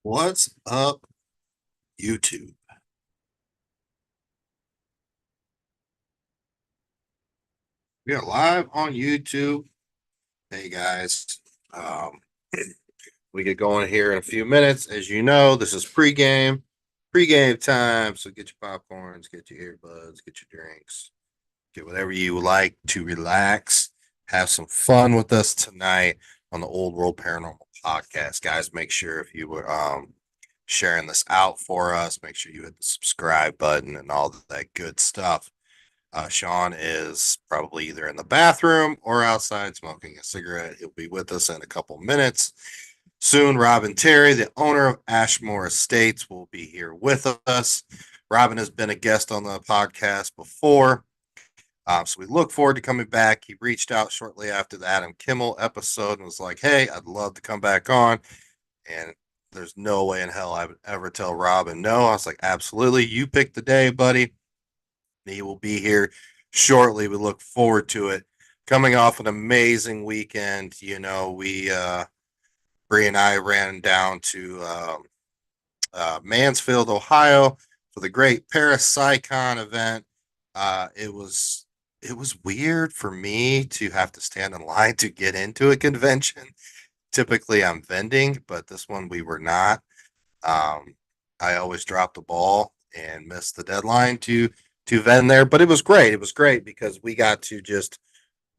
What's up, YouTube? We are live on YouTube. Hey guys, um, we get going here in a few minutes. As you know, this is pregame time. So get your popcorns, get your earbuds, get your drinks, get whatever you would like to relax, have some fun with us tonight on the Old World Paranormal Podcast. Guys, make sure if you were sharing this out for us, make sure you hit the subscribe button and all that good stuff. Sean is probably either in the bathroom or outside smoking a cigarette. He'll be with us in a couple minutes. Soon, Robbin Terry, the owner of Ashmore Estates, will be here with us. Robbin has been a guest on the podcast before, so we look forward to coming back. He reached out shortly after the Adam Kimmel episode and was like, "Hey, I'd love to come back on." And there's no way in hell I would ever tell Robbin no. I was like, "Absolutely, you pick the day, buddy." He will be here shortly. We look forward to it. Coming off an amazing weekend, Bree and I ran down to Mansfield, Ohio, for the great Parapsychon event. It was weird for me to have to stand in line to get into a convention. Typically, I'm vending, but this one we were not. I always drop the ball and miss the deadline to vend there, but it was great. It was great because we got to just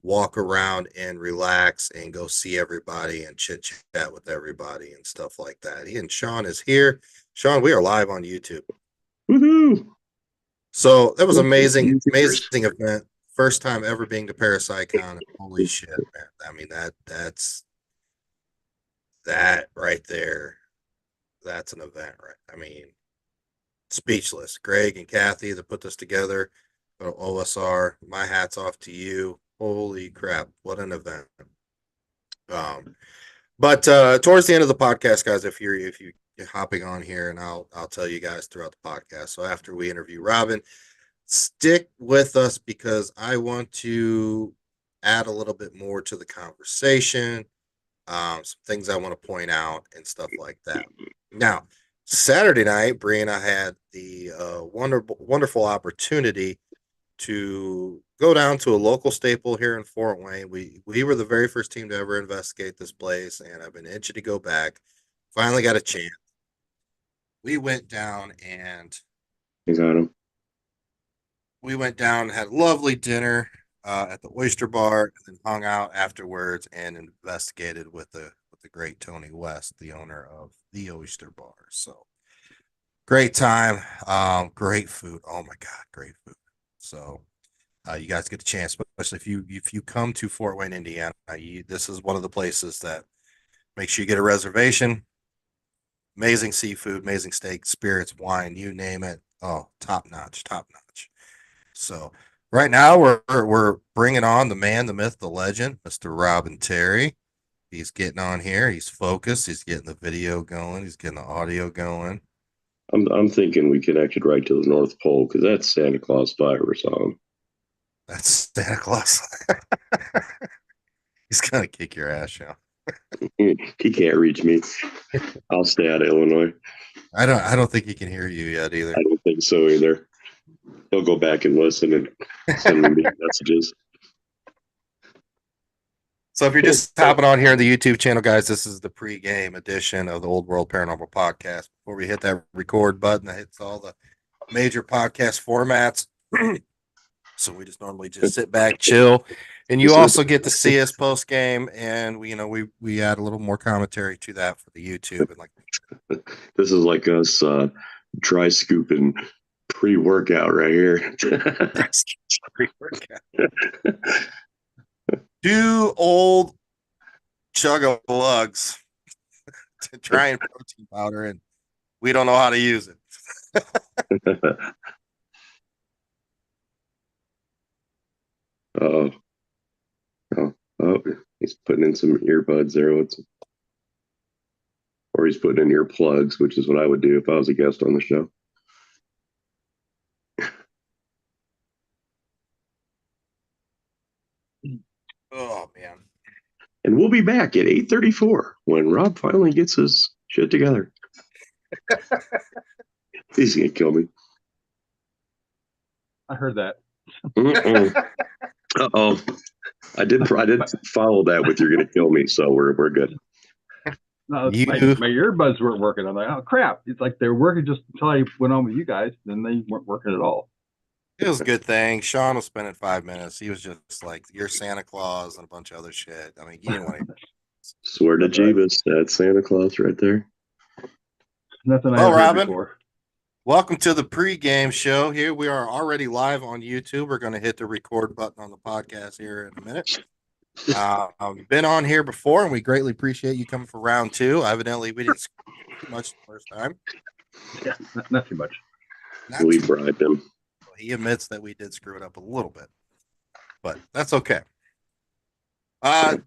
walk around and relax and go see everybody and chit chat with everybody and stuff like that. And Sean is here. Sean, we are live on YouTube. Woohoo! So that was amazing, amazing event. First time ever being to Parapsychon. Holy shit, man. I mean that's that right there. That's an event, right? I mean, speechless. Greg and Kathy that put this together, OSR. My hat's off to you. Holy crap, what an event! Um, but towards the end of the podcast, guys, if you're hopping on here, and I'll tell you guys throughout the podcast. So after we interview Robbin, stick with us because I want to add a little bit more to the conversation. Some things I want to point out and stuff like that. Now, Saturday night, Bree and I had the wonderful opportunity to go down to a local staple here in Fort Wayne. We were the very first team to ever investigate this place, and I've been itching to go back. Finally got a chance. We went down and I got him. we went down and had a lovely dinner at the Oyster Bar, and then hung out afterwards and investigated with the great Tony West, the owner of the Oyster Bar. So great time, great food. Oh my God, great food. So you guys get a chance, especially if you come to Fort Wayne, Indiana. This is one of the places that make sure you get a reservation. Amazing seafood, amazing steak, spirits, wine, you name it. Oh, top notch, top notch. So right now we're bringing on the man, the myth, the legend, Mr. Robbin Terry. He's getting on here. He's focused. He's getting the video going. He's getting the audio going. I'm thinking we connected right to the North Pole because that's Santa Claus virus on. That's Santa Claus. He's gonna kick your ass, Sean. He can't reach me. I'll stay out of Illinois. I don't think he can hear you yet I either. don't think so either. He'll go back and listen and send me messages. So if you're just hopping on here on the YouTube channel, guys, this is the pre-game edition of the Old World Paranormal Podcast. Before we hit that record button that hits all the major podcast formats. So we just normally just sit back, chill, and you This is also get to see us post game, and we add a little more commentary to that for the YouTube and like this is like us dry scooping pre-workout right here. pre-workout. Two old chug of lugs to try and protein powder, and we don't know how to use it. oh, oh, oh, he's putting in some earbuds there. Or he's putting in earplugs, which is what I would do if I was a guest on the show. Oh man. And we'll be back at 8:34 when Rob finally gets his shit together. He's gonna kill me. I heard that. Uh-oh. I did follow that with "you're gonna kill me," so we're good. No, You, my earbuds weren't working. I'm like, oh crap! It's like they were working just until I went on with you guys. Then they weren't working at all. it was a good thing. Sean was spending 5 minutes. He was just like, "You're Santa Claus" and a bunch of other shit. I mean, you didn't want to. Swear to That's right. Jeebus, that's Santa Claus right there. Nothing I Well, ever heard Robbin, before. welcome to the pregame show. Here we are already live on YouTube. We're going to hit the record button on the podcast here in a minute. I've been on here before, and we greatly appreciate you coming for round two. Evidently, we didn't too much the first time. Yeah, not too much. We bribed him. He admits that we did screw it up a little bit, but that's okay.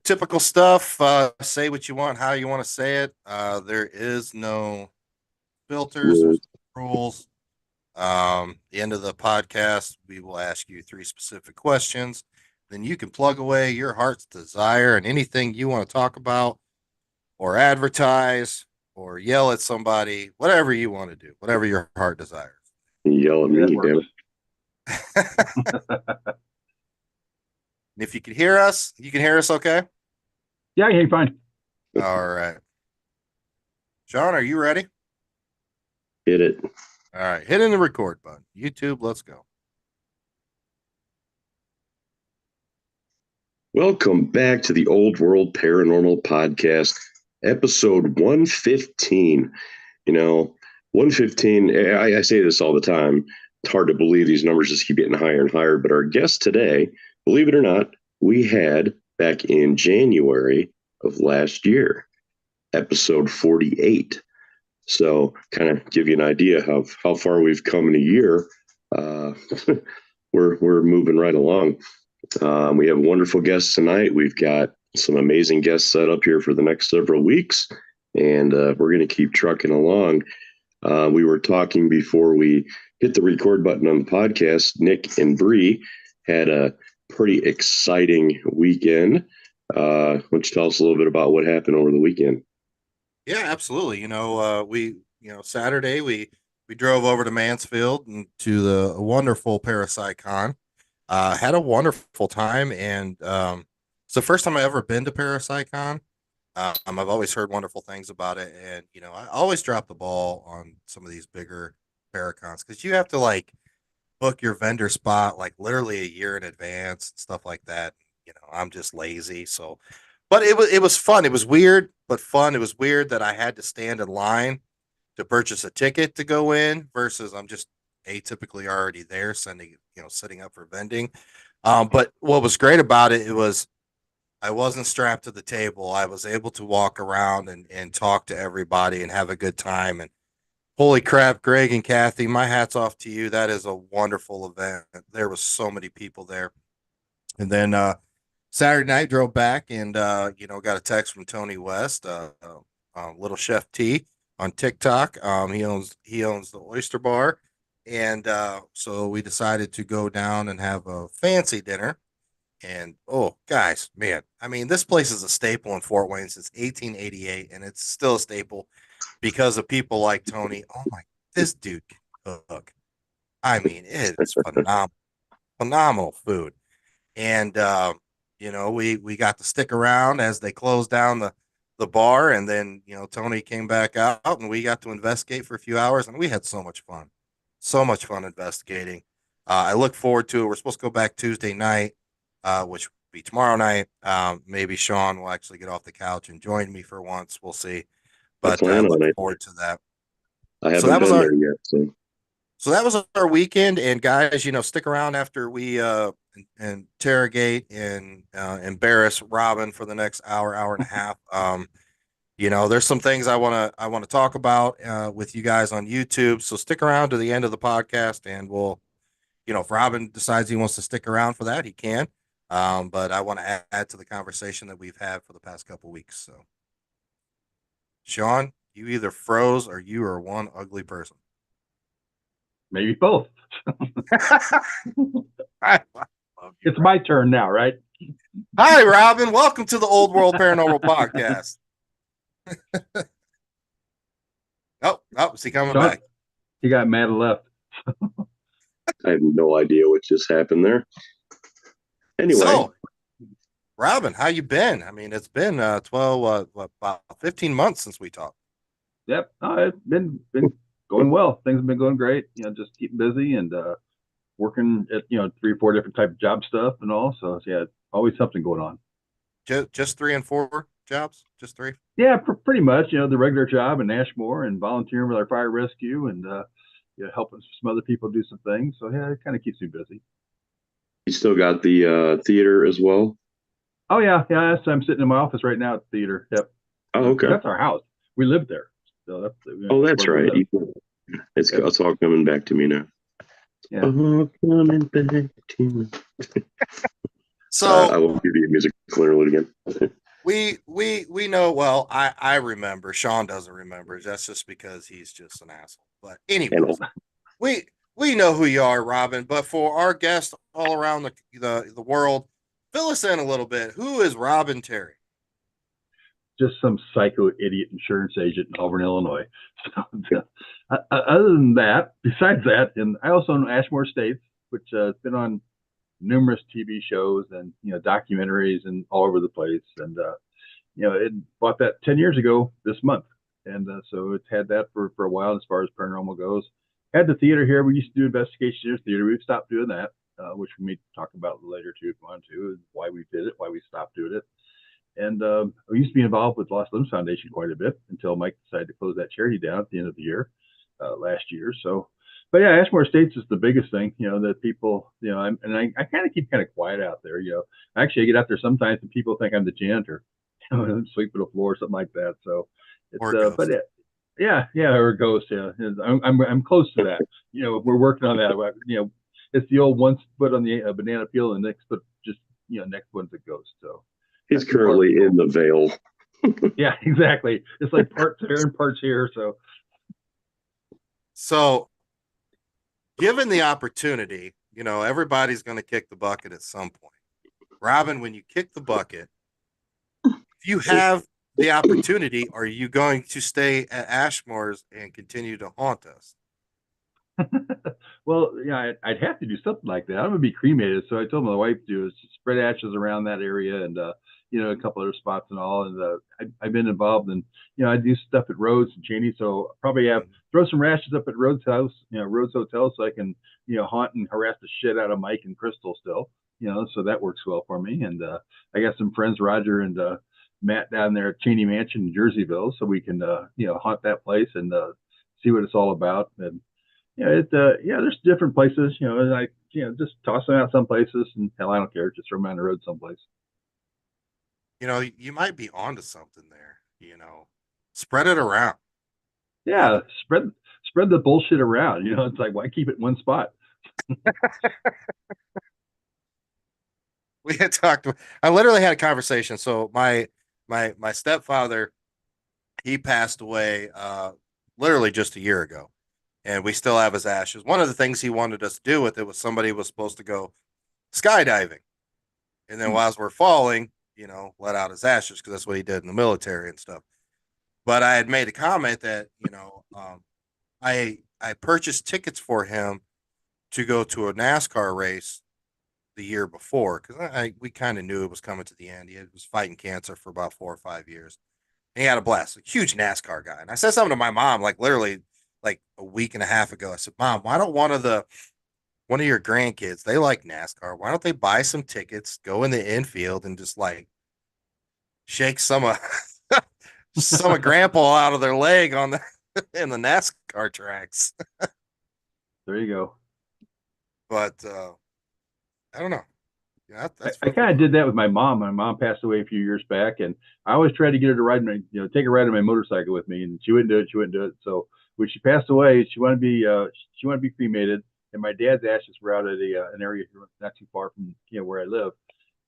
Typical stuff. Say what you want, how you want to say it. There is no filters. There's no rules. The end of the podcast, we will ask you 3 specific questions. Then you can plug away your heart's desire and anything you want to talk about or advertise or yell at somebody, whatever you want to do, whatever your heart desires. Yell at me, damn it. And if you can hear us, okay? Yeah, I hear you fine. All right. Sean, are you ready? Hit it. All right. Hit in the record button. YouTube, let's go. Welcome back to the Old World Paranormal Podcast, episode 115. 115, I say this all the time. It's hard to believe these numbers just keep getting higher and higher. But our guest today, believe it or not, we had back in January of last year, episode 48. So kind of give you an idea of how far we've come in a year. We're moving right along. We have wonderful guests tonight. We've got some amazing guests set up here for the next several weeks, and we're going to keep trucking along. We were talking before we hit the record button on the podcast. Nick and Bree had a pretty exciting weekend. Why don't you tell us a little bit about what happened over the weekend? Yeah, absolutely. Saturday we drove over to Mansfield and to the wonderful Parapsychon. Had a wonderful time, and it's the first time I ever been to Parapsychon. I've always heard wonderful things about it, and I always drop the ball on some of these bigger Paracons because you have to like book your vendor spot like literally a year in advance and stuff like that. I'm just lazy, so. But it was fun. It was weird, but fun. It was weird that I had to stand in line to purchase a ticket to go in versus I'm just atypically already there, setting up for vending. But what was great about it was I wasn't strapped to the table. I was able to walk around and talk to everybody and have a good time. And holy crap, Greg and Kathy, my hat's off to you. That is a wonderful event. There was so many people there. And then Saturday night drove back and got a text from Tony West, Little Chef T on TikTok. He owns the Oyster Bar, and so we decided to go down and have a fancy dinner. And oh, guys, man, I mean, this place is a staple in Fort Wayne since 1888, and it's still a staple because of people like Tony. Oh my, this dude can cook. I mean, it is phenomenal food. And we got to stick around as they closed down the bar, and then Tony came back out, and we got to investigate for a few hours, and we had so much fun investigating. I look forward to it. We're supposed to go back Tuesday night, which will be tomorrow night. Maybe Sean will actually get off the couch and join me for once. We'll see, but I look forward to that. I haven't been there yet, so that was our weekend, and guys, stick around after we interrogate and embarrass Robbin for the next hour and a half. There's some things I want to talk about with you guys on YouTube. So stick around to the end of the podcast, and we'll, if Robbin decides he wants to stick around for that, he can. But I want to add to the conversation that we've had for the past couple of weeks. So, Sean, you either froze or you are one ugly person. Maybe both. It's my turn now, right? Hi, Robbin. Welcome to the Old World Paranormal Podcast. Oh, all Oh, is he coming Sean, back? he got mad and left. I have no idea what just happened there. Anyway, So, Robin, how you been? I mean, it's been 12, about 15 months since we talked. Yep. It's been going well. Things have been going great. Just keeping busy and working at 3 or 4 different type of job stuff and all. So yeah, always something going on. Just 3 and 4 jobs? Just three? Yeah, pretty much. The regular job in Ashmore and volunteering with our fire rescue and helping some other people do some things. So yeah, it kind of keeps me busy. you still got the theater as well? Oh yeah. I'm sitting in my office right now at the theater. Yep. Oh, okay. That's our house. We live there. So That's where we right. live. It's all coming back to me now. Yeah. All coming back to me. So I won't give you a musical interlude again. we know well. I remember. Sean doesn't remember. That's just because he's just an asshole. But anyways, we know who you are, Robin. But for our guests all around the world, fill us in a little bit. Who is Robbin Terry? Just some psycho idiot insurance agent in Auburn, Illinois. So, other than that, besides that, and I also own Ashmore Estates, which has been on numerous TV shows and documentaries and all over the place. And it bought that 10 years ago this month, and so it's had that for a while as far as paranormal goes. Had the theater here. We used to do investigation theater. We've stopped doing that, which we may talk about later too if you want to. Why we did it, why we stopped doing it. And we used to be involved with Lost Limbs Foundation quite a bit until Mike decided to close that charity down at the end of the year last year. So, but yeah, Ashmore Estates is the biggest thing, that people, I kind of keep kind of quiet out there. Actually, I get out there sometimes and people think I'm the janitor, sleep on the floor or something like that. So it's, Or ghost. but yeah, or a ghost. Yeah, I'm close to that. We're working on that. It's the old one foot on the banana peel and the next foot just, next one's a ghost. So. He's currently in the veil. Yeah, exactly. It's like parts there and parts here. So, given the opportunity, everybody's going to kick the bucket at some point. Robin, when you kick the bucket, if you have the opportunity, are you going to stay at Ashmore's and continue to haunt us? Well, yeah, I'd have to do something like that. I'm gonna be cremated, so I told my wife to do is spread ashes around that area and a couple other spots and all. And I've been involved in, I do stuff at Rhodes and Cheney, so I'll probably throw some ashes up at Rhodes House, Rhodes Hotel, so I can haunt and harass the shit out of Mike and Crystal still, so that works well for me. And I got some friends, Roger and Matt down there at Cheney Mansion in Jerseyville, so we can haunt that place and see what it's all about. And there's different places, and I, just toss them out some places, and hell, I don't care, just throw them on the road someplace. You might be onto something there. Spread it around. Yeah, spread the bullshit around. It's like, why keep it in one spot? We had talked. I literally had a conversation. So my stepfather, he passed away literally just a year ago, and we still have his ashes. One of the things he wanted us to do with it was somebody was supposed to go skydiving, and then while we're falling, let out his ashes because that's what he did in the military and stuff. But I had made a comment that I purchased tickets for him to go to a NASCAR race the year before because we kind of knew it was coming to the end. He was fighting cancer for about 4 or 5 years. And he had a blast, a huge NASCAR guy. And I said something to my mom, like literally like a week and a half ago. I said, Mom, why don't one of your grandkids, they like NASCAR. Why don't they buy some tickets, go in the infield and just like shake some of some of grandpa out of their leg on the in the NASCAR tracks. There you go. But I don't know. Yeah, I kind of did that with my mom. My mom passed away a few years back, and I always tried to get her to ride take a ride on my motorcycle with me, and she wouldn't do it. She wouldn't do it. So when she passed away, she wanted to be cremated, and my dad's ashes were out at an area not too far from where I live,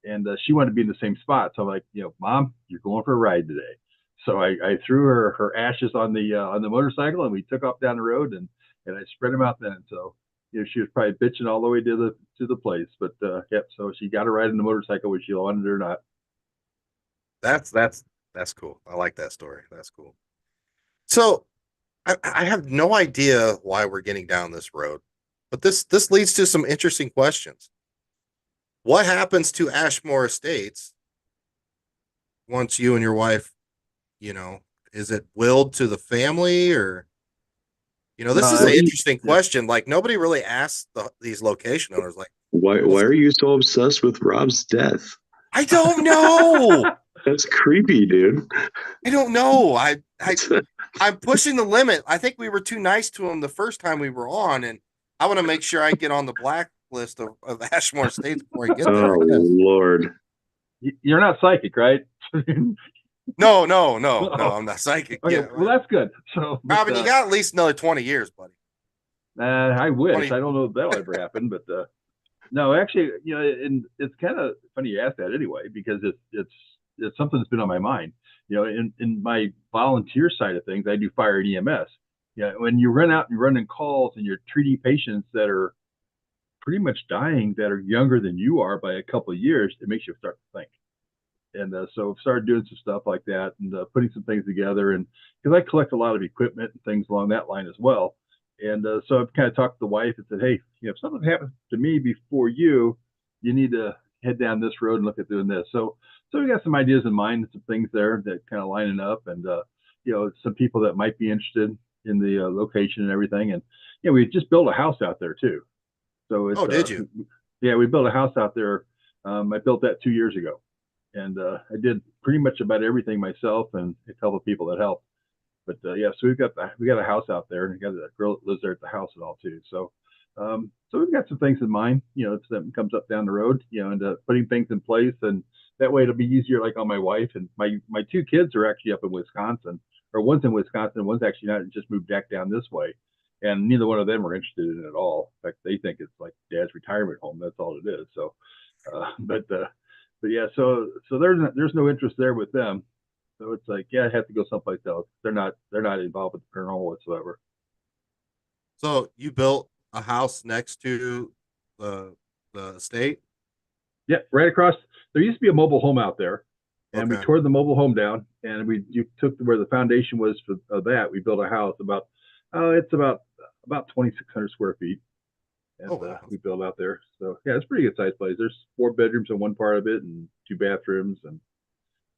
and she wanted to be in the same spot. So I'm like, Mom, you're going for a ride today. So I threw her ashes on the motorcycle, and we took off down the road, and I spread them out then. So she was probably bitching all the way to the place, but yep. So she got a ride in the motorcycle, whether she wanted it or not. That's cool. I like that story. That's cool. So I have no idea why we're getting down this road, but this leads to some interesting questions. What happens to Ashmore Estates once you and your wife, you know, is it willed to the family or this is Uh, an What? interesting yeah. question. Like nobody really asks these location owners, like, Why what's are you so obsessed with Rob's death? I don't know. That's creepy, dude. I don't know. I'm pushing the limit. I think we were too nice to him the first time we were on, and I want to make sure I get on the blacklist of Ashmore States before I get there, Oh I guess. Lord. You're not psychic, right? No, Oh, I'm not psychic. okay, Yeah. well that's good. So, but Robin, you got at least another 20 years, buddy. I wish. 20. I don't know if that'll ever happen, but no, actually, and it's kind of funny you ask that anyway because it's something that's been on my mind. In my volunteer side of things, I do fire and EMS. Yeah, when you run out and you're running calls and you're treating patients that are pretty much dying that are younger than you are by a couple of years, it makes you start to think. And so I've started doing some stuff like that and putting some things together. And because I collect a lot of equipment and things along that line as well. And so I've kind of talked to the wife and said, hey, if something happens to me before you need to head down this road and look at doing this. So we got some ideas in mind, some things there that kind of lining up, and some people that might be interested in the location and everything. And we just built a house out there too. So it's Oh, did you? yeah, we built a house out there. I built that 2 years ago, and I did pretty much about everything myself and a couple of people that helped. But yeah, so we got a house out there, and we got a girl that lives there at the house and all too. So we've got some things in mind. If something comes up down the road, and putting things in place, and that way it'll be easier. Like on my wife and my two kids are actually up in Wisconsin, or one's in Wisconsin, one's actually not just moved back down this way, and neither one of them are interested in it at all. In fact, they think it's like dad's retirement home. That's all it is. So, but yeah, so there's no interest there with them. So it's like, yeah, I have to go someplace else. They're not involved with the paranormal whatsoever. So you built a house next to the the estate? Yeah, right across. There used to be a mobile home out there, and we Okay. tore the mobile home down, and we you took where the foundation was for that. We built a house it's about 2,600 square feet, Oh and wow. we built out there. So yeah, it's a pretty good sized place. There's 4 bedrooms in one part of it, and 2 bathrooms, and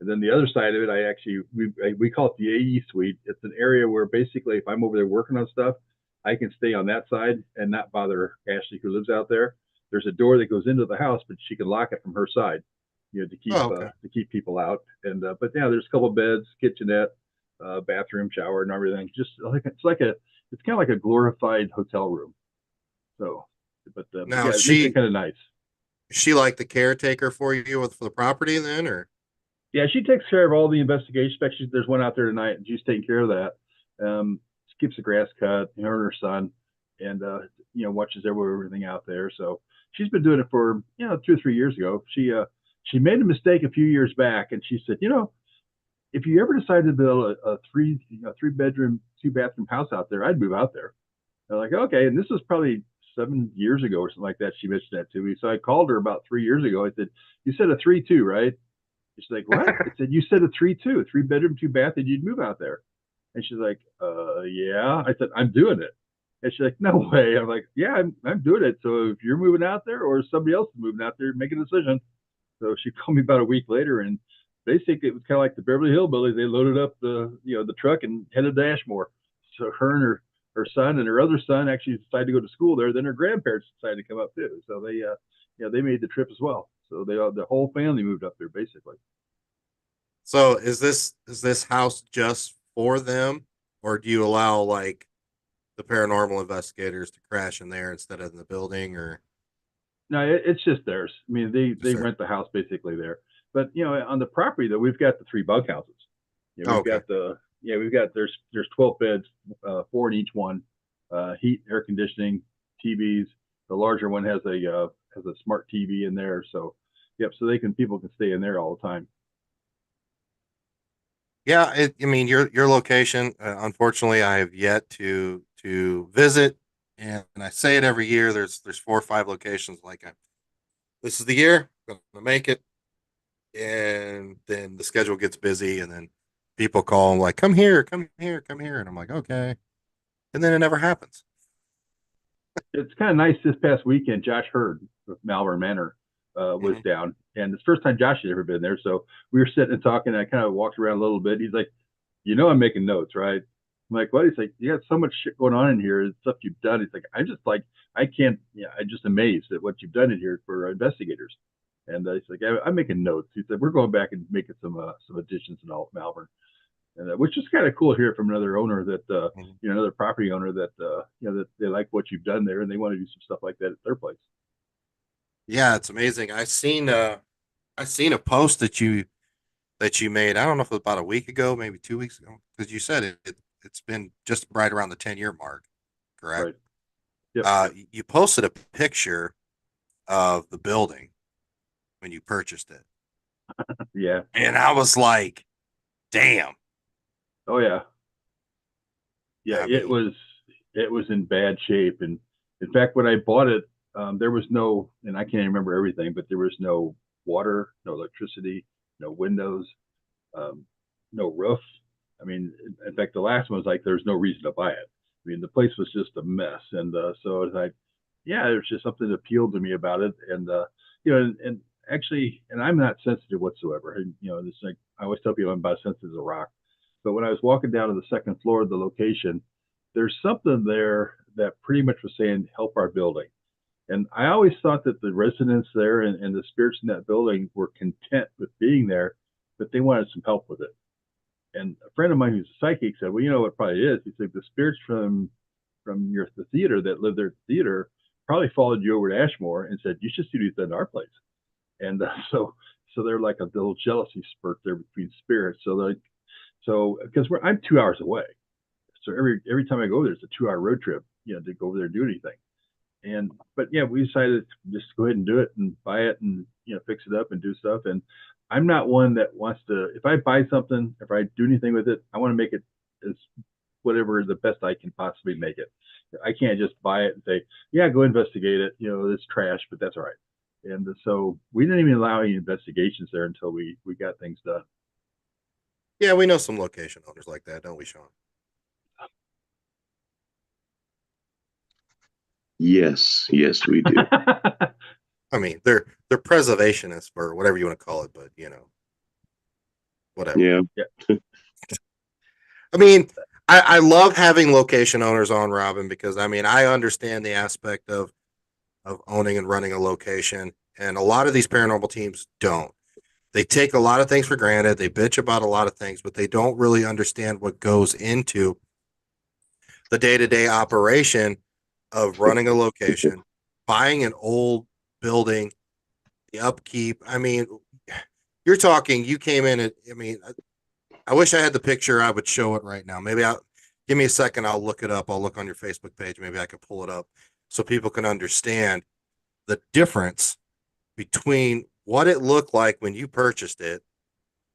then the other side of it, we call it the AE suite. It's an area where basically, if I'm over there working on stuff, I can stay on that side and not bother Ashley who lives out there. There's a door that goes into the house, but she can lock it from her side, Oh, okay. to keep people out. And but yeah, there's a couple of beds, kitchenette, bathroom, shower, and everything. Just like it's kind of like a glorified hotel room. So, but Now yeah, is it makes it kind of nice. she like the caretaker for you for the property then, or Yeah, she takes care of all the investigation. Actually, there's one out there tonight, and she's taking care of that. She keeps the grass cut, her and her son, and watches everything out there. So she's been doing it for 2 or 3 years ago. She made a mistake a few years back, and she said, if you ever decided to build a 3 bedroom, 2 bathroom house out there, I'd move out there. They're like, okay, and this was probably 7 years ago or something like that. She mentioned that to me. So I called her about 3 years ago. I said, you said a 3-2, right? She's like, what? I said, you said a 3-2, 3 bedroom, 2 bath, and you'd move out there. And she's like, yeah. I said, I'm doing it. And she's like, no way. I'm like, yeah, I'm doing it. So if you're moving out there or somebody else is moving out there, make a decision. So she called me about a week later, and basically it was kind of like the Beverly Hillbillies. They loaded up the truck and headed to Ashmore. So her and her son and her other son actually decided to go to school there. Then her grandparents decided to come up too. So they made the trip as well. So the whole family moved up there basically. so is this house just for them, or do you allow like the paranormal investigators to crash in there instead of in the building, or No, it's just theirs. I mean, they just there? rent the house basically there. But on the property though, we've got the 3 bunkhouses. Oh, okay. We've got there's 12 beds, 4 in each one, heat, air conditioning, TVs. The larger one has a smart TV in there, so yep. So people can stay in there all the time. Yeah, I mean your location. Unfortunately, I have yet to visit, and I say it every year. There's 4 or 5 locations. This is the year I'm gonna make it, and then the schedule gets busy, and then people call like, come here, come here, come here, and I'm like, okay. and then it never happens. It's kind of nice. This past weekend, Josh Hurd of Malvern Manor was down, and it's the first time Josh had ever been there. So we were sitting and talking. And I kind of walked around a little bit. He's like, I'm making notes, right? I'm like, what? He's like, you got so much shit going on in here, stuff you've done. He's like, I can't, I'm just amazed at what you've done in here for investigators. And he's like, I'm making notes. He said, we're going back and making some additions in all Malvern, and which is kind of cool here from another owner that, another property owner that, that they like what you've done there and they want to do some stuff like that at their place. Yeah, it's amazing. I seen a post that you made. I don't know if it was about a week ago, maybe 2 weeks ago, because you said it's been just right around the 10-year mark, correct? Right. Yep. You posted a picture of the building when you purchased it. Yeah. And I was like, damn. Oh yeah. Yeah. I mean, It was in bad shape. And in fact, when I bought it, there was no, and I can't remember everything, but there was no water, no electricity, no windows, no roof. I mean, in fact, the last one was like, there's no reason to buy it. I mean, the place was just a mess. And so it's like, yeah, there's just something that appealed to me about it. And, and actually, and I'm not sensitive whatsoever. And, it's like, I always tell people I'm about as sensitive as a rock. But when I was walking down to the second floor of the location, there's something there that pretty much was saying, help our building. And I always thought that the residents there and the spirits in that building were content with being there, but they wanted some help with it. And a friend of mine who's a psychic said, well, you know what probably is? He said the spirits from the theater that lived there at the theater probably followed you over to Ashmore and said, you should do this in our place. And so they're like a little jealousy spurt there between spirits. So because I'm 2 hours away. So every time I go there, it's a 2 hour road trip, to go over there and do anything. But yeah, we decided to just go ahead and do it and buy it and fix it up and do stuff. And I'm not one that wants to. If I buy something, if I do anything with it, I want to make it as whatever the best I can possibly make it. I can't just buy it and say, yeah, go investigate it. It's trash, but that's all right. And so we didn't even allow any investigations there until we got things done. yeah, we know some location owners like that, don't we, Sean? Yes, we do. I mean, they're preservationists or whatever you want to call it, but whatever. Yeah. I mean, I love having location owners on, Robbin, because I mean I understand the aspect of owning and running a location, and a lot of these paranormal teams don't. They take a lot of things for granted. They bitch about a lot of things, but they don't really understand what goes into the day-to-day operation of running a location, buying an old building, the upkeep. I mean, you're talking, you came in at, I mean, I wish I had the picture. I would show it right now. Maybe I'll give me a second. I'll look it up. I'll look on your Facebook page. Maybe I can pull it up so people can understand the difference between what it looked like when you purchased it.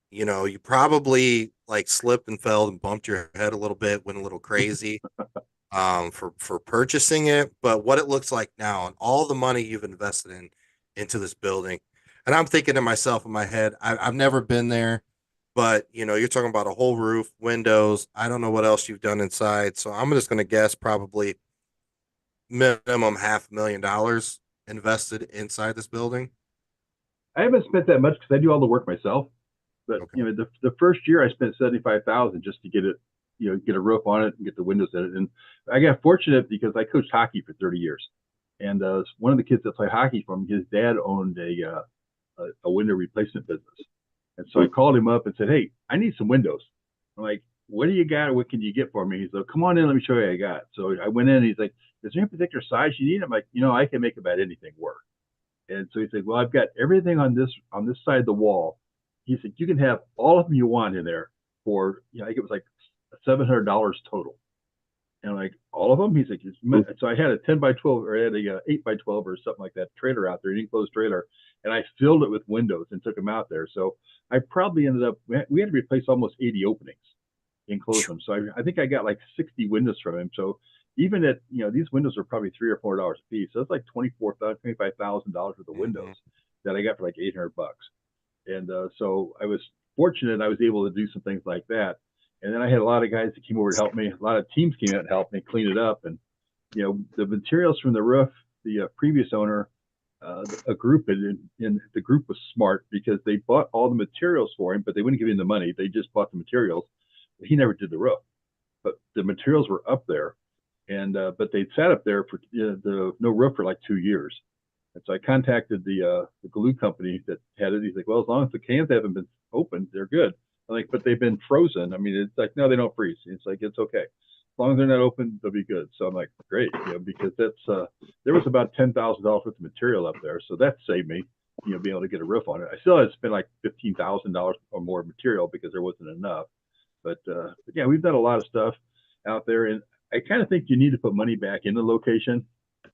You probably like slipped and fell and bumped your head a little bit, went a little crazy for purchasing it, but what it looks like now and all the money you've invested into this building. And I'm thinking to myself in my head, I've never been there, but you're talking about a whole roof, windows. I don't know what else you've done inside, so I'm just going to guess probably minimum $500,000 invested inside this building. I haven't spent that much because I do all the work myself. But Okay. the first year I spent 75,000 just to get it, get a roof on it and get the windows in it. And I got fortunate because I coached hockey for 30 years, and one of the kids that played hockey for him, his dad owned a window replacement business, and so I called him up and said, "Hey, I need some windows." I'm like, "What do you got? What can you get for me?" He's like, "Come on in, let me show you what I got." So I went in. And he's like, "Is there any particular size you need?" I'm like, I can make about anything work." And so he said, "Well, I've got everything on this side of the wall." He said, "You can have all of them you want in there for, I think it was like $700 total." And I'm like, all of them? He's like, so I had a 10 by 12 or I had a 8 by 12 or something like that trailer out there, an enclosed trailer, and I filled it with windows and took them out there. So I probably ended up, we had to replace almost 80 openings, enclose them. So I think I got like 60 windows from him. So even at, these windows are probably $3 or $4 a piece. So it's like $25,000 worth of windows that I got for like $800. And so I was fortunate I was able to do some things like that. And then I had a lot of guys that came over to help me. A lot of teams came out and helped me clean it up. And the materials from the roof, the previous owner, a group and the group was smart because they bought all the materials for him, but they wouldn't give him the money. They just bought the materials. He never did the roof, but the materials were up there, and but they'd sat up there for the no roof for like 2 years. And so I contacted the glue company that had it. He's like, well, as long as the cans haven't been opened, they're good. I'm like, but they've been frozen. I mean, it's like, no, they don't freeze. It's like, it's okay. As long as they're not open, they'll be good. So I'm like, great, because that's there was about $10,000 worth of material up there, so that saved me, being able to get a roof on it. I still had to spend like $15,000 or more material because there wasn't enough. But yeah, we've done a lot of stuff out there, and I kind of think you need to put money back in the location.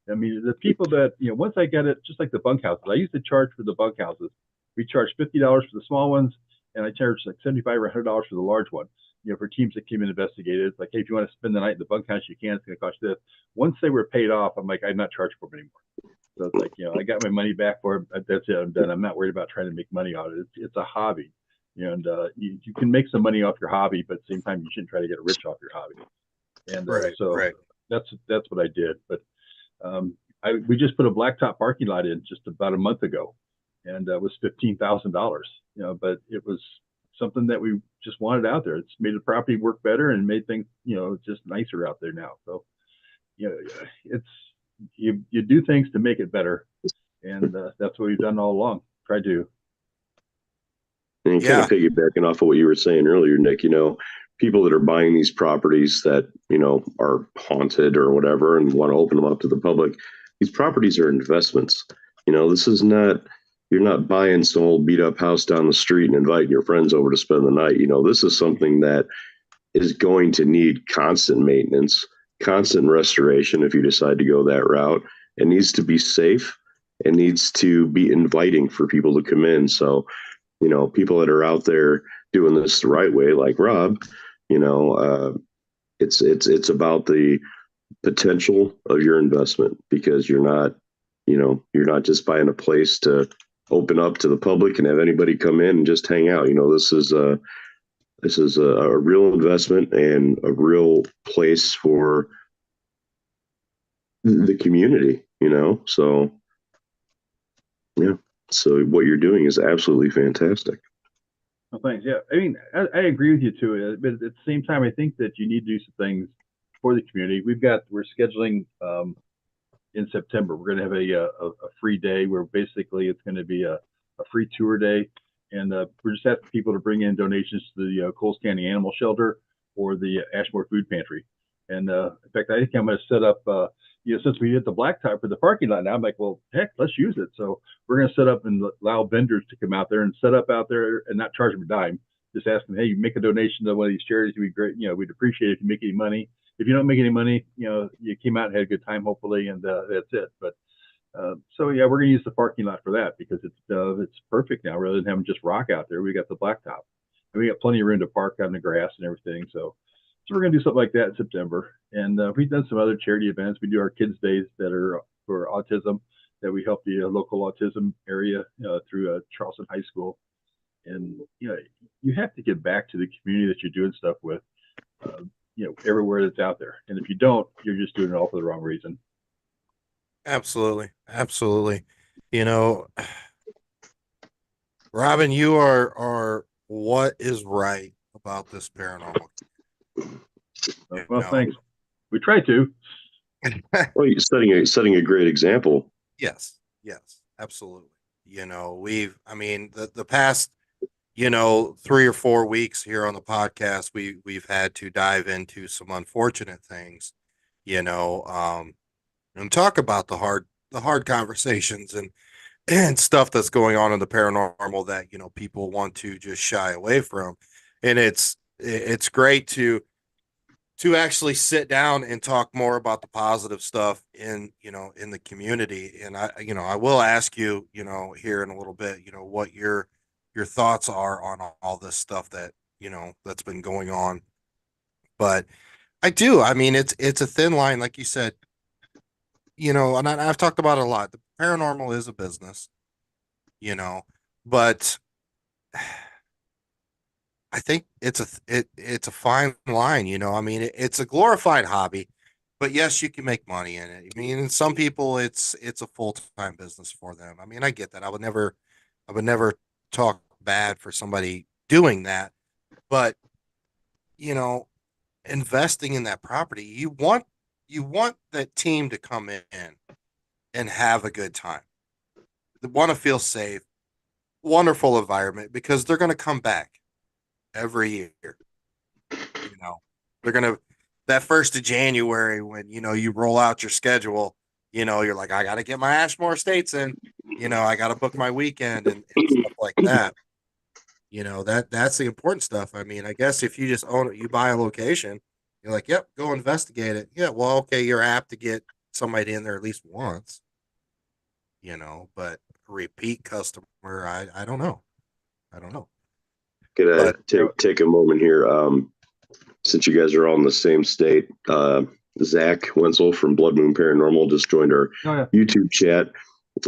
I mean, the people that once I get it, just like the bunkhouses, I used to charge for the bunkhouses. We charged $50 for the small ones, and I charged like $75 or $100 for the large one. For teams that came and investigated, it's like, hey, if you want to spend the night in the bunkhouse, you can. It's going to cost this. Once they were paid off, I'm like, I'm not charging for them anymore. So it's like, I got my money back for it. That's it. I'm done. I'm not worried about trying to make money on it. It's a hobby, and you can make some money off your hobby, but at the same time, you shouldn't try to get rich off your hobby. And so that's what I did. But we just put a blacktop parking lot in just about a month ago, and it was $15,000. But it was something that we just wanted out there. It's made the property work better and made things just nicer out there now. So it's you do things to make it better, and that's what we've done all along. Tried to. And kind of piggybacking off of what you were saying earlier, Nick, people that are buying these properties that, are haunted or whatever and want to open them up to the public, these properties are investments. This is not, you're not buying some old beat up house down the street and inviting your friends over to spend the night. This is something that is going to need constant maintenance, constant restoration if you decide to go that route. It needs to be safe. It needs to be inviting for people to come in. So, people that are out there doing this the right way, like Rob, it's about the potential of your investment, because you're not just buying a place to open up to the public and have anybody come in and just hang out. This is a real investment and a real place for the community. So yeah. So what you're doing is absolutely fantastic. Well, thanks. Yeah, I mean, I agree with you too. But at the same time, I think that you need to do some things for the community. We're scheduling in September. We're going to have a free day where basically it's going to be a free tour day, and we're just asking people to bring in donations to the Coles County Animal Shelter or the Ashmore Food Pantry. And in fact, I think I'm going to set up. Since we hit the blacktop for the parking lot now, I'm like, well, heck, let's use it. So we're going to set up and allow vendors to come out there and set up out there and not charge them a dime. Just ask them, hey, you make a donation to one of these charities, it'd be great. We'd appreciate it if you make any money. If you don't make any money, you came out and had a good time, hopefully, and that's it. But so yeah, we're going to use the parking lot for that because it's perfect now. Rather than having just rock out there, we got the blacktop, and we got plenty of room to park on the grass and everything. So we're going to do something like that in September. And we've done some other charity events. We do our kids' days that are for autism, that we help the local autism area through Charleston High School. And you have to get back to the community that you're doing stuff with, everywhere that's out there. And if you don't, you're just doing it all for the wrong reason. Absolutely. Robbin, you are what is right about this paranormal. Well, thanks. We try to. Well, you're setting a great example. Yes, absolutely. The past, 3 or 4 weeks here on the podcast, we've had to dive into some unfortunate things, and talk about the hard conversations and stuff that's going on in the paranormal that, people want to just shy away from. And it's great to actually sit down and talk more about the positive stuff in the community. And I will ask you, here in a little bit, what your thoughts are on all this stuff that, that's been going on. But it's a thin line, like you said, and I've talked about it a lot. The paranormal is a business, but I think it's a fine line, you know. I mean, it's a glorified hobby, but yes, you can make money in it. I mean, and some people it's a full-time business for them. I mean, I get that. I would never talk bad for somebody doing that, but you know, investing in that property, you want that team to come in and have a good time. They want to feel safe, wonderful environment because they're going to come back every year. You know, they're gonna that 1st of January when you roll out your schedule. You're like, I got to get my Ashmore Estates in. I got to book my weekend and stuff like that. That's the important stuff. I mean, I guess if you just own it, you buy a location. You're like, yep, go investigate it. Yeah, well, okay, you're apt to get somebody in there at least once. But repeat customer, I don't know. I don't know. Gonna But take a moment here. Since you guys are all in the same state, Zach Wenzel from Blood Moon Paranormal just joined our Oh yeah. YouTube chat.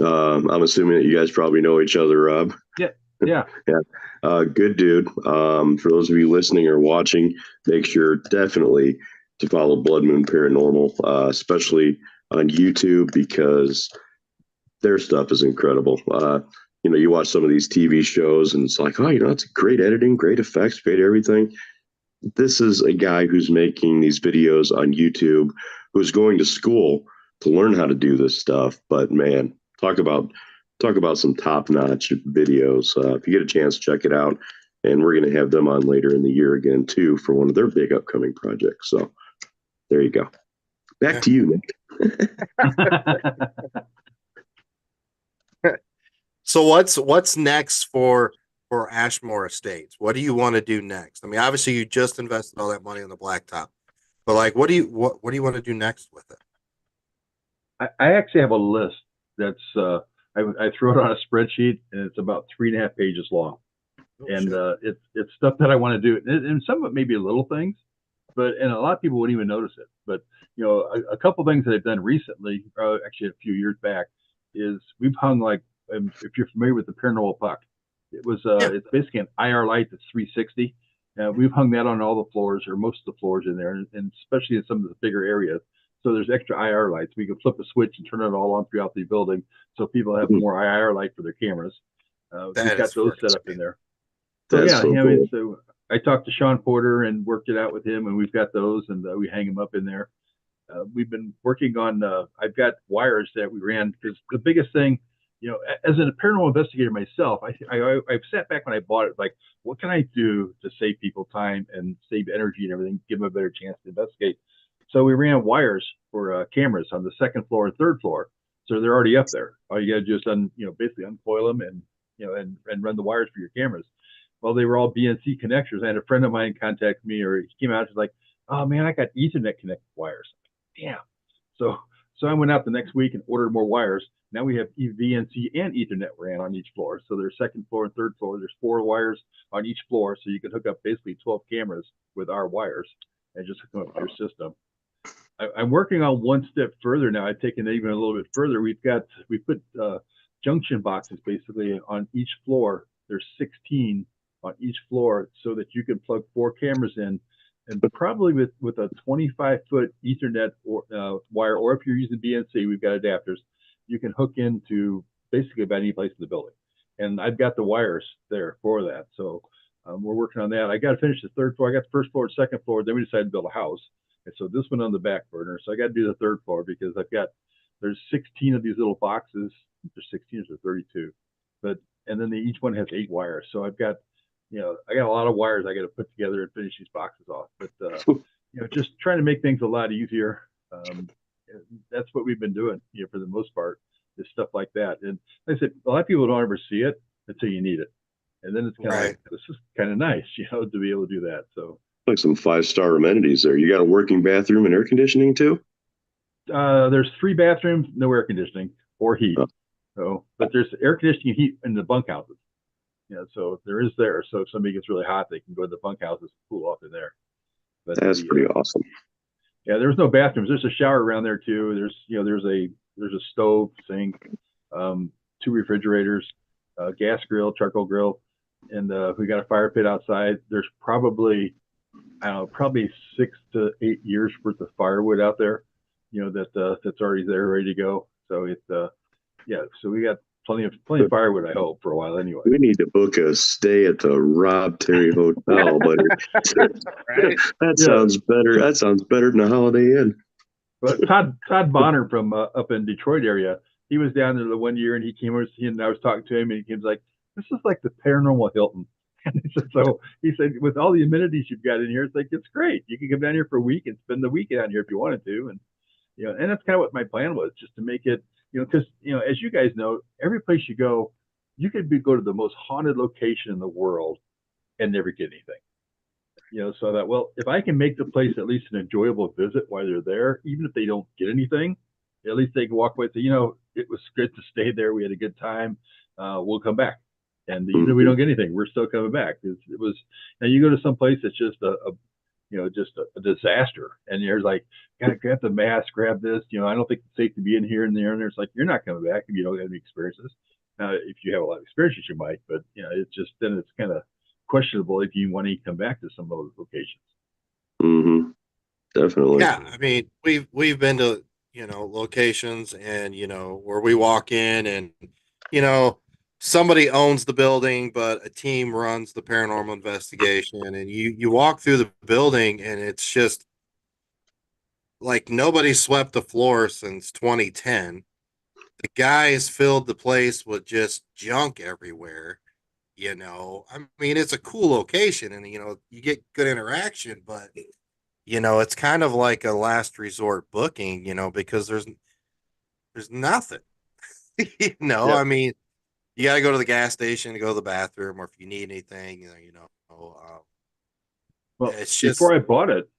I'm assuming that you guys probably know each other, Rob. Yeah. Yeah. Yeah. Good dude. For those of you listening or watching, make sure definitely to follow Blood Moon Paranormal, especially on YouTube, because their stuff is incredible. You watch some of these TV shows and it's like, oh, it's great editing, great effects, great everything. This is a guy who's making these videos on YouTube, who's going to school to learn how to do this stuff. But man, talk about some top-notch videos. If you get a chance, check it out. And we're going to have them on later in the year again too for one of their big upcoming projects. So there you go. Back to you, Nick. So what's next for Ashmore Estates? What do you want to do next? I mean, obviously you just invested all that money on the blacktop, but like, what do you want to do next with it? I actually have a list that's I throw it on a spreadsheet and it's about 3.5 pages long, and it's stuff that I want to do, and some of it may be little things, and a lot of people wouldn't even notice it. But a couple things that I've done recently, actually a few years back, is we've hung like if you're familiar with the paranormal puck, it's basically an IR light that's 360. We've hung that on all the floors or most of the floors in there, and especially in some of the bigger areas. So there's extra IR lights. We can flip a switch and turn it all on throughout the building, so people have more IR light for their cameras. We've got those set up in there. So That's yeah, so cool. so I talked to Sean Porter and worked it out with him, and we've got those, and we hang them up in there. We've been working on. I've got wires that we ran because the biggest thing, as a paranormal investigator myself, I've sat back when I bought it, like, what can I do to save people time and save energy and everything, give them a better chance to investigate. So we ran wires for cameras on the 2nd floor and 3rd floor, so they're already up there. All you got to do is basically uncoil them and and run the wires for your cameras. Well, they were all BNC connectors. I had a friend of mine contact me, or he came out and was like, "Oh man, I got Ethernet connected wires." Damn. So I went out the next week and ordered more wires. Now we have VNC and Ethernet ran on each floor. So there's 2nd floor and 3rd floor. There's 4 wires on each floor, so you can hook up basically 12 cameras with our wires and just hook them up to your system. I'm working on one step further now. I've taken it even a little bit further. We put junction boxes basically on each floor. There's 16 on each floor, so that you can plug 4 cameras in, and probably with a 25-foot Ethernet wire, or if you're using BNC, we've got adapters. You can hook into basically about any place in the building, and I've got the wires there for that. So we're working on that. I got to finish the 3rd floor. I got the 1st floor, 2nd floor. Then we decided to build a house. And so this one on the back burner. So I got to do the 3rd floor because there's 16 of these little boxes. There's 16 or 32, and then each one has 8 wires. So I got a lot of wires I got to put together and finish these boxes off. But just trying to make things a lot easier. That's what we've been doing, for the most part, is stuff like that. And like I said, a lot of people don't ever see it until you need it, and then it's kind of like, this is kind of nice, to be able to do that. So. Like some 5-star amenities there. You got a working bathroom and air conditioning too? There's 3 bathrooms, no air conditioning or heat. Oh. So, but there's air conditioning and heat in the bunkhouses. So there is there. So if somebody gets really hot, they can go to the bunkhouses and cool off in there. But that's pretty awesome. Yeah, there's no bathrooms. There's a shower around there too. There's a stove, sink, 2 refrigerators, gas grill, charcoal grill. and we got a fire pit outside. There's probably, I don't know, probably 6 to 8 years worth of firewood out there, that's already there, ready to go. So yeah, so we got plenty of firewood, I hope, for a while anyway. We need to book a stay at the Rob Terry Hotel, but Right? that sounds better. That sounds better than a Holiday Inn. But Todd Bonner from up in Detroit area, he was down there the one year, and he came over, and I was talking to him, and he was like, "This is like the paranormal Hilton." And so he said, with all the amenities you've got in here, it's like it's great. You can come down here for a week and spend the weekend out here if you wanted to, and and that's kind of what my plan was, just to make it, because as you guys know, every place you go, you could go to the most haunted location in the world and never get anything. So that, well, if I can make the place at least an enjoyable visit while they're there, even if they don't get anything, at least they can walk away and say, it was good to stay there. We had a good time. We'll come back. And even if we don't get anything, we're still coming back. It was, now you go to some place that's just a disaster. And you're like, gotta grab the mask, grab this. I don't think it's safe to be in here and there. And there's like, you're not coming back if you don't have any experiences. Now, if you have a lot of experiences, you might, but it's just, then it's kind of questionable if you want to come back to some of those locations. Mm-hmm. Definitely. Yeah, I mean, we've been to, locations, and where we walk in, and you know somebody owns the building, but a team runs the paranormal investigation, and you walk through the building, and it's just like nobody swept the floor since 2010. The guys filled the place with just junk everywhere. I mean, it's a cool location, and you get good interaction, but it's kind of like a last resort booking, because there's nothing. Yeah. I mean, you got to go to the gas station to go to the bathroom, or if you need anything, Well, it's before just I bought it,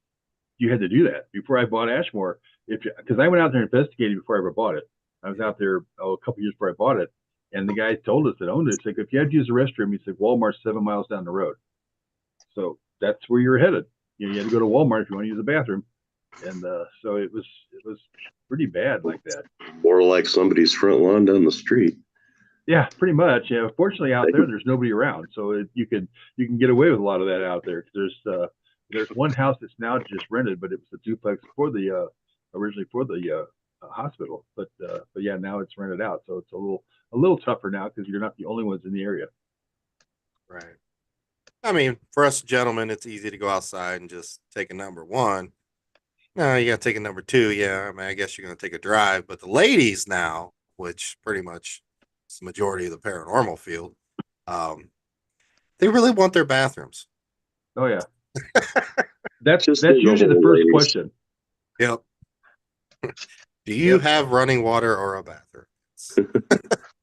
you had to do that. Before I bought Ashmore, because I went out there and investigated before I ever bought it. I was out there a couple years before I bought it, and the guy told us that owned it. It's like, if you had to use the restroom, he said Walmart's 7 miles down the road. So that's where you're headed. You had to go to Walmart if you want to use the bathroom, and so it was pretty bad like that. More like somebody's front lawn down the street. Yeah, pretty much. Yeah, fortunately out there's nobody around, so you can get away with a lot of that out there. There's one house that's now just rented, but it was a duplex for the originally for the hospital, but yeah, now it's rented out, so it's a little tougher now because you're not the only ones in the area. right. I mean, for us gentlemen, it's easy to go outside and just take a number one. No, you got to take a number two. Yeah, I mean, I guess you're going to take a drive, but the ladies now, which pretty much is the majority of the paranormal field, um, they really want their bathrooms. Oh yeah, that's Just usually the first ladies. question. Yep. Do you have running water or a bathroom?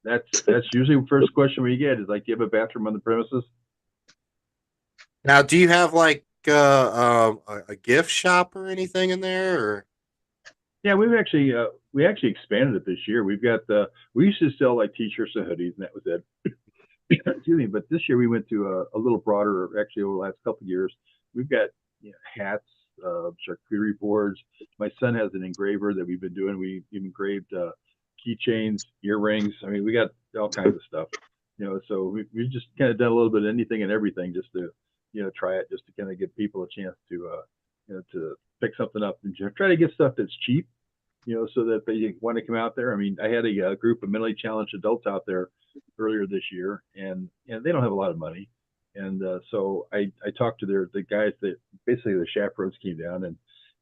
That's usually the first question we get is like, do you have a bathroom on the premises? Now, do you have like a gift shop or anything in there? Or Yeah, we actually expanded it this year. We used to sell like t-shirts and hoodies, and that was it. Excuse me. But this year we went to a little broader. Actually, over the last couple of years, we've got hats, charcuterie boards. My son has an engraver that we've been doing. We've engraved keychains, earrings. I mean, we got all kinds of stuff. So we just kind of done a little bit of anything and everything just to try it, just to kind of give people a chance to to pick something up and try to get stuff that's cheap, so that they want to come out there. I mean, I had a group of mentally challenged adults out there earlier this year, and they don't have a lot of money, and so I talked to the guys that basically the chaperones came down,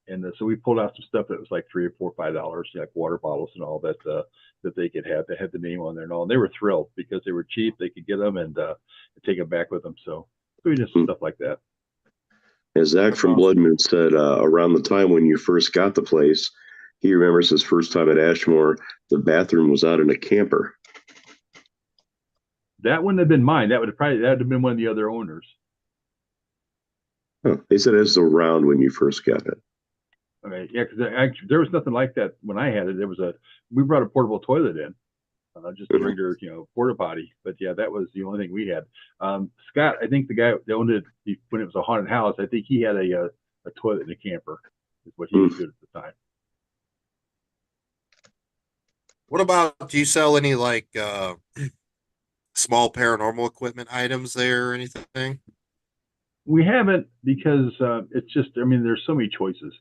and so we pulled out some stuff that was like $3 or $4 or $5, like water bottles and all that that they could have that had the name on there and all. And they were thrilled because they were cheap. They could get them and take them back with them. So we just stuff like that. As Zach from Blood Moon said, around the time when you first got the place, he remembers his first time at Ashmore, the bathroom was out in a camper. That wouldn't have been mine. That would have been one of the other owners. Huh. They said it was around when you first got it. Okay, yeah, because actually there was nothing like that when I had it. We brought a portable toilet in, just a regular, porta potty. But yeah, that was the only thing we had. Scott, I think the guy that owned it when it was a haunted house, I think he had a toilet in a camper, is what he was doing at the time. what about, do you sell any like small paranormal equipment items there or anything? We haven't because it's just, I mean, there's so many choices,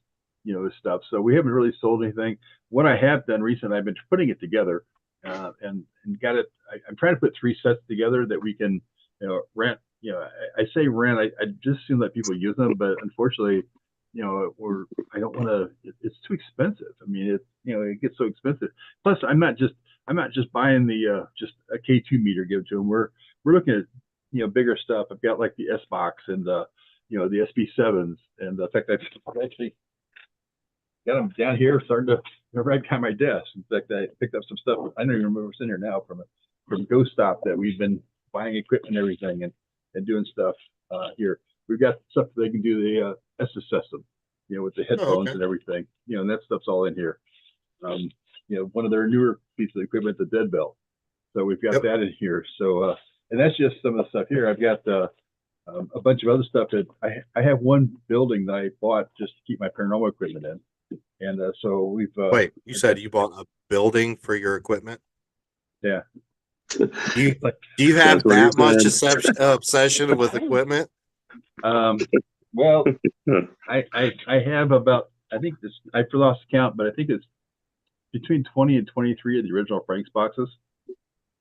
with stuff. So we haven't really sold anything. What I have done recently, I've been putting it together and got it. I'm trying to put 3 sets together that we can, rent. I say rent. I just assume that people use them, but unfortunately, I don't want to. It's too expensive. I mean, it gets so expensive. Plus, I'm not just buying the just a K2 meter give to them. We're looking at bigger stuff. I've got like the S box and the SB7s, and in fact I've actually got them down here starting to right behind my desk. In fact, I picked up some stuff. I don't even remember what's in here now from Ghost Stop that we've been buying equipment and everything and doing stuff here. We've got stuff that they can do the ESSA system, with the headphones okay. and everything, and that stuff's all in here. One of their newer pieces of equipment, the dead belt. So we've got that in here. So and that's just some of the stuff here. I've got a bunch of other stuff that I have one building that I bought just to keep my paranormal equipment in. And so we've Wait, you said you bought a building for your equipment? Yeah. Do you have That's that what he much said. obsession with equipment? Well, I have about, I think this, I lost count, but I think it's between 20 and 23 of the original Frank's boxes.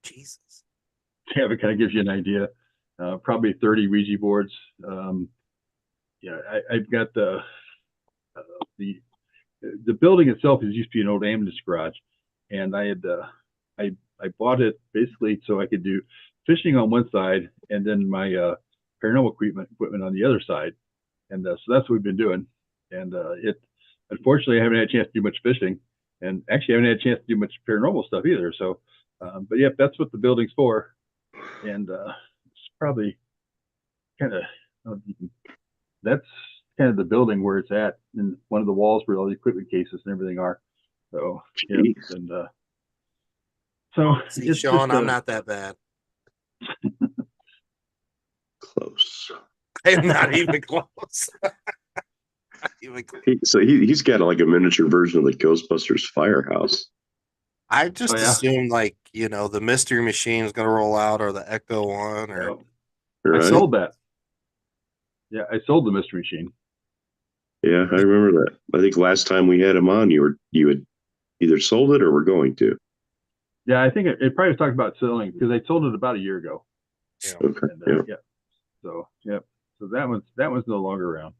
Jesus. Yeah, it kind of gives you an idea. Probably 30 Ouija boards. I've got the building itself is used to be an old ambulance garage, and I had I bought it basically so I could do fishing on one side and then my paranormal equipment on the other side, and so that's what we've been doing. And it unfortunately I haven't had a chance to do much fishing, and actually I haven't had a chance to do much paranormal stuff either. So, but yeah, that's what the building's for, and it's probably kind of that's kind of the building where it's at, and one of the walls where all the equipment cases and everything are. So yeah, and so See, it's Sean, just I'm not that bad. Close. I'm not even close. Not even close. He's got like a miniature version of the Ghostbusters firehouse. I just assumed the mystery machine is going to roll out or the Echo one or. Right? I sold that. Yeah, I sold the mystery machine. Yeah, I remember that. I think last time we had him on, you had either sold it or were going to. Yeah, I think it probably was talking about selling because I sold it about a year ago. Yeah. Okay. And, yeah. So so that one's no longer around.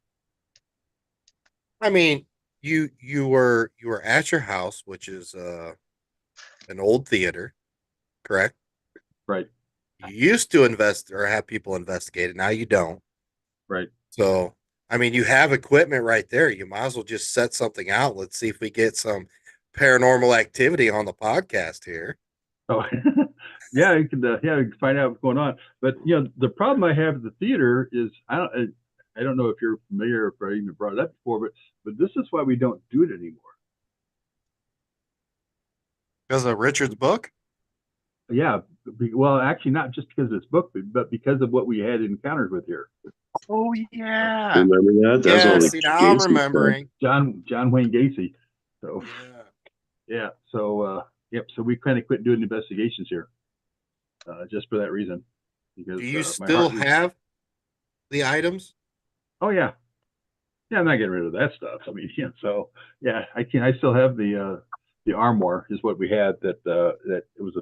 I mean, you were at your house, which is an old theater, correct? Right. You used to invest or have people investigate it. Now you don't. Right. So, I mean, you have equipment right there. You might as well just set something out. Let's see if we get some paranormal activity on the podcast here. Oh, yeah, you can find out what's going on. But the problem I have at the theater is I don't know if you're familiar if I even brought it up before, but this is why we don't do it anymore. Because of Richard's book? Yeah, well, actually, not just because of this book, but because of what we had encounters with here. Oh yeah, remember that? That's yeah. all See, now I'm remembering John Wayne Gacy. So yeah. So yep. So we kind of quit doing investigations here, just for that reason. Because do you still have the items? Oh yeah, I'm not getting rid of that stuff. I mean, so yeah, I still have the armoire is what we had that it was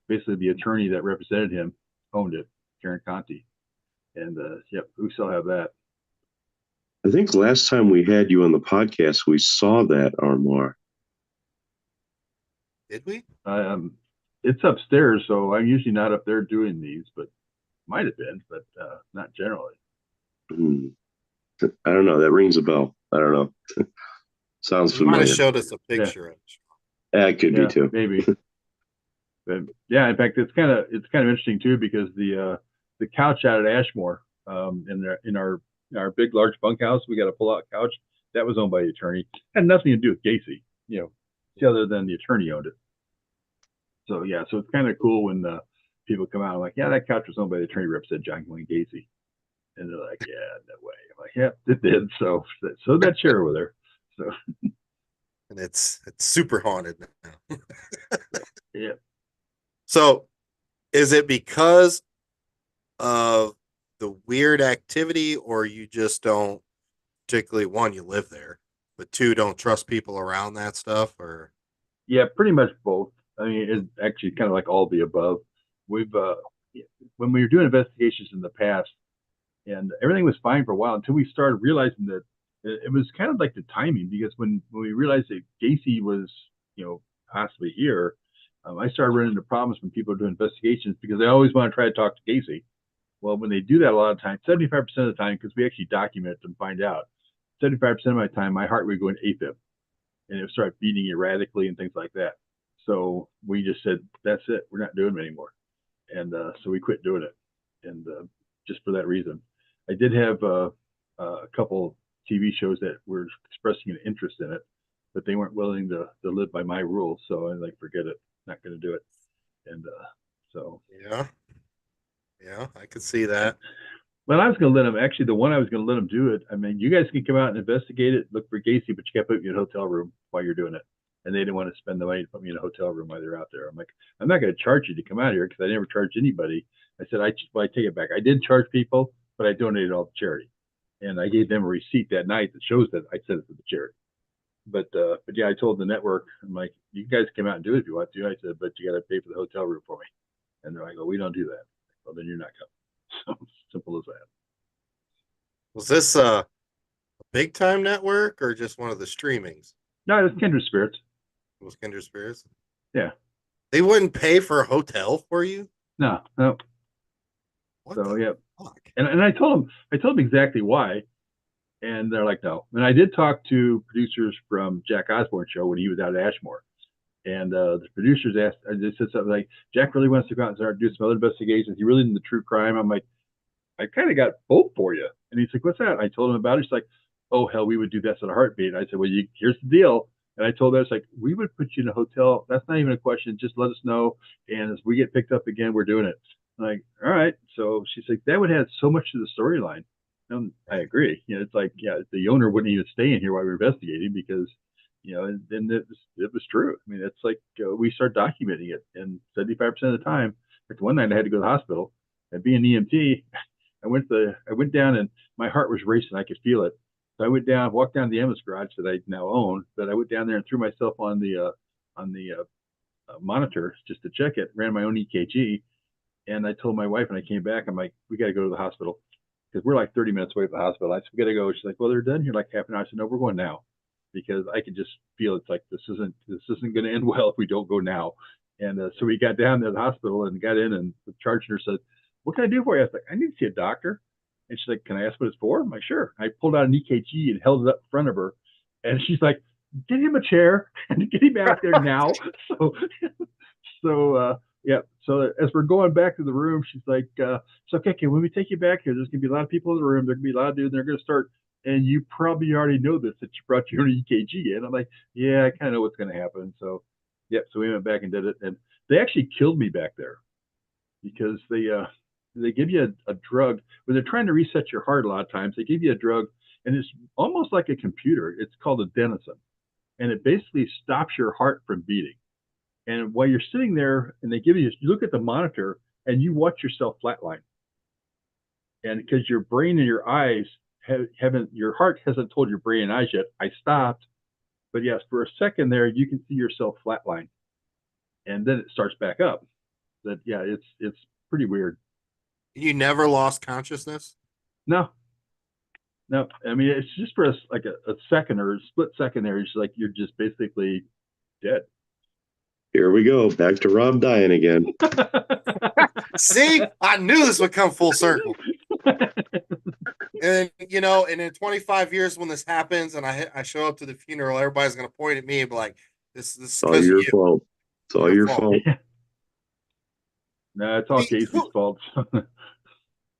basically the attorney that represented him owned it, Karen Conti, and yep, we still have that. I think last time we had you on the podcast, we saw that armoire. Did we? It's upstairs, so I'm usually not up there doing these, but might have been, but not generally. I don't know. That rings a bell. I don't know. Sounds You might familiar. have showed us a picture of it. It could be too. Maybe. But yeah, in fact, it's kind of interesting too because the couch out at Ashmore, in our big large bunkhouse, we got a pull-out couch that was owned by the attorney. Had nothing to do with Gacy, other than the attorney owned it. So yeah, so it's kind of cool when people come out and like, yeah, that couch was owned by the attorney represented John Wayne Gacy, and they're like, yeah, no way. I'm like, yeah, it did. So that chair over there. So. And it's super haunted now. Yeah. So Is it because of the weird activity, or you just don't particularly, one, you live there, but two, don't trust people around that stuff? Or Yeah, pretty much both. I mean, it's actually kind of like all the above. We've when we were doing investigations in the past, and everything was fine for a while until we started realizing that it was kind of like the timing, because when we realized that Gacy was, possibly here, I started running into problems when people are doing investigations because they always want to try to talk to Gacy. Well, when they do that, a lot of times, 75% of the time, because we actually document it and find out, 75% of my time, my heart would go into AFib and it would start beating erratically and things like that. So we just said, that's it. We're not doing it anymore. And so we quit doing it. And just for that reason, I did have a couple TV shows that were expressing an interest in it, but they weren't willing to live by my rules. So I like, forget it, not going to do it. And so, yeah, yeah, I could see that. well, I was going to let them, actually, the one I was going to let them do it. I mean, you guys can come out and investigate it, look for Gacy, but you can't put me in a hotel room while you're doing it. And they didn't want to spend the money to put me in a hotel room while they're out there. I'm like, I'm not going to charge you to come out here because I never charged anybody. I said, I take it back. I did charge people, but I donated all to charity. And I gave them a receipt that night that shows that I sent it to the charity. But yeah, I told the network, I'm like, you guys come out and do it if you want to. I said, but you got to pay for the hotel room for me. And they're like, oh, we don't do that. Well, then you're not coming. So simple as that. Was this a big time network or just one of the streamings? No, it's kindred spirits. It was Kindred Spirits. Yeah. They wouldn't pay for a hotel for you? No, no. What So the yeah. fuck? And I told them exactly why. And they're like, no. And I did talk to producers from Jack Osborne's show when he was out at Ashmore. And the producers asked, I just said something like, Jack really wants to go out and start do some other investigations. He really into true crime. I'm like, I kind of got both for you. And he's like, what's that? I told him about it. He's like, oh, hell, we would do this in a heartbeat. I said, well, here's the deal. And I told her, it's like, we would put you in a hotel. That's not even a question. Just let us know. And as we get picked up again, we're doing it. I'm like, all right. So she's like, that would add so much to the storyline. And I agree. It's like, yeah, the owner wouldn't even stay in here while we were investigating because, and it was true. I mean, it's like we start documenting it. And 75% of the time, like one night I had to go to the hospital and being an EMT, I went down and my heart was racing. I could feel it. So I went down, walked down to the ambulance garage that I now own. But I went down there and threw myself on the monitor just to check it. Ran my own EKG, and I told my wife when I came back, I'm like, we got to go to the hospital because we're like 30 minutes away from the hospital. I said, we got to go. She's like, well, they're done here like half an hour. I said, no, we're going now because I could just feel it's like this isn't going to end well if we don't go now. And so we got down to the hospital and got in, and the charge nurse said, what can I do for you? I was like, I need to see a doctor. And she's like, can I ask what it's for? I'm like, sure. I pulled out an EKG and held it up in front of her. And she's like, get him a chair and get him out there now. So yeah. So as we're going back to the room, she's like, it's okay. Can when we take you back here, there's going to be a lot of people in the room. There's going to be a lot of dudes. They're going to start. And you probably already know this, that you brought your own EKG in. I'm like, yeah, I kind of know what's going to happen. So, yeah. So we went back and did it. And they actually killed me back there because they give you a drug when they're trying to reset your heart. A lot of times they give you a drug and it's almost like a computer. It's called adenosine, and it basically stops your heart from beating. And while you're sitting there and they give you look at the monitor and you watch yourself flatline, and because your brain and your eyes haven't, your heart hasn't told your brain and eyes yet, I stopped. But yes, for a second there, you can see yourself flatline, and then it starts back up. That yeah, it's pretty weird. You never lost consciousness? No, no. I mean, it's just for like a second or a split second there. It's like you're just basically dead. Here we go. Back to Rob dying again. See, I knew this would come full circle. And and in 25 years when this happens and I show up to the funeral, everybody's gonna point at me and be like, this is all your fault. It's all your fault. No, it's all Casey's fault.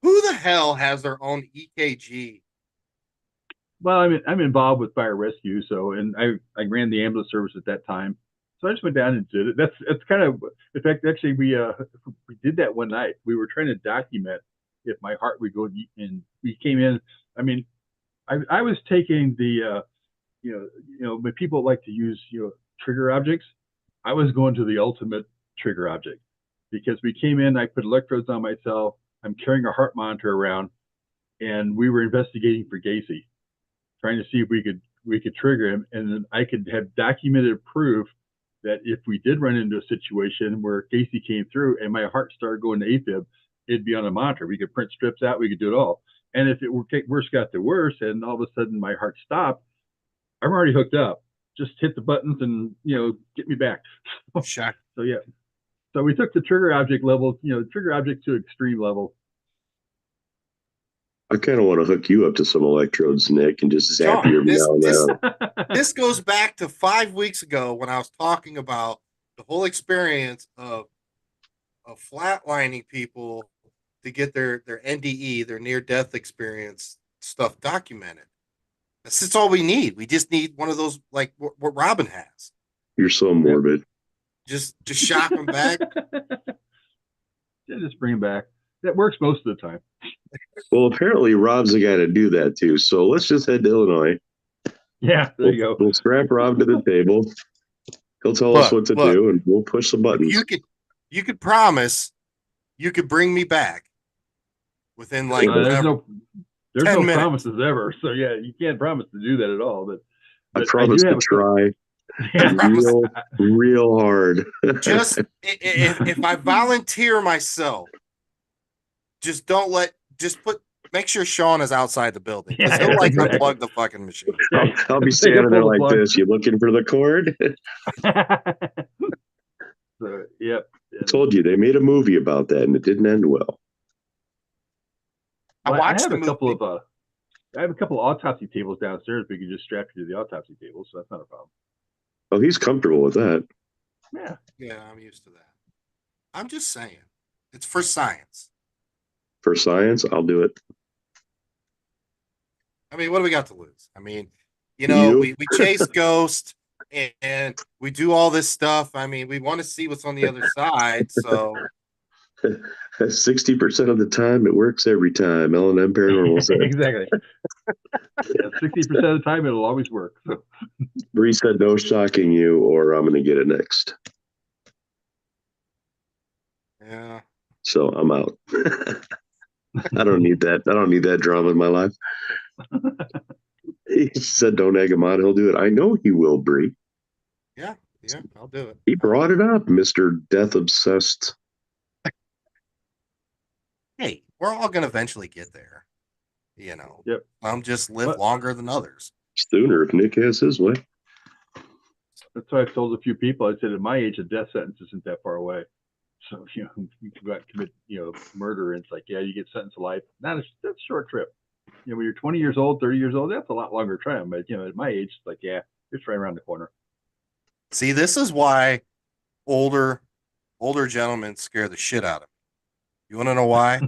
Who the hell has their own EKG? Well, I'm involved with fire rescue, so and I ran the ambulance service at that time. So I just went down and did it. That's kind of, in fact, actually we did that one night. We were trying to document if my heart would go, and we came in. I mean, I was taking the when people like to use trigger objects, I was going to the ultimate trigger object. because we came in, I put electrodes on myself. I'm carrying a heart monitor around, and we were investigating for Gacy, trying to see if we could trigger him, and then I could have documented proof that if we did run into a situation where Gacy came through and my heart started going to AFib, it'd be on a monitor. We could print strips out. We could do it all. And if it were worse got to worse, and all of a sudden my heart stopped, I'm already hooked up. Just hit the buttons and get me back. Shock. So yeah. So we took the trigger object level, trigger object to extreme level. I kind of want to hook you up to some electrodes, Nick, and just zap you every now and then. This goes back to 5 weeks ago when I was talking about the whole experience of flatlining people to get their NDE, their near-death experience stuff documented. That's all we need. We just need one of those, like what Robbin has. You're so morbid. Just shock them back. Yeah, just bring them back. That works most of the time. Well, apparently Rob's the guy to do that too. So let's just head to Illinois. Yeah, there you go. We'll strap Rob to the table. He'll tell us what to do, and we'll push the buttons. You could promise you could bring me back within like there's no minutes. promises ever. So yeah, you can't promise to do that at all. But I promise to try real hard. Just if I volunteer myself, make sure Sean is outside the building. Because he'll unplug the fucking machine. I'll be standing there like this. You looking for the cord? So, yep. I told you they made a movie about that and it didn't end well. I have a couple of autopsy tables downstairs. We can just strap you to the autopsy table, so that's not a problem. Oh, he's comfortable with that. Yeah, I'm used to that. I'm just saying, it's for science. For science, I'll do it. I mean, what do we got to lose? I mean, we chase ghosts and we do all this stuff. I mean, we want to see what's on the other side. So 60% of the time, it works every time. L&M Paranormal said. Exactly. 60% of the time, it'll always work. So. Bree said, no shocking you, or I'm going to get it next. Yeah. So I'm out. I don't need that. I don't need that drama in my life. He said, don't egg him on. He'll do it. I know he will, Bree. Yeah, I'll do it. He brought it up, Mr. Death Obsessed. Hey, we're all going to eventually get there. Yep. Some just live longer than others. Sooner if Nick has his way. That's why I've told a few people. I said, at my age, a death sentence isn't that far away. So, you can go out and commit, murder. And it's like, yeah, you get sentenced to life. That's a short trip. When you're 20 years old, 30 years old, that's a lot longer term. But, at my age, it's like, yeah, it's right around the corner. See, this is why older gentlemen scare the shit out of me. You want to know why?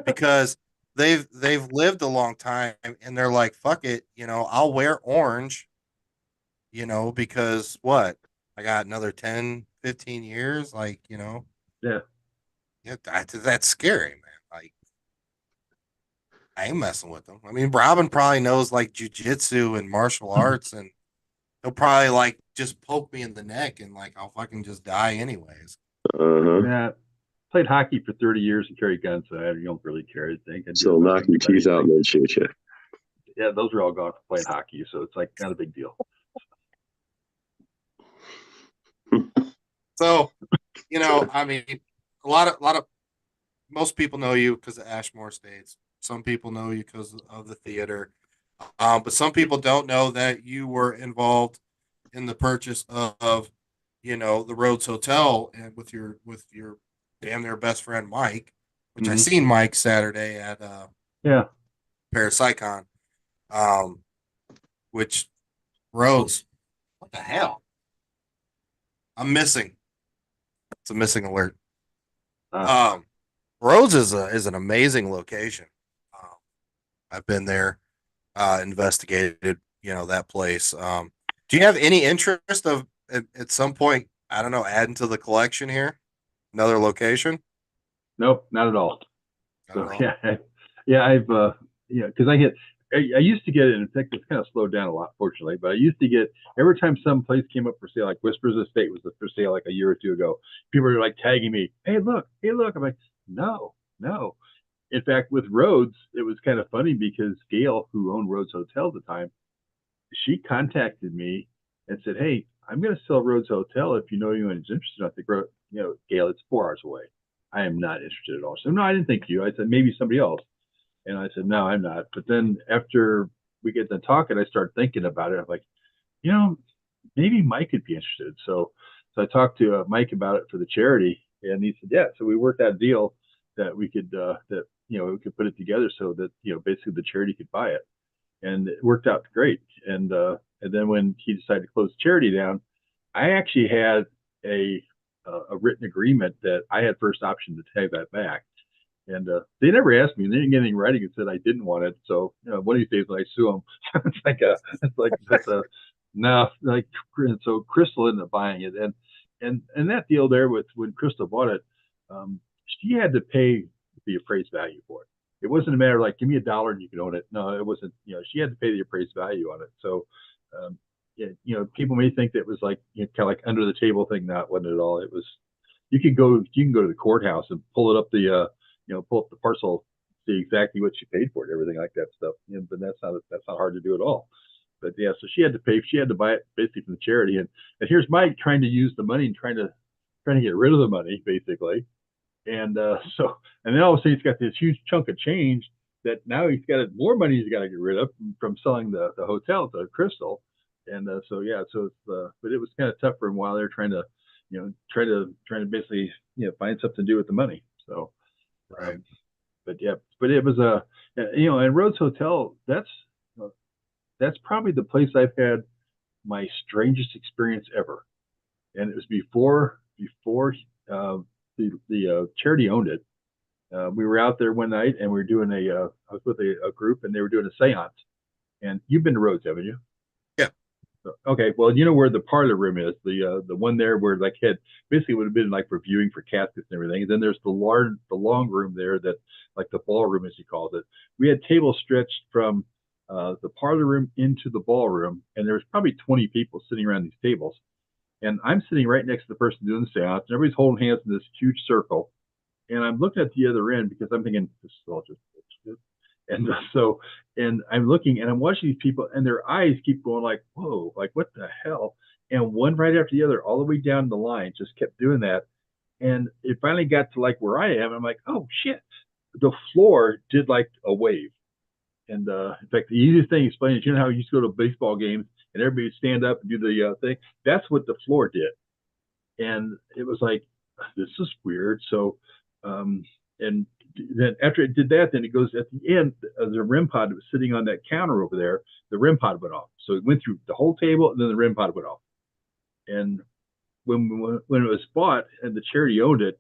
Because they've lived a long time and they're like, fuck it, I'll wear orange, because what? I got another 10, 15 years, like, Yeah. Yeah, that's scary, man. Like, I ain't messing with them. I mean, Robbin probably knows like jujitsu and martial arts, and he'll probably like just poke me in the neck and like I'll fucking just die anyways. Yeah. Played hockey for 30 years and carried guns, so I don't really care. I think. So knock your teeth out and then shoot you. Yeah, those are all gone for playing hockey, so it's like not a big deal. So, I mean, a lot of most people know you because of Ashmore Estates. Some people know you because of the theater, but some people don't know that you were involved in the purchase of the Rhodes Hotel and with your damn near best friend Mike, which I seen Mike Saturday at Parapsychon, which Rhodes, what the hell? I'm missing. It's a missing alert. Rhodes is an amazing location. I've been there, investigated, that place. Do you have any interest of at some point, I don't know, adding to the collection here? Another location? Nope, not at all. So, yeah, I've because I used to get it. In fact, it's kind of slowed down a lot, fortunately. But I used to get every time some place came up for sale, like Whispers Estate was for sale like a year or two ago. People were like tagging me, "Hey, look! Hey, look!" I'm like, "No, no." In fact, with Rhodes, it was kind of funny because Gail, who owned Rhodes Hotel at the time, she contacted me and said, "Hey, I'm going to sell Rhodes Hotel. If you know anyone who's interested." I think, Gail, it's 4 hours away. I am not interested at all. She said, "No, I didn't think you." I said, "Maybe somebody else." And I said, "No, I'm not." But then after we get done talking, I started thinking about it. I'm like, you know, maybe Mike could be interested. So I talked to Mike about it for the charity, and he said, "Yeah." So we worked out a deal that we could we could put it together so that basically the charity could buy it, and it worked out great. And then when he decided to close the charity down, I actually had a a written agreement that I had first option to take that back. And they never asked me. They didn't get anything writing and said I didn't want it. So one of these days when I sue them, no, like so Crystal ended up buying it, and that deal there with when Crystal bought it, she had to pay the appraised value for it. It wasn't a matter of like give me $1 and you can own it. No, it wasn't. She had to pay the appraised value on it. So people may think that it was like kind of like under the table thing. Not wasn't at all. It was you can go to the courthouse and pull it up pull up the parcel, see exactly what she paid for it, everything like that stuff. But that's not hard to do at all. But yeah, so she had to pay. She had to buy it basically from the charity, and here's Mike trying to use the money and trying to get rid of the money basically. And and then all of a sudden he's got this huge chunk of change that now he's got more money he's got to get rid of from selling the hotel to Crystal. And so yeah, so it's but it was kind of tough for him while they're trying to trying to basically find something to do with the money. So Right. but yeah, but it was and Rhodes Hotel. That's probably the place I've had my strangest experience ever, and it was before the charity owned it. We were out there one night and we were doing I was with a group and they were doing a séance. And you've been to Rhodes, haven't you? Yeah. Okay, well, you know where the parlor room is, the one there where like had basically would have been like for viewing for caskets and everything. And then there's the long room there that like the ballroom as he calls it. We had tables stretched from the parlor room into the ballroom, and there was probably 20 people sitting around these tables. And I'm sitting right next to the person doing the seance, and everybody's holding hands in this huge circle. And I'm looking at the other end because I'm thinking this is all just bullshit. And I'm looking and I'm watching these people and their eyes keep going like, whoa, like what the hell? And one right after the other, all the way down the line, just kept doing that. And it finally got to like where I am. And I'm like, oh shit. The floor did like a wave. And in fact, the easiest thing to explain is how you used to go to baseball games and everybody would stand up and do the thing. That's what the floor did. And it was like, this is weird. So, and then after it did that, then it goes at the end, the REM pod that was sitting on that counter over there, the REM pod went off. So it went through the whole table and then the REM pod went off. And when it was bought and the charity owned it,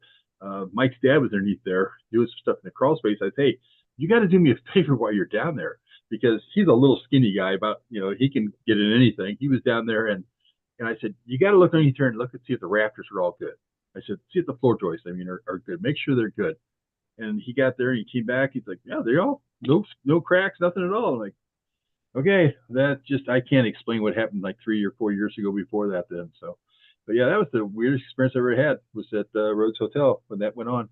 Mike's dad was underneath there doing some stuff in the crawl space. I said, hey, you got to do me a favor while you're down there because he's a little skinny guy about, he can get in anything. He was down there and I said, you got to look underneath here and look and see if the rafters are all good. I said, see if the floor joists, are good. Make sure they're good. And he got there and he came back. He's like, yeah, they're all no cracks, nothing at all. I'm like, okay, that just I can't explain what happened like 3 or 4 years ago before that. Then so, but yeah, that was the weirdest experience I ever had. Was at Rhodes Hotel when that went on.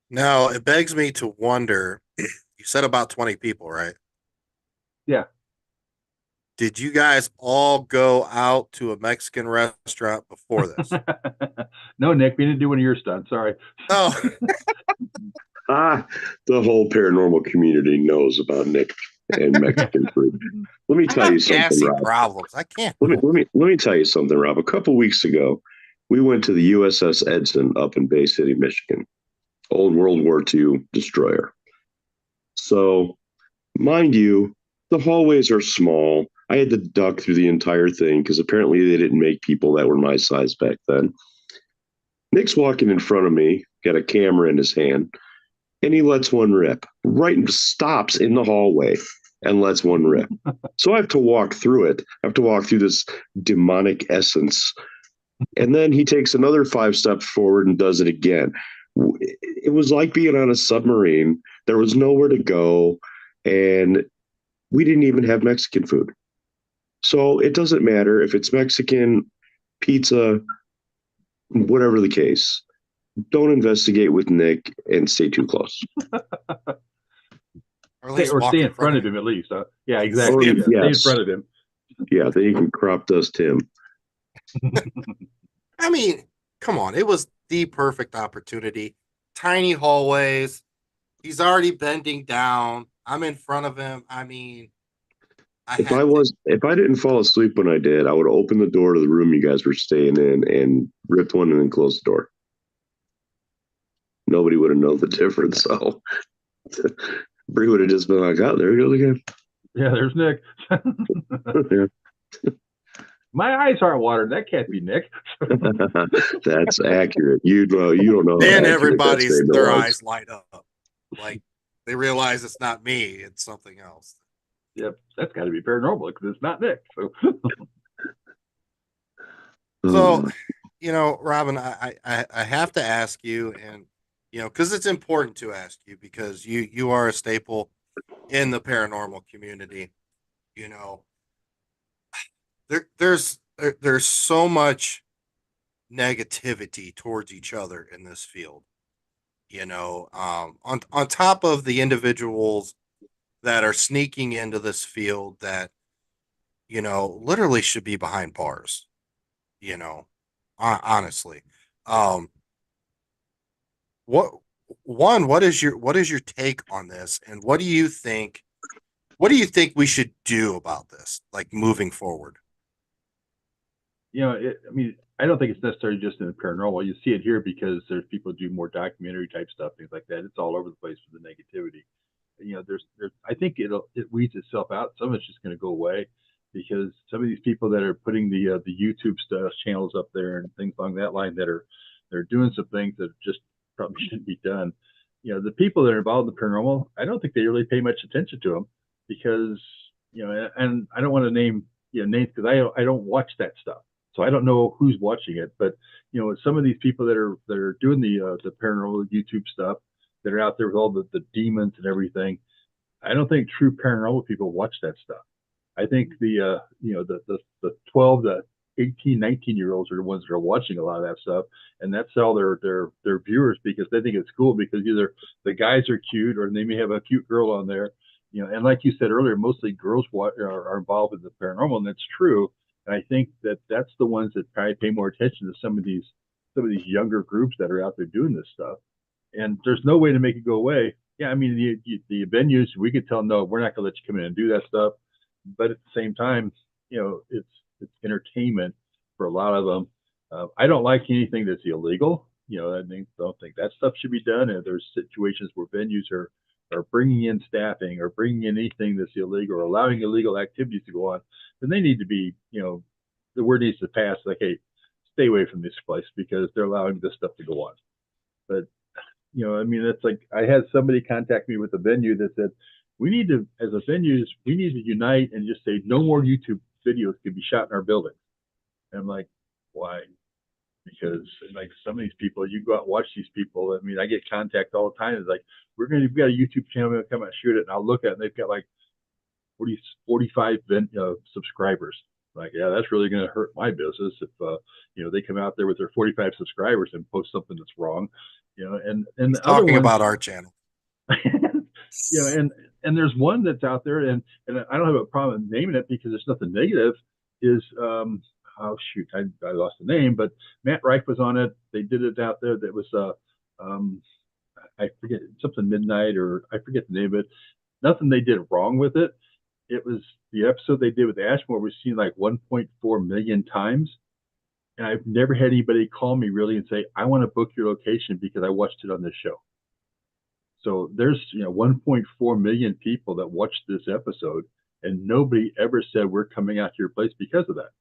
Now it begs me to wonder. You said about 20 people, right? Yeah. Did you guys all go out to a Mexican restaurant before this? No, Nick, we didn't do one of your stunts. Sorry. Oh, The whole paranormal community knows about Nick and Mexican food. Let me I tell have you something, gassy Rob. problems. I can't. Let me tell you something, Rob. A couple weeks ago, we went to the USS Edson up in Bay City, Michigan, old World War II destroyer. So, mind you, the hallways are small. I had to duck through the entire thing because apparently they didn't make people that were my size back then. Nick's walking in front of me, got a camera in his hand, and he lets one rip. Right, stops in the hallway and lets one rip. So I have to walk through it. I have to walk through this demonic essence. And then he takes another 5 steps forward and does it again. It was like being on a submarine. There was nowhere to go. and we didn't even have Mexican food. So it doesn't matter if it's Mexican, pizza, whatever the case. Don't investigate with Nick and stay too close. Or at least Or walk stay in front of him at least. Yeah, exactly. Or, Yeah, stay in yes. front of him. Yeah, then you can crop dust him. I mean, come on. It was the perfect opportunity. Tiny hallways. He's already bending down. I'm in front of him. I mean, If I didn't fall asleep when I did, I would have opened the door to the room you guys were staying in and ripped one and then closed the door. Nobody would have known the difference. So Bree would have just been like, "Oh, there he goes again." Yeah, there's Nick. Yeah. My eyes aren't watered. That can't be Nick. That's accurate. You don't know. Then everybody's their eyes light up, like they realize it's not me; it's something else. Yep, that's got to be paranormal because it's not Nick. So, Robbin, I have to ask you, and because it's important to ask you because you are a staple in the paranormal community. You know, there's so much negativity towards each other in this field. On top of the individuals that are sneaking into this field that literally should be behind bars. Honestly, um, what what is your take on this, and what do you think we should do about this, like moving forward? I mean, I don't think it's necessarily just in the paranormal. You see it here because there's people who do more documentary type stuff, things like that. It's all over the place with the negativity. There's I think it weeds itself out. Some of it's just going to go away because some of these people that are putting the YouTube stuff channels up there and things along that line they're doing some things that just probably shouldn't be done. The people that are involved in the paranormal, I don't think they really pay much attention to them because and I don't want to name names because I don't watch that stuff, so I don't know who's watching it. But some of these people that are doing the paranormal YouTube stuff that are out there with all the demons and everything, I don't think true paranormal people watch that stuff. I think the 12 to 18, 19-year olds are the ones that are watching a lot of that stuff, and that's all their viewers because they think it's cool because either the guys are cute or they may have a cute girl on there. And like you said earlier, mostly girls are involved in the paranormal, and that's true. And I think that's the ones that probably pay more attention to some of these younger groups that are out there doing this stuff. And there's no way to make it go away. Yeah, I mean the venues we could tell no, we're not going to let you come in and do that stuff. But at the same time, it's entertainment for a lot of them. I don't like anything that's illegal. I don't think that stuff should be done. And there's situations where venues are bringing in staffing or bringing in anything that's illegal or allowing illegal activities to go on, then they need to be, the word needs to pass like, hey, stay away from this place because they're allowing this stuff to go on. But I mean, it's like I had somebody contact me with a venue that said, we need to, as a venues, we need to unite and just say no more YouTube videos can be shot in our building. And I'm like, why? Because like some of these people, you go out and watch these people. I mean, I get contact all the time. It's like, we've got a YouTube channel, we're gonna come out and shoot it. And I'll look at it and they've got like 45 subscribers. Like, yeah, that's really going to hurt my business if they come out there with their 45 subscribers and post something that's wrong. And He's talking about our channel. And there's one that's out there, and I don't have a problem naming it because there's nothing negative. Is oh shoot, I lost the name, but Matt Reich was on it. They did it out there. That was I forget something midnight or I forget the name of it. Nothing they did wrong with it. It was the episode they did with Ashmore was seen like 1.4 million times. And I've never had anybody call me really and say, I want to book your location because I watched it on this show. So there's 1.4 million people that watched this episode, and nobody ever said we're coming out to your place because of that.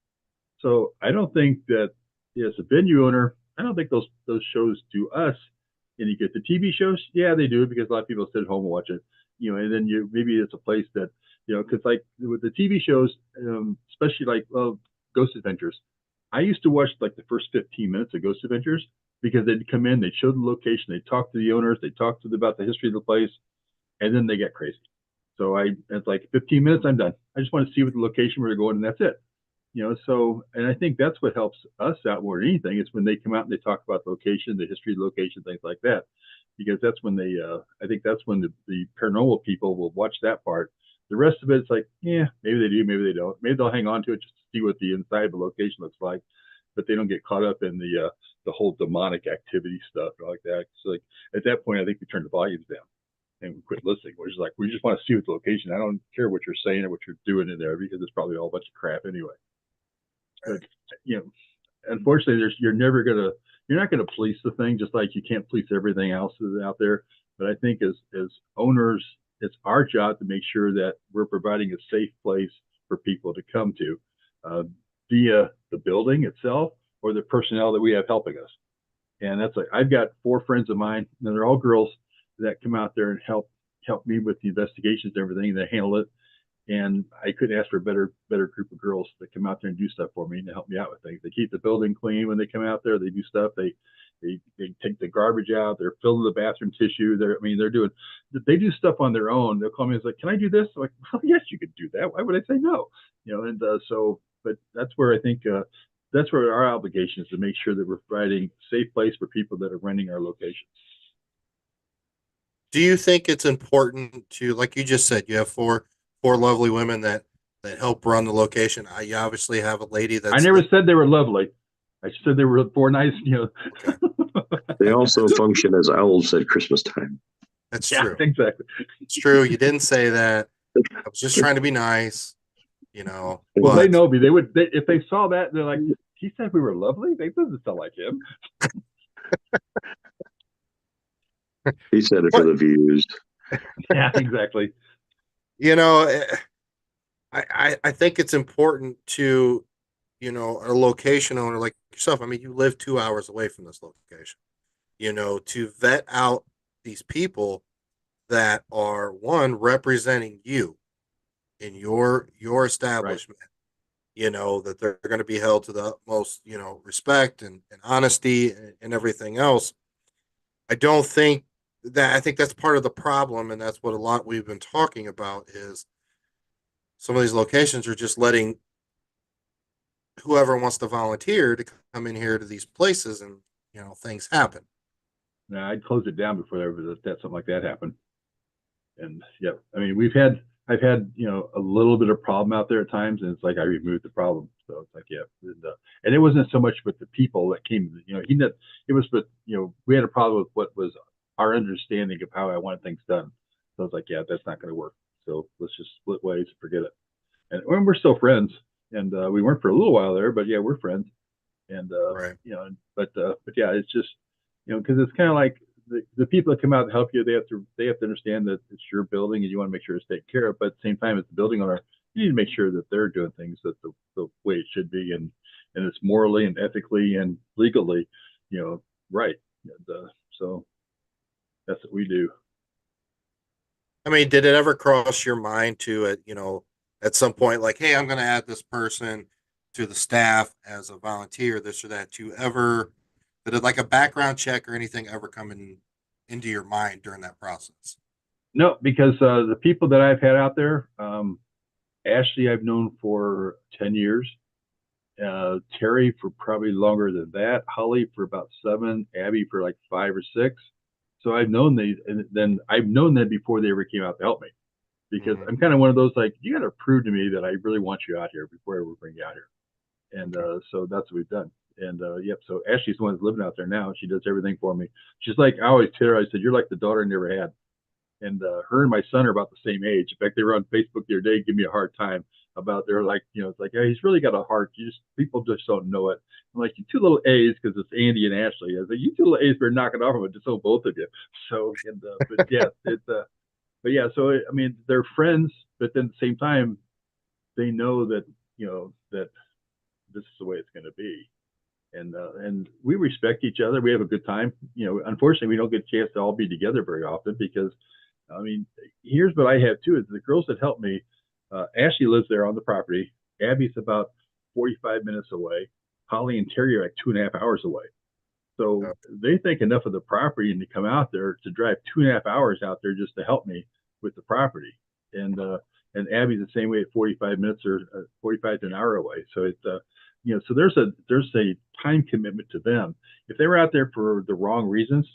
So I don't think that as a venue owner, I don't think those shows do us any good. The TV shows, yeah, they do because a lot of people sit at home and watch it. And then maybe it's a place that because like with the TV shows, especially like Ghost Adventures, I used to watch like the first 15 minutes of Ghost Adventures because they'd come in, they'd show the location, they'd talk to the owners, they'd talk to them about the history of the place, and then they get crazy. So it's like 15 minutes, I'm done. I just want to see what the location we're going, and that's it. So, and I think that's what helps us out more than anything is when they come out and they talk about the location, the history of the location, things like that. Because that's when I think that's when the paranormal people will watch that part. The rest of it's like, yeah, maybe they do, maybe they don't. Maybe they'll hang on to it just to see what the inside of the location looks like, but they don't get caught up in the whole demonic activity stuff like that. So like at that point, I think we turn the volumes down and we quit listening. We're just like, we just want to see what the location. I don't care what you're saying or what you're doing in there because it's probably all a bunch of crap anyway. But unfortunately, you're not gonna police the thing, just like you can't police everything else that's out there. But I think as owners, it's our job to make sure that we're providing a safe place for people to come to, via the building itself or the personnel that we have helping us. And that's like I've got 4 friends of mine, and they're all girls that come out there and help me with the investigations and everything. They handle it, and I couldn't ask for a better group of girls that come out there and do stuff for me and to help me out with things. They keep the building clean when they come out there. They do stuff. They take the garbage out. They're filling the bathroom tissue. They do stuff on their own. They'll call me and say, "Can I do this?" I'm like, "Well, yes, you could do that. Why would I say no?" And but that's where I think that's where our obligation is to make sure that we're providing a safe place for people that are renting our locations. Do you think it's important to, like you just said, you have four lovely women that help run the location? You obviously have a lady I that's never said they were lovely. I said they were 4 nice. okay. They also function as owls at Christmas time. That's Yeah, true. exactly. It's true. You didn't say that. I was just trying to be nice, Well, but they know me. If they saw that, they're like, he said we were lovely. They doesn't sound like him. He said it for what the views. Yeah, exactly. you know, eh, I think it's important to, a location owner like yourself. I mean, you live 2 hours away from this location, to vet out these people that are one representing you in your Right. establishment, that they're going to be held to the utmost, respect and honesty and everything else. I don't think I think that's part of the problem, and that's what a lot we've been talking about is some of these locations are just letting whoever wants to volunteer to come in here to these places, and things happen. Now, I'd close it down before that something like that happened. And yeah, I mean, I've had a little bit of problem out there at times, and it's like I removed the problem. So it's like yeah, and it wasn't so much with the people that came. It was with we had a problem with what was our understanding of how I wanted things done. So I was like, yeah, that's not going to work. So let's just split ways, forget it. And we're still friends, and we weren't for a little while there, but yeah, we're friends. And Right. but yeah, it's just because it's kind of like the people that come out to help you, they have to understand that it's your building and you want to make sure it's taken care of. But at the same time, as the building owner, you need to make sure that they're doing things that the way it should be, and it's morally and ethically and legally, right. And, so that's what we do. I mean, did it ever cross your mind to, at some point, like, hey, I'm going to add this person to the staff as a volunteer, this or that? Did it like a background check or anything ever come into your mind during that process? No, because the people that I've had out there, Ashley, I've known for 10 years. Terry for probably longer than that. Holly for about 7. Abby for like 5 or 6. So I've known these, and then I've known them before they ever came out to help me, because I'm kind of one of those like, you got to prove to me that I really want you out here before I ever bring you out here. And so that's what we've done. And yep. So Ashley's the one that's living out there now. She does everything for me. She's like, I always tell her, I said, you're like the daughter I never had. And her and my son are about the same age. In fact, they were on Facebook the other day, give me a hard time about they're like, it's like, hey, he's really got a heart. People just don't know it. I'm like, you 2 little A's, because it's Andy and Ashley. I was like, you 2 little A's, we're knocking off of it, just so both of you. So, but yeah, but yeah, so I mean, they're friends, but then at the same time, they know that that this is the way it's going to be, and we respect each other. We have a good time. Unfortunately, we don't get a chance to all be together very often because, I mean, here's what I have too: is the girls that help me. Ashley lives there on the property. Abby's about 45 minutes away. Holly and Terry are like 2.5 hours away. So they think enough of the property and to come out there to drive 2.5 hours out there just to help me with the property. and Abby's the same way at 45 minutes or 45 to an hour away. So it's so there's a time commitment to them. If they were out there for the wrong reasons,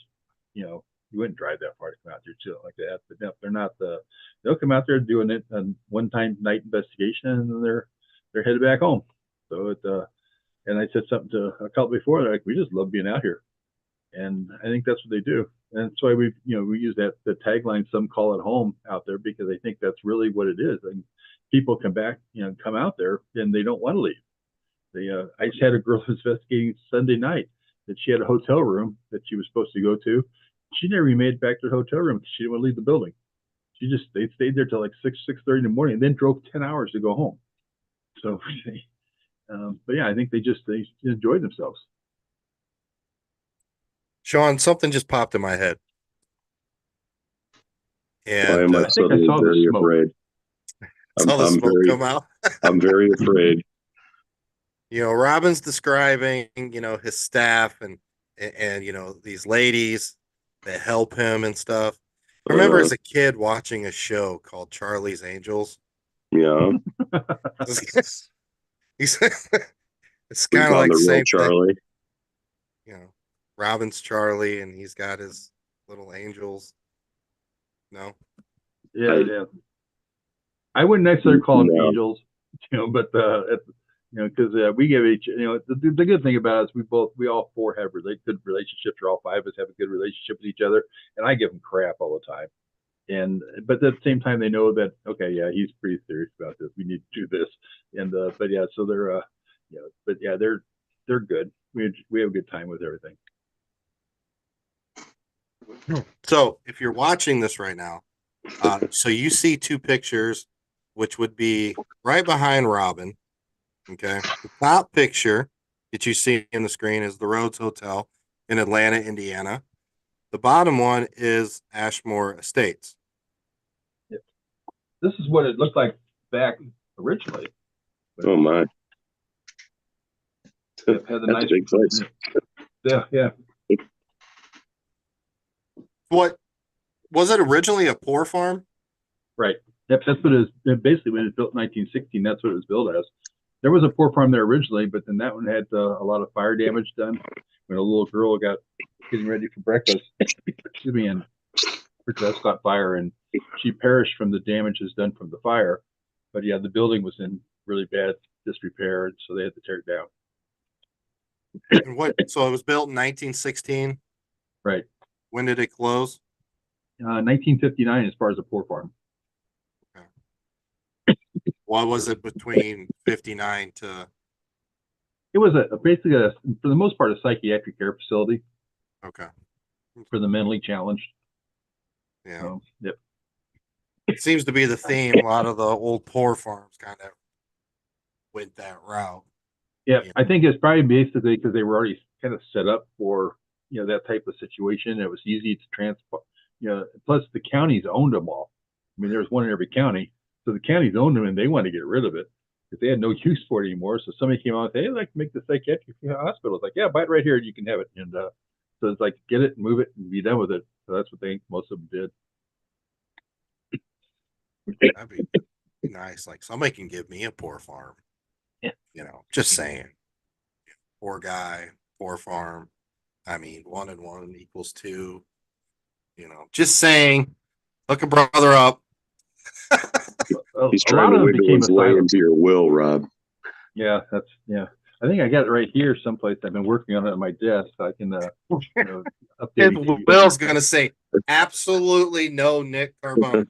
you wouldn't drive that far to come out there too like that. But no, they're not they'll come out there doing it on one-time night investigation, and then they're headed back home. So and I said something to a couple before, they're like, we just love being out here. And I think that's what they do. And that's why we use the tagline, some call it home out there, because I think that's really what it is. And people come back, come out there and they don't want to leave. I just had a girl investigating Sunday night that she had a hotel room that she was supposed to go to. She never even made it back to the hotel room because she didn't want to leave the building. They stayed there till like 6:30 in the morning and then drove 10 hours to go home. So, but yeah, I think they enjoyed themselves. Sean, something just popped in my head. Why And am I suddenly very afraid? saw the smoke come out. I'm very afraid. Robbin's describing, his staff and these ladies that help him and stuff. I remember as a kid watching a show called Charlie's Angels. Yeah. It's kind of like the same Charlie. Thing. Robbin's Charlie, and he's got his little angels. No. Yeah. I wouldn't necessarily call them angels, but because we give each, the good thing about us, we all four have good relationships, or all five of us have a good relationship with each other, and I give them crap all the time. But at the same time, they know that, okay, yeah, he's pretty serious about this. We need to do this. But yeah, so they're, they're good. We have a good time with everything. So if you're watching this right now, so you see two pictures, which would be right behind Robbin. Okay. The top picture that you see in the screen is the Rhodes Hotel in Atlanta, Indiana. The bottom one is Ashmore Estates. Yep. This is what it looked like back originally. Oh my. That's a big place. Yeah. What was it originally, a poor farm? Right. Yep, that's what it is. Basically, when it was built in 1916, that's what it was built as. There was a poor farm there originally, but then that one had a lot of fire damage done when a little girl got getting ready for breakfast. Excuse me, and her dress caught fire, and she perished from the damages done from the fire. But yeah, the building was in really bad disrepair, so they had to tear it down. And so it was built in 1916. Right. When did it close? 1959, as far as a poor farm. Okay. What was it between 59 to? It was basically for the most part, a psychiatric care facility. Okay. For the mentally challenged. Yeah. So, yep. It seems to be the theme. A lot of the old poor farms kind of went that route. Yeah, I think it's probably basically because they were already kind of set up for that type of situation. It was easy to transport. Plus the counties owned them all. I mean, there was one in every county, so the counties owned them, and they wanted to get rid of it because they had no use for it anymore. So somebody came out and said, "Hey, I'd like to make the psychiatric hospital." It's like, yeah, buy it right here, and you can have it. And so it's like, get it, move it, and be done with it. So that's what most of them did. That'd be nice. Like somebody can give me a poor farm. Yeah. Just saying. Poor guy, poor farm. I mean, 1 and 1 equals 2. Just saying. Look a brother up. He's trying to wiggle his way into your will, Rob. Yeah, I think I got it right here someplace. I've been working on it on my desk. So I can update. Will's going to say, absolutely no Nick Carbone.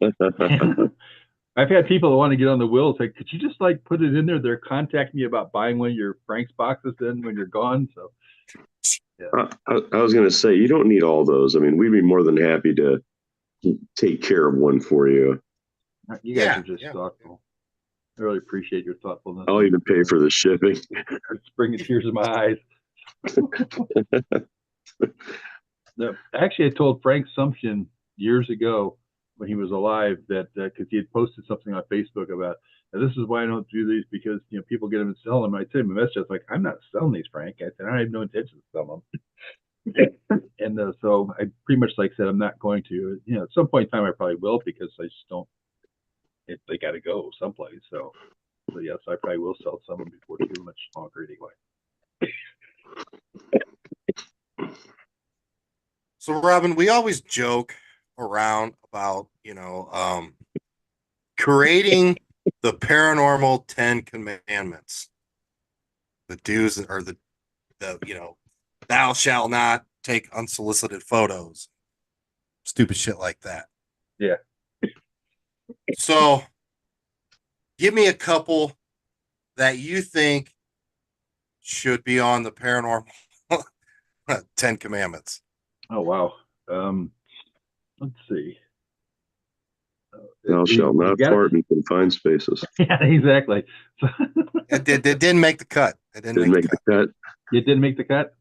I've had people that want to get on the will say, could you just put it in there? They're contacting me about buying one of your Frank's boxes then when you're gone. So, yeah. I was going to say, you don't need all those. I mean, we'd be more than happy to take care of one for you. You guys are just thoughtful. I really appreciate your thoughtfulness. I'll even pay for the shipping. It's bringing tears to my eyes. Actually, I told Frank Sumption years ago when he was alive that because he had posted something on Facebook about, this is why I don't do these, because people get them and sell them. I sent him a message. I was like, I'm not selling these, Frank. I said, I have no intention of selling them. And so I pretty much said I'm not going to. At some point in time I probably will, because I just don't. if they got to go someplace. So yes, I probably will sell some of them before too much longer anyway. So, Robin, we always joke around about, creating the paranormal 10 commandments, the do's or thou shalt not take unsolicited photos, stupid shit like that. Yeah. So, give me a couple that you think should be on the paranormal 10 commandments. Oh wow. Let's see. Thou shalt not fart in confined spaces. Yeah, exactly. It didn't make the cut. It Didn't make the cut. It didn't make the cut.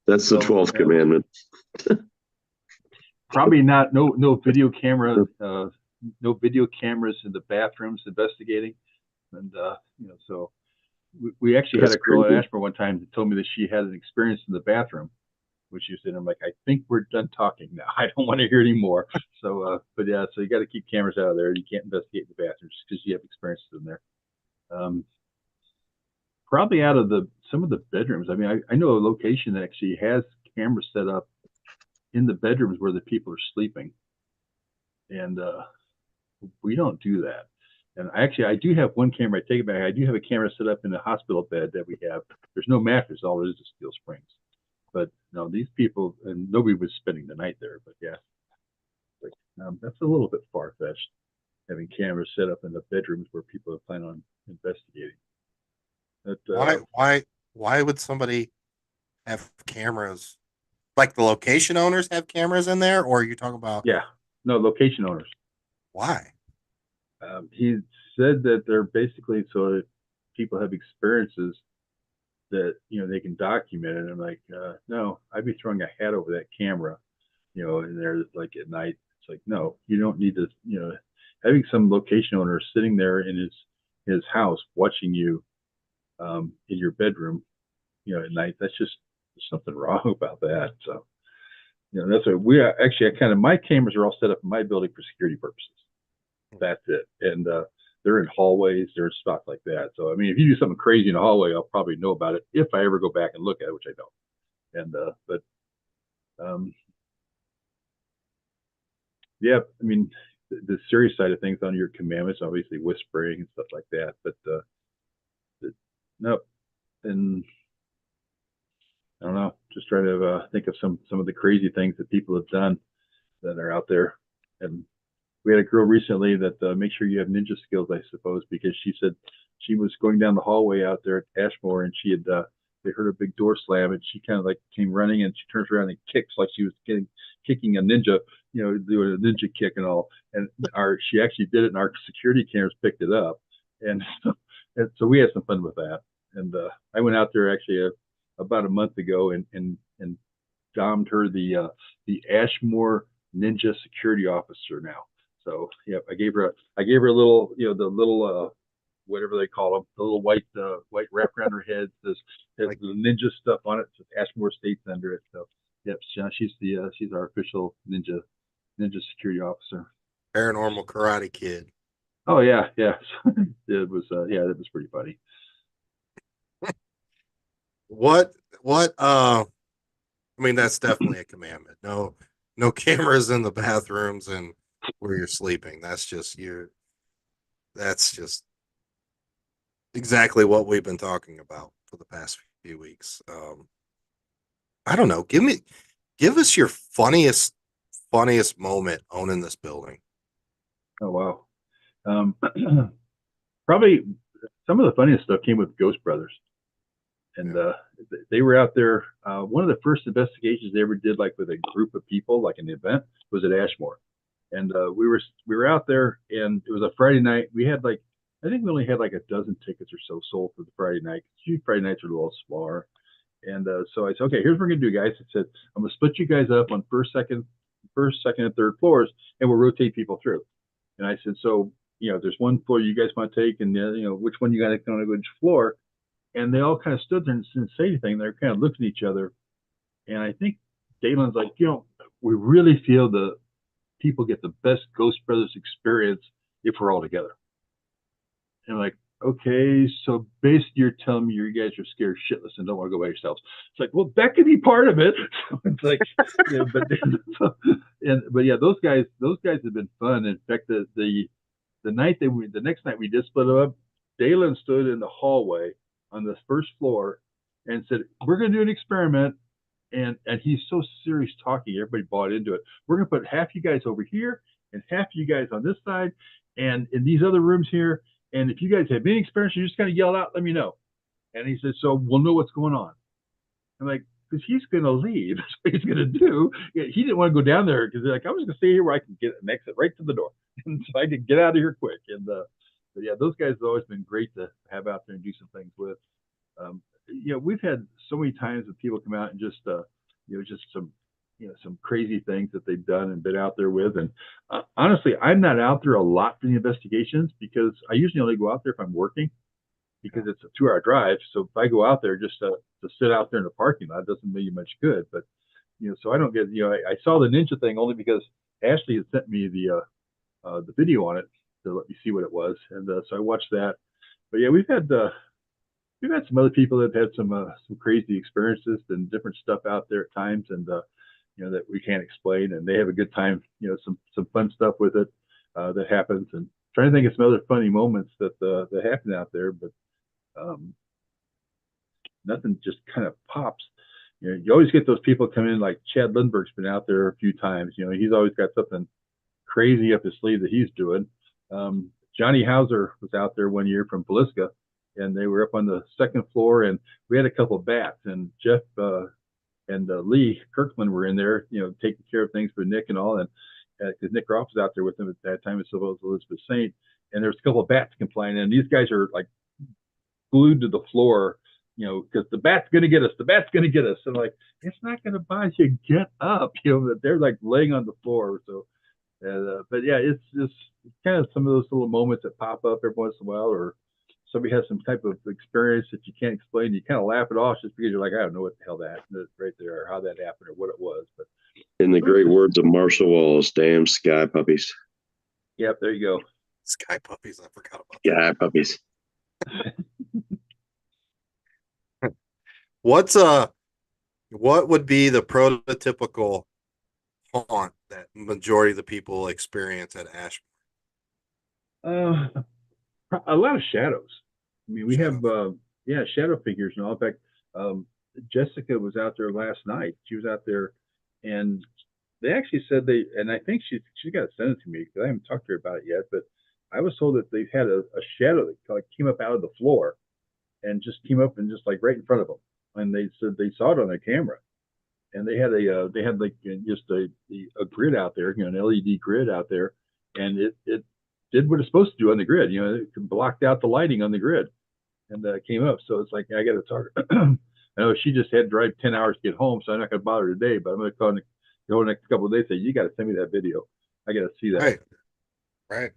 That's the 12th commandment. Probably not. No video camera. No video cameras in the bathrooms investigating, and so we actually had a girl at Ashmore one time that told me that she had an experience in the bathroom, which she said, I'm like, I think we're done talking now. I don't want to hear anymore. So, but yeah, so you got to keep cameras out of there. You can't investigate the bathrooms because you have experiences in there. Probably out of some of the bedrooms. I mean, I know a location that actually has cameras set up in the bedrooms where the people are sleeping, and we don't do that. And I do have one camera. I take it back. I do have a camera set up in the hospital bed that we have. There's no mattress. All it is steel springs. But no, these people, and nobody was spending the night there. But yeah, that's a little bit far fetched, having cameras set up in the bedrooms where people are planning on investigating. But, why would somebody have cameras? Like the location owners have cameras in there, or are you talking about? Yeah, no, location owners. Why? He said that they're basically so that people have experiences that they can document it. And I'm like, no, I'd be throwing a hat over that camera, in there like at night. It's like, no, you don't need to, having some location owner sitting there in his house watching you in your bedroom, at night. That's just there's something wrong about that. So, that's what we are actually. My cameras are all set up in my building for security purposes. That's it, and they're in hallways, they're stuff like that. So I mean, if you do something crazy in a hallway, I'll probably know about it if I ever go back and look at it, which I don't. And yeah, I mean, the serious side of things on your commandments, obviously whispering and stuff like that. But no, and I don't know. Just try to think of some of the crazy things that people have done that are out there. And we had a girl recently that make sure you have ninja skills, I suppose, because she said she was going down the hallway out there at Ashmore, and she had they heard a big door slam, and she kind of like came running, and she turns around and kicks like she was kicking a ninja, doing a ninja kick and all. And she actually did it, and our security cameras picked it up, and so we had some fun with that. And I went out there actually about a month ago and domed her the Ashmore Ninja Security Officer now. So yeah, I gave her a little, the little whatever they call them, the little white wrap around her head. There's like the ninja stuff on it. So Ashmore State's under it. So yep, she's our official ninja security officer. Paranormal Karate Kid. Oh yeah. It was that was pretty funny. What I mean, that's definitely a commandment. No cameras in the bathrooms and where you're sleeping. That's just exactly what we've been talking about for the past few weeks. I don't know. Give us your funniest moment owning this building. Oh wow. Probably some of the funniest stuff came with Ghost Brothers. And they were out there. One of the first investigations they ever did, like with a group of people, like an event, was at Ashmore. And we were out there, and it was a Friday night. We had I think we only had like a dozen tickets or so sold for the Friday night. Usually Friday nights are a little smaller. And so I said, okay, here's what we're gonna do, guys. I said, I'm gonna split you guys up on first, second, and third floors, and we'll rotate people through. And I said, so there's one floor you guys want to take, and which one you guys going to go which floor. And they all kind of stood there and didn't say anything. They're kind of looking at each other. And I think Dalen's like, we really feel the people get the best Ghost Brothers experience if we're all together. And I'm like, okay, so basically you're telling me you guys are scared shitless and don't want to go by yourselves. It's like, well, that could be part of it. So it's like, yeah, but yeah, those guys have been fun. In fact, the next night we did split them up. Dalen stood in the hallway on the first floor and said, "We're going to do an experiment." And he's so serious talking, everybody bought into it. We're going to put half you guys over here and half you guys on this side, and in these other rooms here. And if you guys have any experience, you just kind of yell out, let me know. And he said, so we'll know what's going on. I'm like, because he's going to leave. That's what he's going to do. He didn't want to go down there because like, I was going to stay here where I can get an exit right to the door. And so I could get out of here quick. And but yeah, those guys have always been great to have out there and do some things with. We've had so many times that people come out and just, just some crazy things that they've done and been out there with. And honestly, I'm not out there a lot for the investigations because I usually only go out there if I'm working because it's a 2-hour drive. So if I go out there just to sit out there in the parking lot, it doesn't do you much good. But, so I don't get, I saw the ninja thing only because Ashley had sent me the video on it to let me see what it was. And so I watched that. But yeah, we've had some other people that have had some crazy experiences and different stuff out there at times, and that we can't explain, and they have a good time. Some fun stuff with it that happens, and trying to think of some other funny moments that happen out there, but nothing just kind of pops. You always get those people come in, like Chad Lindbergh's been out there a few times. He's always got something crazy up his sleeve that he's doing. Johnny Hauser was out there one year from Villisca, and they were up on the second floor, and we had a couple of bats, and Jeff and Lee Kirkland were in there, taking care of things for Nick and all, and because Nick Roth was out there with them at that time, and so was Elizabeth Saint, and there's a couple of bats complying, and these guys are like glued to the floor, because the bat's going to get us, and like, it's not going to bother you, get up, but they're like laying on the floor. So, but yeah, it's just kind of some of those little moments that pop up every once in a while, or somebody has some type of experience that you can't explain. You kind of laugh it off just because you're like, I don't know what the hell that right there, or how that happened, or what it was. But in the great words of Marshall Wallace, damn sky puppies. Yep, there you go. Sky puppies, I forgot about that. Sky puppies. What would be the prototypical haunt that majority of the people experience at Ashmore? A lot of shadows. I mean, we have shadow figures and all. In fact, Jessica was out there last night. She was out there, and they actually said and I think she got to send it to me because I haven't talked to her about it yet. But I was told that they had a shadow that came up out of the floor and just came up and just like right in front of them. And they said they saw it on their camera, and they had just a grid out there, an LED grid out there, and it did what it's supposed to do on the grid. It blocked out the lighting on the grid, and came up. So it's like, I got to talk. I know she just had to drive 10 hours to get home, so I'm not going to bother her today. But I'm going to call the next couple of days. Say, you got to send me that video. I got to see that. Right.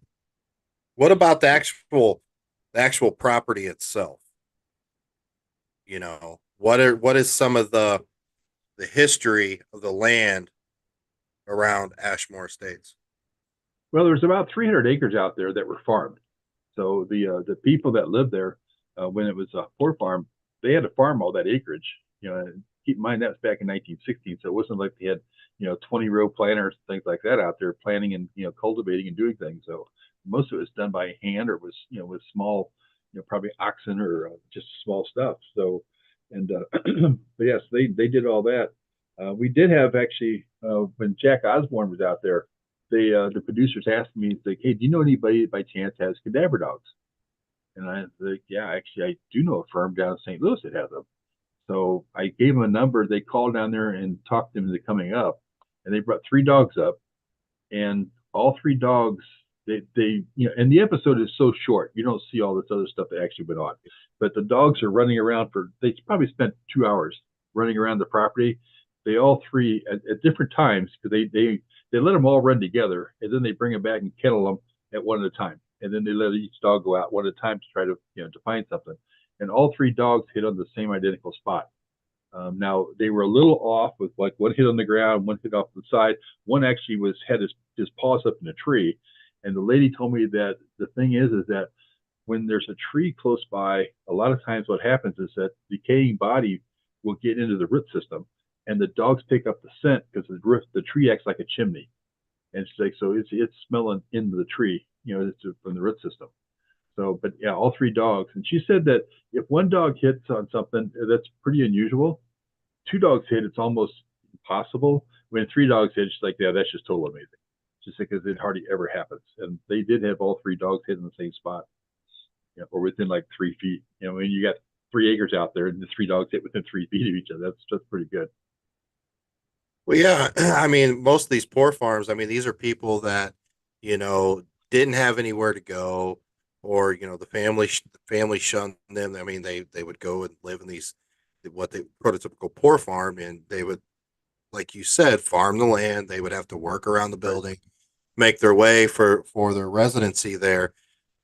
What about the actual property itself? What is some of the history of the land around Ashmore Estates? Well, there's about 300 acres out there that were farmed. So the people that lived there when it was a poor farm, they had to farm all that acreage. Keep in mind that was back in 1916, so it wasn't like they had 20-row planters and things like that out there planting and cultivating and doing things. So most of it was done by hand, or was with small, probably oxen or just small stuff. So but yes, they did all that. We did have actually when Jack Osborne was out there, the producers asked me, like, hey, do you know anybody by chance has cadaver dogs? And I was like, yeah, actually, I do know a firm down in St. Louis that has them. So I gave them a number. They called down there and talked them into coming up, and they brought 3 dogs up, and all 3 dogs, they and the episode is so short, you don't see all this other stuff that actually went on. But the dogs are running around they probably spent 2 hours running around the property. They all 3 at different times, because they let them all run together, and then they bring them back and kennel them at one at a time. And then they let each dog go out one at a time to try to, to find something. And all 3 dogs hit on the same identical spot. Now, they were a little off with like one hit on the ground, one hit off the side. One actually had his paws up in a tree. And the lady told me that the thing is that when there's a tree close by, a lot of times what happens is that decaying body will get into the root system, and the dogs pick up the scent because the tree acts like a chimney, and she's like, so it's smelling into the tree, it's from the root system. So, but yeah, all three dogs, and she said that if one dog hits on something, that's pretty unusual. Two dogs hit, it's almost impossible. When three dogs hit, she's like, yeah, that's just totally amazing. Just because it hardly ever happens, and they did have all three dogs hit in the same spot, or within like 3 feet. When you got 3 acres out there and the three dogs hit within 3 feet of each other, that's pretty good. Well, yeah, I mean, most of these poor farms, I mean, these are people that, didn't have anywhere to go, or the family shunned them. I mean, they would go and live in these what they prototypical poor farm, and they would, like you said, farm the land. They would have to work around the building, make their way for their residency there.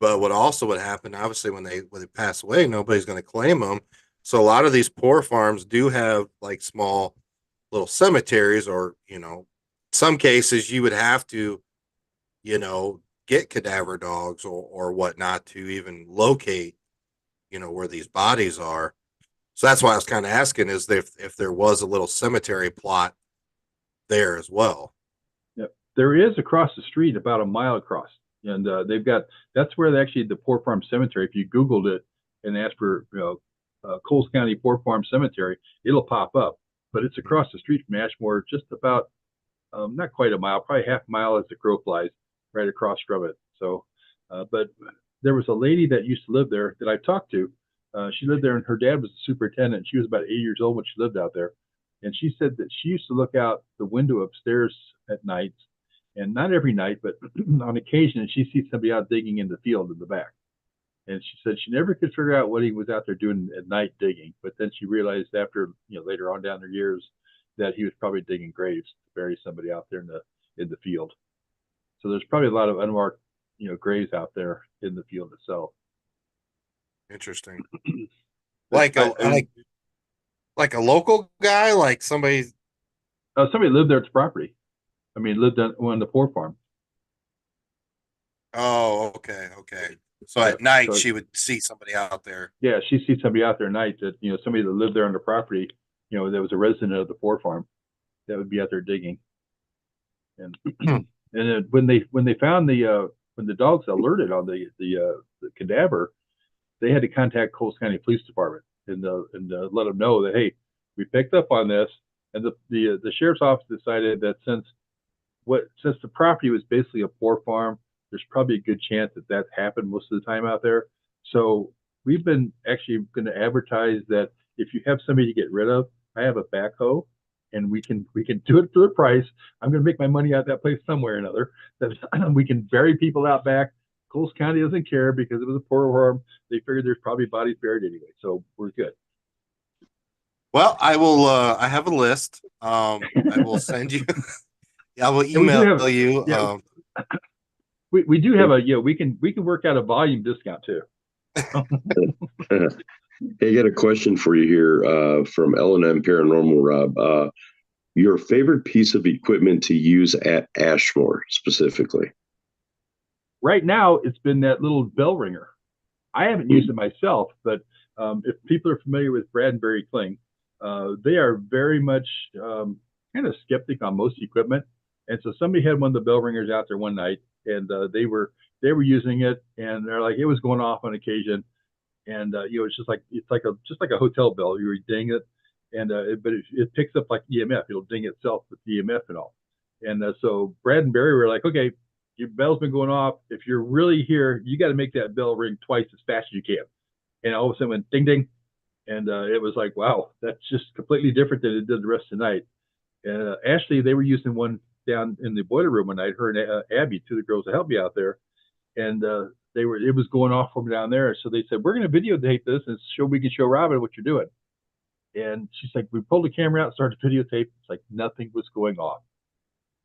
But what also would happen, obviously, when they pass away, nobody's going to claim them. So a lot of these poor farms do have like small little cemeteries, or some cases you would have to get cadaver dogs or whatnot to even locate where these bodies are. So that's why I was kind of asking, is if there was a little cemetery plot there as well. Yep. There is across the street, about a mile across, and they've got, that's where actually the Poor Farm Cemetery. If you Googled it and asked for Coles County Poor Farm Cemetery, it'll pop up. But it's across the street from Ashmore, just about not quite a mile, probably half a mile as the crow flies, right across from it. So, but there was a lady that used to live there that I talked to. She lived there, and her dad was the superintendent. She was about 80 years old when she lived out there. And she said that she used to look out the window upstairs at night, and not every night, but on occasion, and she sees somebody out digging in the field in the back. And she said she never could figure out what he was out there doing at night digging. But then she realized after, later on down the years, that he was probably digging graves to bury somebody out there in the field. So there's probably a lot of unmarked, graves out there in the field itself. Interesting. Like like a local guy, like somebody. Somebody lived there at the property. I mean, lived on the poor farm. Oh, okay. So at night she would see somebody out there. Yeah, she sees somebody out there at night, that somebody that lived there on the property, that was a resident of the poor farm, that would be out there digging. And and then when they found when the dogs alerted on the cadaver, they had to contact Coles County Police Department and let them know that, hey, we picked up on this. And the sheriff's office decided that since the property was basically a poor farm, there's probably a good chance that that's happened most of the time out there. So we've been actually going to advertise that if you have somebody to get rid of, I have a backhoe, and we can do it for the price. I'm going to make my money out of that place somewhere or another. That we can bury people out back. Coles County doesn't care because it was a poor farm. They figured there's probably bodies buried anyway, so we're good. Well, I will. I have a list. I will send you. I will email you. Yeah, we do have we can work out a volume discount too. Hey, I got a question for you here from L&M Paranormal, Rob. Your favorite piece of equipment to use at Ashmore specifically? Right now, it's been that little bell ringer. I haven't used it myself, but if people are familiar with Brad and Barry Kling, they are very much kind of skeptic on most equipment. And so somebody had one of the bell ringers out there one night, and they were using it, and they're like, it was going off on occasion, and it's just like a hotel bell. You were ding it, and but it picks up like EMF. It'll ding itself with EMF and all. And so Brad and Barry were like, okay, your bell's been going off. If you're really here, you got to make that bell ring twice as fast as you can. And all of a sudden, it went ding ding, and it was like, wow, that's just completely different than it did the rest of the night. And Ashley, they were using one down in the boiler room one night. Her and Abby, two of the girls that helped me out there, and it was going off from down there. So they said, we're going to videotape this and we can show Robbin what you're doing. And she's like, we pulled the camera out, started to videotape. It's like nothing was going off.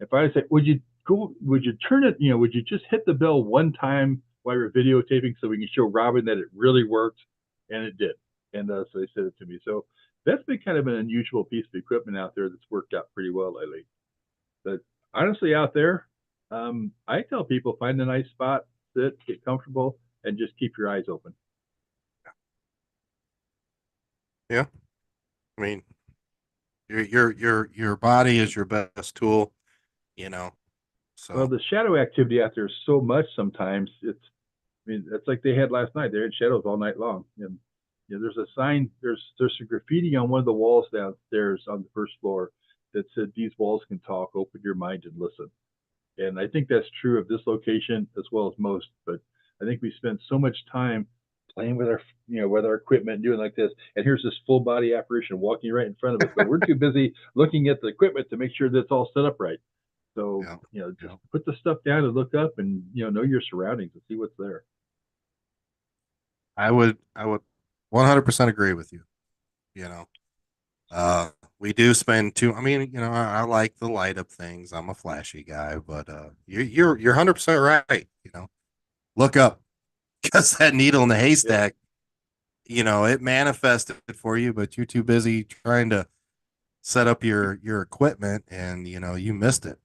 If I said, would you turn it, would you just hit the bell one time while you're videotaping so we can show Robbin that it really worked? And it did. And so they said it to me. So that's been kind of an unusual piece of equipment out there that's worked out pretty well lately. But honestly, out there, I tell people find a nice spot, sit, get comfortable, and just keep your eyes open. Yeah. I mean, your body is your best tool, you know. Well, So the shadow activity out there is so much sometimes. I mean, it's like they had last night. They had shadows all night long. And there's a sign. There's a graffiti on one of the walls downstairs on the first floor that said, "These walls can talk. Open your mind and listen." And I think that's true of this location as well as most. But I think we spend so much time playing with our equipment, doing like this. And here's this full body apparition walking right in front of us, but we're too busy looking at the equipment to make sure that's all set up right. So yeah, just yeah. put the stuff down and look up, and know your surroundings and see what's there. I would 100% agree with you. You know, we do spend too. I mean, I like the light up things. I'm a flashy guy, but you're 100% right. Look up because that needle in the Yep. haystack, it manifested for you, but you're too busy trying to set up your equipment, and you missed it.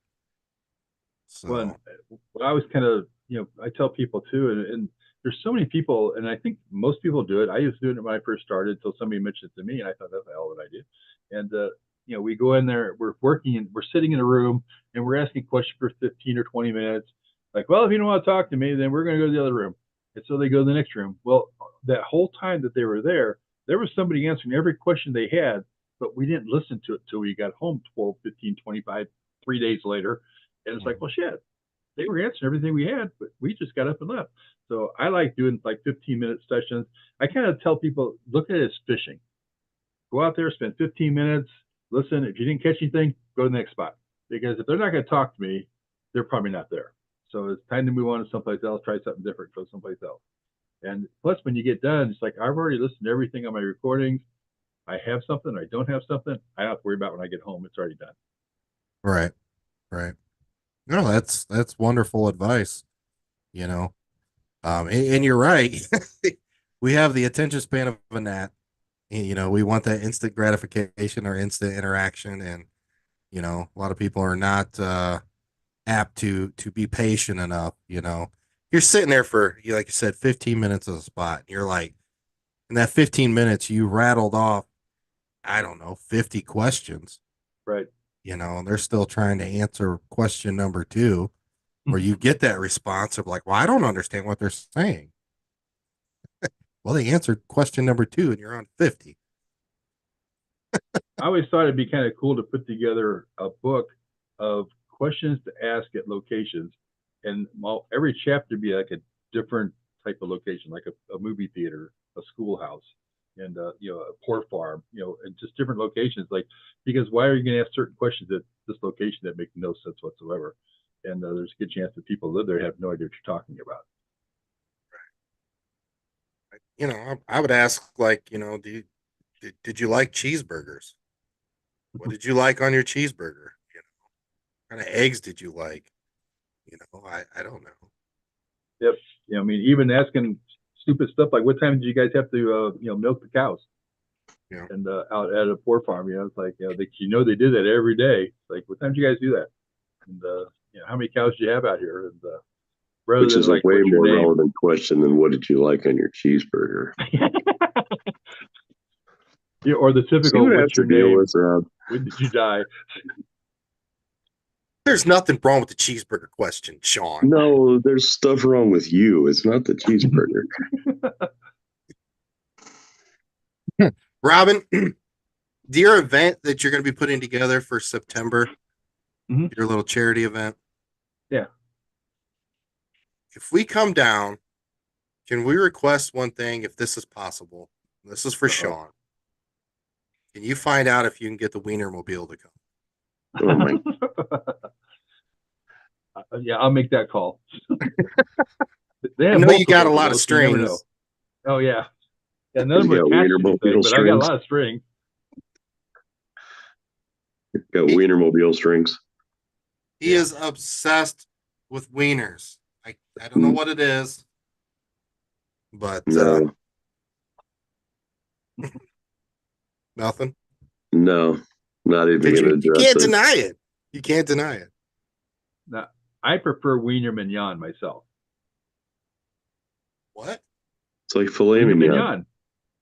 Well, So what I was kind of, I tell people too, and there's so many people, and I think most people do it. I used to do it when I first started until somebody mentioned it to me, and I thought that's a hell of an idea. And we go in there, we're working, and we're sitting in a room, and we're asking questions for 15 or 20 minutes. Like, well, if you don't want to talk to me, then we're going to go to the other room. And so they go to the next room. Well, that whole time that they were there was somebody answering every question they had, but we didn't listen to it till we got home 12, 15, 25, 3 days later. And it's like, well, shit, they were answering everything we had, but we just got up and left. So I like doing like 15-minute sessions. I kind of tell people, look at it as fishing. Go out there, spend 15 minutes, listen. If you didn't catch anything, go to the next spot. Because if they're not going to talk to me, they're probably not there. So it's time to move on to someplace else, try something different, go someplace else. And plus, when you get done, it's like, I've already listened to everything on my recordings. I have something, or I don't have something. I don't have to worry about when I get home. It's already done. right, right. No, that's wonderful advice. You know, and you're right. We have the attention span of a gnat. And, we want that instant gratification or instant interaction, and a lot of people are not apt to be patient enough. You're sitting there for like you said, 15 minutes of the spot. And you're like, in that 15 minutes, you rattled off, I don't know, 50 questions. Right. And they're still trying to answer question number two, where you get that response of like, well, I don't understand what they're saying. Well, they answered question number two, and you're on 50. I always thought it'd be kind of cool to put together a book of questions to ask at locations, and every chapter be like a different type of location, like a movie theater, a schoolhouse, and a port farm, and just different locations. Like, because why are you going to ask certain questions at this location that make no sense whatsoever? And there's a good chance that people live there have no idea what you're talking about. I would ask, like, did you like cheeseburgers? What did you like on your cheeseburger? What kind of eggs did you like? I don't know. Yep. I mean, even asking stupid stuff like, what time did you guys have to, milk the cows? Yeah. And out at a pork farm, it's like, they did that every day. It's like, what time did you guys do that? And how many cows do you have out here? And rather Which than is a like, way what's your more name? relevant question than what did you like on your cheeseburger? Or the See typical, what I have what's to your deal name? with, Rob. When did you die? There's nothing wrong with the cheeseburger question, Sean. No, there's stuff wrong with you. It's not the cheeseburger. Robbin, your event that you're going to be putting together for September, your little charity event. Yeah. If we come down, can we request one thing if this is possible? This is for Sean. Can you find out if you can get the Wienermobile to come? Oh my! Yeah, I'll make that call. I know you got a lot of strings. Oh yeah. Yeah, none of You them got attached to anything, but I got a lot of strings. Got Wienermobile strings. He is obsessed with wieners. I don't know what it is, but No. Nothing. No, not even going to address you can't it. deny it. You can't deny it. Now, I prefer Wiener Mignon myself. What? It's like filet Wiener mignon. Mignon.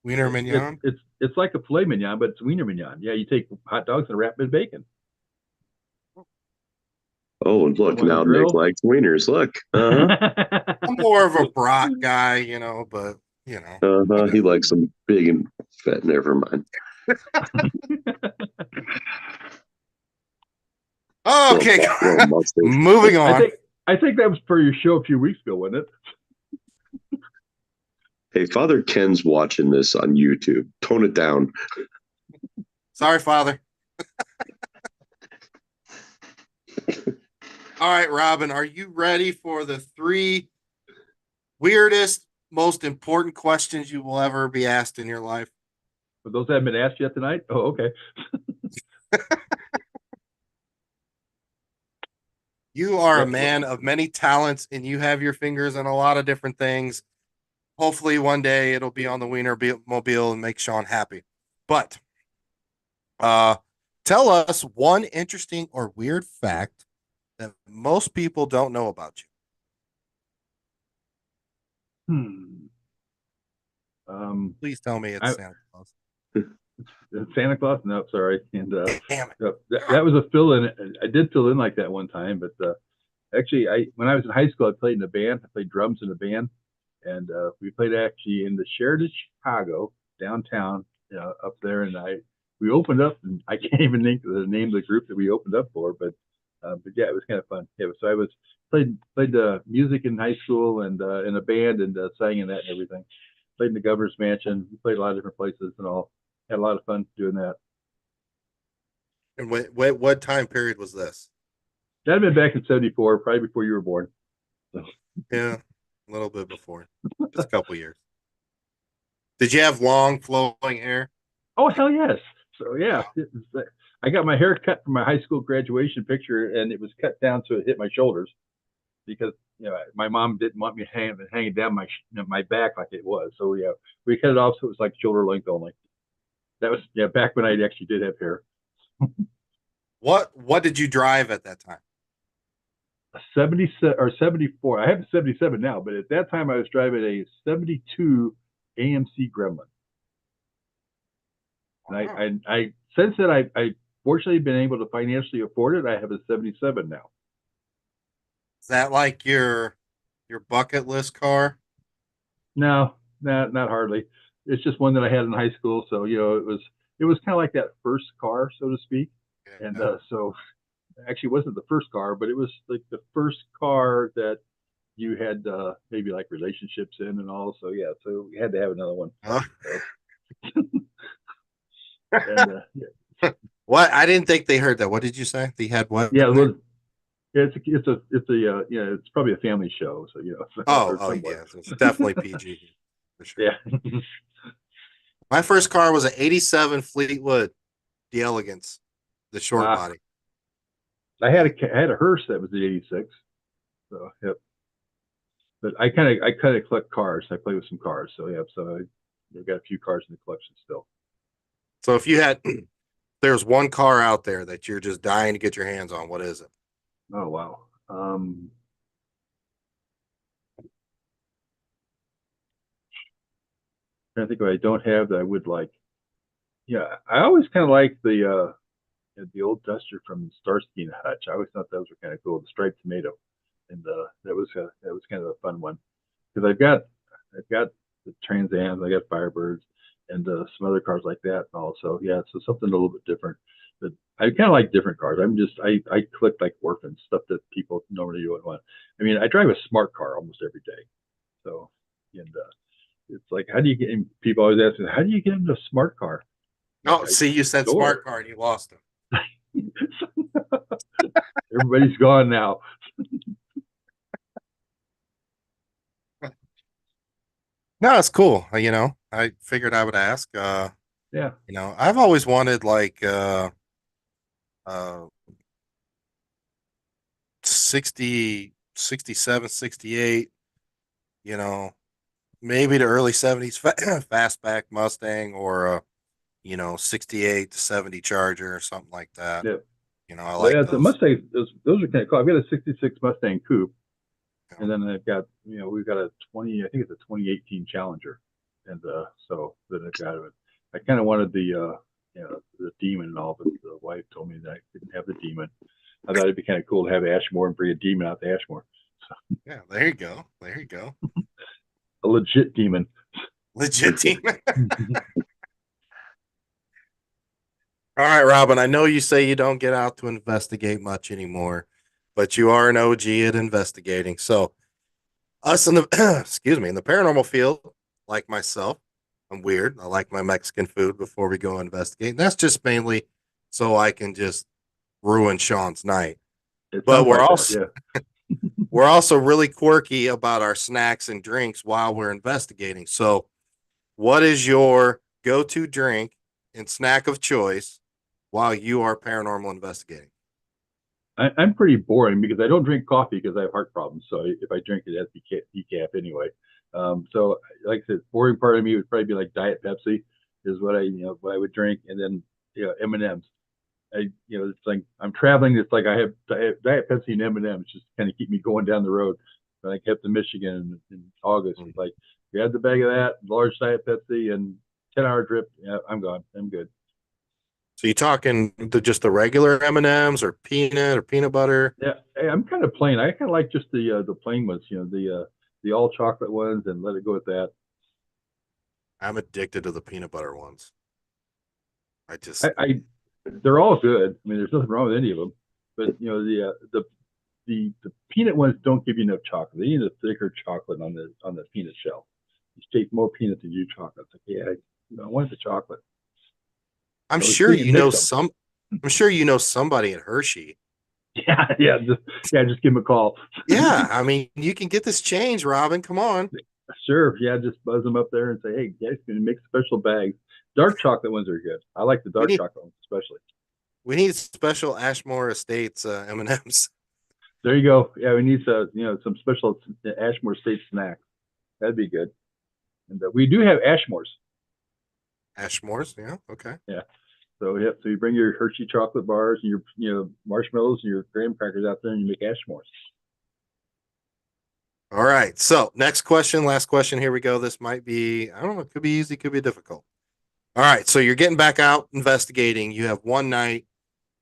Wiener Mignon? It's like a filet mignon, but it's Wiener Mignon. Yeah, you take hot dogs and wrap it in bacon. Oh, and look, now Nick likes wieners. Look. I'm more of a brat guy, but He likes them big and fat. Never mind. Okay, moving on. I think that was for your show a few weeks ago, wasn't it? Hey, Father Ken's watching this on YouTube. Tone it down. Sorry, Father. All right, Robbin, are you ready for the 3 weirdest, most important questions you will ever be asked in your life? But those haven't been asked yet tonight? Oh, okay. You are a man of many talents, and you have your fingers in a lot of different things. Hopefully, one day it'll be on the Wiener Mobile and make Sean happy. But tell us one interesting or weird fact that most people don't know about you. Please tell me it's Santa Claus. Santa Claus? No, sorry. And damn it. That was a fill-in. I did fill in like that one time, but actually, when I was in high school, I played in a band. I played drums in a band, and we played actually in the Sheraton Chicago downtown, up there. And we opened up, and I can't even think of the name of the group that we opened up for, but yeah, it was kind of fun. Yeah, so I played music in high school and in a band and sang in that and everything. Played in the governor's mansion. We played a lot of different places and all. Had a lot of fun doing that. And what time period was this? That'd been back in '74, probably before you were born. So. Yeah, a little bit before, just a couple years. Did you have long flowing hair? Oh hell yes! So yeah, I got my hair cut for my high school graduation picture, and it was cut down so it hit my shoulders because my mom didn't want me hanging down my back like it was. So yeah, we cut it off so it was like shoulder length only. That was back when I actually did have hair. What did you drive at that time? A 77 or 74. I have a 77 now, but at that time I was driving a 72 AMC Gremlin. And I since then I fortunately been able to financially afford it. I have a 77 now. Is that like your bucket list car? No, not hardly. It's just one that I had in high school. So it was kind of like that first car, so to speak. Yeah, and so actually wasn't the first car, but it was like the first car that you had maybe like relationships in and all. So yeah, so we had to have another one. Huh? And, yeah. What? I didn't think they heard that. What did you say? They had what? Yeah, it's probably a family show. So Oh yeah, it's definitely PG for sure. Yeah. My first car was an '87 Fleetwood, the Elegance, the short body. I had a hearse that was the '86. So yep. But I kind of collect cars. I play with some cars. So yeah. So I've got a few cars in the collection still. So if you had, there's one car out there that you're just dying to get your hands on, what is it? Oh wow. I think what I don't have that I would like. Yeah, I always kind of like the old Duster from Starsky and Hutch. I always thought those were kind of cool. The striped tomato, and that was kind of a fun one because I've got the Trans Ams, I got Firebirds, and some other cars like that. Also, yeah, so something a little bit different. But I kind of like different cars. I collect like orphans, stuff that people normally don't want. I mean, I drive a smart car almost every day, so and it's like, how do you get? And people always ask me, how do you get into a smart car? Oh, see, you said smart car and you lost him. Everybody's gone now. No, it's cool. I figured I would ask. Yeah. I've always wanted like 60, 67, 68, maybe the early 70s fastback Mustang or 68 to 70 Charger or something like that. Yeah. I Well, like yeah, the those. Mustang, those are kind of cool. I've got a 66 Mustang Coupe, Yeah. and then I've got, we've got a I think it's a 2018 Challenger. And so then I've got it. I kind of wanted the Demon and all, but the wife told me that I didn't have the Demon. I thought it'd be kind of cool to have Ashmore and bring a Demon out to Ashmore. Yeah, there you go. There you go. A legit Demon. Legit team. All right, Robin, I know you say you don't get out to investigate much anymore, but you are an OG at investigating. So, us in the excuse me, in the paranormal field, like myself, I'm weird. I like my Mexican food before we go investigate. And that's just mainly so I can just ruin Sean's night. It But sounds like that, yeah. we're also really quirky about our snacks and drinks while we're investigating. So, what is your go-to drink and snack of choice while you are paranormal investigating? I'm pretty boring because I don't drink coffee because I have heart problems. So if I drink it, it has to be decaf anyway. So like I said, boring part of me would probably be like Diet Pepsi is what I would drink, and then M&Ms. It's like I'm traveling. It's like I have Diet Pepsi and M&Ms just kind of keep me going down the road. When I kept to Michigan in August, it's like grab the bag of that, large Diet Pepsi, and 10-hour drip. Yeah, I'm gone. I'm good. So you talking just the regular M&Ms or peanut butter? Yeah, hey, I'm kind of plain. I kind of like just the plain ones, the all chocolate ones, and let it go with that. I'm addicted to the peanut butter ones. I just I they're all good. I mean, there's nothing wrong with any of them, but the peanut ones don't give you enough chocolate. They need a thicker chocolate on the peanut shell. You take more peanut than you do chocolate. It's like, yeah, I want the chocolate. I'm So sure you mix them. I'm sure you know somebody at Hershey. Yeah, just give them a call. Yeah, I mean, you can get this change, Robin. Come on. Sure, yeah, just buzz them up there and say, hey, guys, can you make special bags? Dark chocolate ones are good. I like the We dark need chocolate ones especially. we need special Ashmore Estates M&Ms. There you go. Yeah, we need some special Ashmore State snacks. That'd be good. And we do have Ashmores. Ashmore's, yeah, okay. Yeah. So so you bring your Hershey chocolate bars and your marshmallows and your graham crackers out there and you make Ashmores. All right. So next question, last question. Here we go. This might be, I don't know, it could be easy, could be difficult. All right. So you're getting back out investigating. You have one night,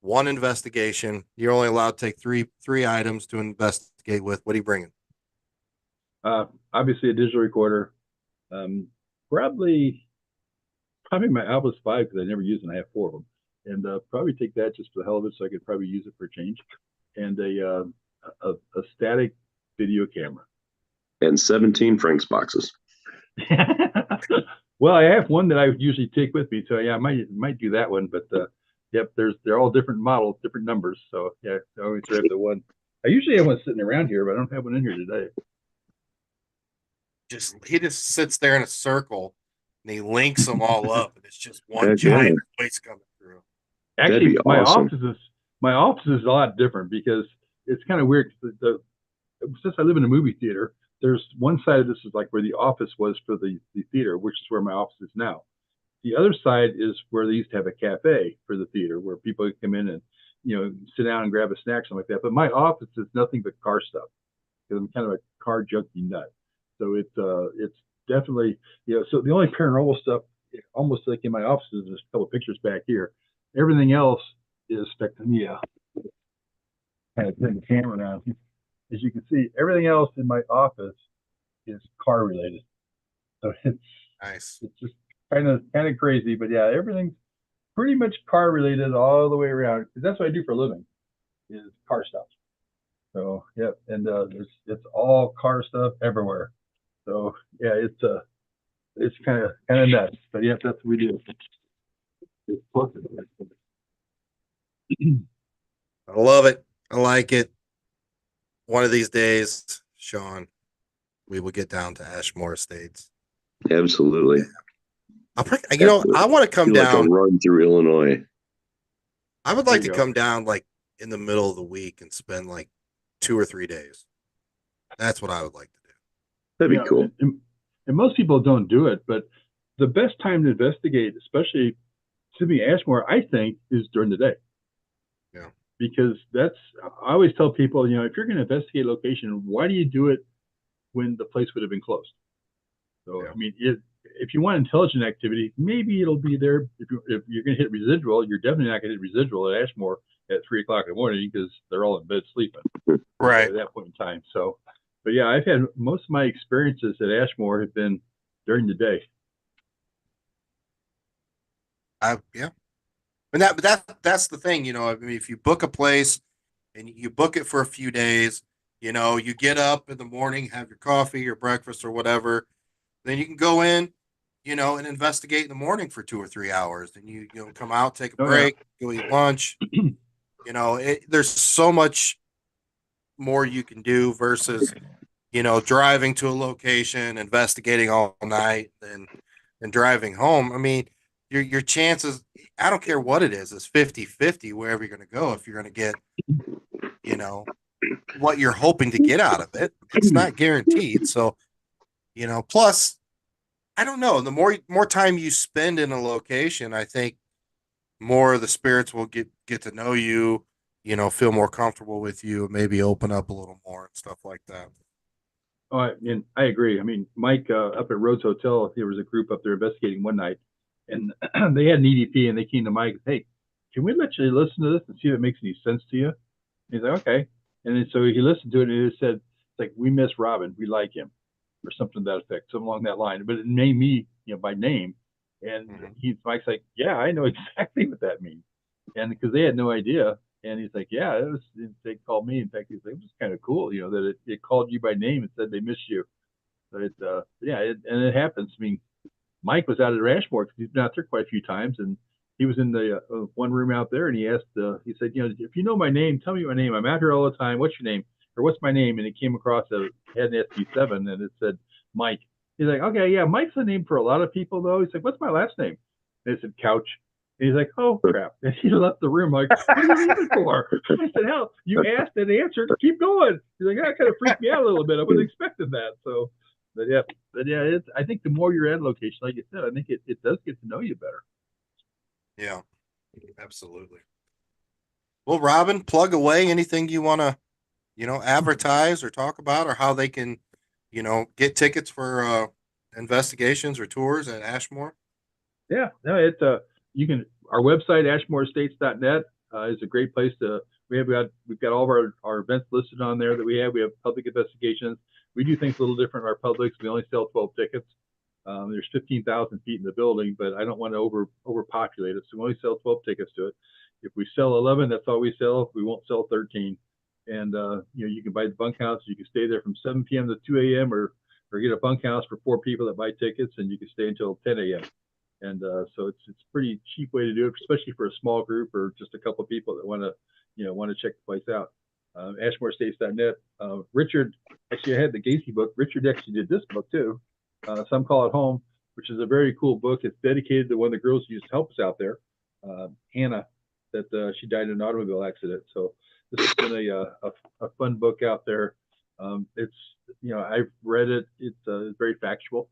one investigation. You're only allowed to take three items to investigate with. What are you bringing? Obviously a digital recorder. Um, probably my Alpha's 5 because I never use it. I have 4 of them, and probably take that just for the hell of it, so I could probably use it for a change, and a static video camera. And 17 Frank's boxes. Well, I have one that I usually take with me, so yeah, I might do that one. But yep, they're all different models, different numbers. So yeah, I always have the one. I usually have one sitting around here, but I don't have one in here today. He just sits there in a circle and he links them all up, and it's just one Heck giant voice coming through. Actually, my awesome. office is a lot different because it's kind of weird. Since I live in a movie theater, there's one side of this is like where the office was for the theater, which is where my office is now. The other side is where they used to have a cafe for the theater, where people could come in and sit down and grab a snack, something like that. But my office is nothing but car stuff because I'm kind of a car junkie nut. So it's definitely So the only paranormal stuff, almost like in my office, is just a couple of pictures back here. Everything else is spectacular. Kind of turn the camera around. As you can see, everything else in my office is car related. So Nice. it's just kind of crazy, but yeah, everything's pretty much car related all the way around. Because that's what I do for a living, is car stuff. So yeah, and it's all car stuff everywhere. So yeah, it's kind of nuts, but yeah, that's what we do. I love it. I like it. One of these days, Sean, we will get down to Ashmore Estates. Absolutely. I want to come down. Like a run through Illinois. I would like to come down like in the middle of the week and spend like 2 or 3 days. That's what I would like to do. That'd be cool. And most people don't do it, but the best time to investigate, especially to me Ashmore, I think, is during the day. Yeah. because I always tell people, if you're going to investigate a location, why do you do it when the place would have been closed? So, Yeah. I mean, if you want intelligent activity, maybe it'll be there. If you're going to hit residual, you're definitely not going to hit residual at Ashmore at 3 o'clock in the morning because they're all in bed sleeping Right. at that point in time. So, but yeah, I've had most of my experiences at Ashmore have been during the day. Yeah. And that's the thing, I mean, if you book a place and you book it for a few days, you get up in the morning, have your coffee, your breakfast or whatever, then you can go in, and investigate in the morning for 2 or 3 hours. Then you come out, take a Oh yeah. break, go eat lunch. There's so much more you can do versus, driving to a location, investigating all night and driving home. I mean, your chances, I don't care what it is 50-50 wherever you're going to go. If you're going to get, you know, what you're hoping to get out of it, it's not guaranteed. So, plus I don't know, the more time you spend in a location, I think more of the spirits will get to know you, feel more comfortable with you, maybe open up a little more and stuff like that. Oh, and I agree. I mean, Mike up at Rhodes Hotel, there was a group up there investigating one night, and they had an EDP, and they came to Mike, hey, can we let you listen to this and see if it makes any sense to you? He's like, okay. And then so he listened to it, and it said, it's like, we miss Robbin, we like him, or something to that effect, something along that line. But it named me, by name, and Mike's like, yeah, I know exactly what that means, and because they had no idea. And he's like, yeah, it was. They called me. In fact, he's like, it was kind of cool, that it called you by name and said they missed you. But and it happens. I mean, Mike was out at Rashmore because he's been out there quite a few times, and he was in the one room out there, and he asked, he said, if you know my name, tell me my name. I'm out here all the time. What's your name? Or what's my name? And it came across had an SB7, and it said Mike. He's like, okay, yeah, Mike's a name for a lot of people, though. He's like, what's my last name? And it said Couch. And he's like, oh crap! And he left the room like, what are you leaving for? I said, hell, you asked and answered. Keep going. He's like, that kind of freaked me out a little bit. I wasn't expecting that. So, but yeah, I think the more you're at a location, like you said, I think it does get to know you better. Yeah, absolutely. Well, Robin, plug away anything you want to, advertise or talk about, or how they can, get tickets for investigations or tours at Ashmore. Yeah, no, you can our website ashmoreestates.net is a great place to. We've got all of our events listed on there that we have. We have public investigations. We do things a little different in our publics. We only sell 12 tickets. There's 15,000 feet in the building, but I don't want to overpopulate it, so we only sell 12 tickets to it. If we sell 11, that's all we sell. We won't sell 13. And you can buy the bunkhouse. You can stay there from 7 p.m. to 2 a.m. or get a bunkhouse for 4 people that buy tickets, and you can stay until 10 a.m. And so it's a pretty cheap way to do it, especially for a small group or just a couple of people that want to check the place out. AshmoreStates.net. Richard, actually, I had the Gacy book. Richard actually did this book too. Some Call It Home, which is a very cool book. It's dedicated to one of the girls who used to help us out there, Hannah, that she died in an automobile accident. So this has been a fun book out there. It's I've read it. It's very factual,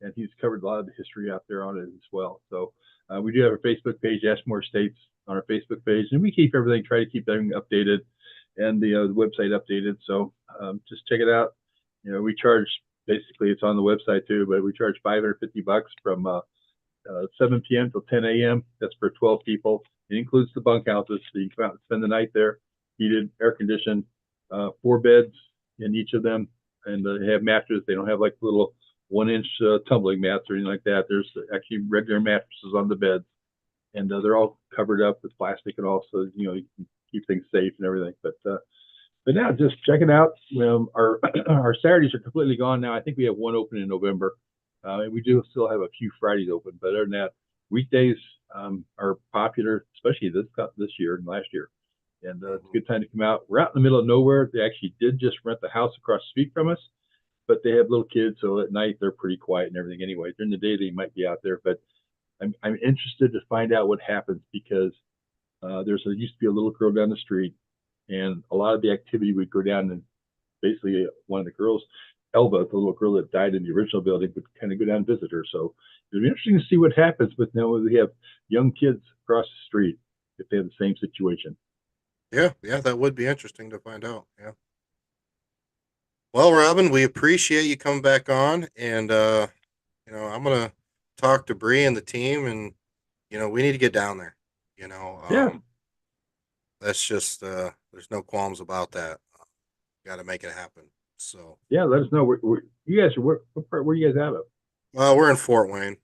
and he's covered a lot of the history out there on it as well. So we do have a Facebook page, Ashmore States, on our Facebook page, and we try to keep everything updated, and the website updated. So just check it out. We charge, basically it's on the website too, but we charge $550 from 7 p.m. till 10 a.m. That's for 12 people. It includes the bunkhouses, so you can come out and spend the night there. Heated, air conditioned, 4 beds in each of them, and they have mattresses. They don't have like little 1-inch tumbling mats or anything like that. There's actually regular mattresses on the beds, and they're all covered up with plastic and all, so you can keep things safe and everything. But now just check it out. Our our Saturdays are completely gone now. I think we have one open in November. And we do still have a few Fridays open, but other than that, weekdays are popular, especially this year and last year. And it's a good time to come out. We're out in the middle of nowhere. They actually did just rent the house across the street from us, but they have little kids, so at night they're pretty quiet and everything anyway. During the day they might be out there, but I'm interested to find out what happens because used to be a little girl down the street, and a lot of the activity would go down, and basically one of the girls, Elva, the little girl that died in the original building, would kind of go down and visit her. So it'd be interesting to see what happens. But now we have young kids across the street if they have the same situation. Yeah, that would be interesting to find out. Yeah. Well, Robin, we appreciate you coming back on, and I'm gonna talk to Bree and the team, and we need to get down there. You know, Yeah, that's just there's no qualms about that. Got to make it happen. So, yeah. Let us know. You guys are what part? Where you guys out of? we're in Fort Wayne.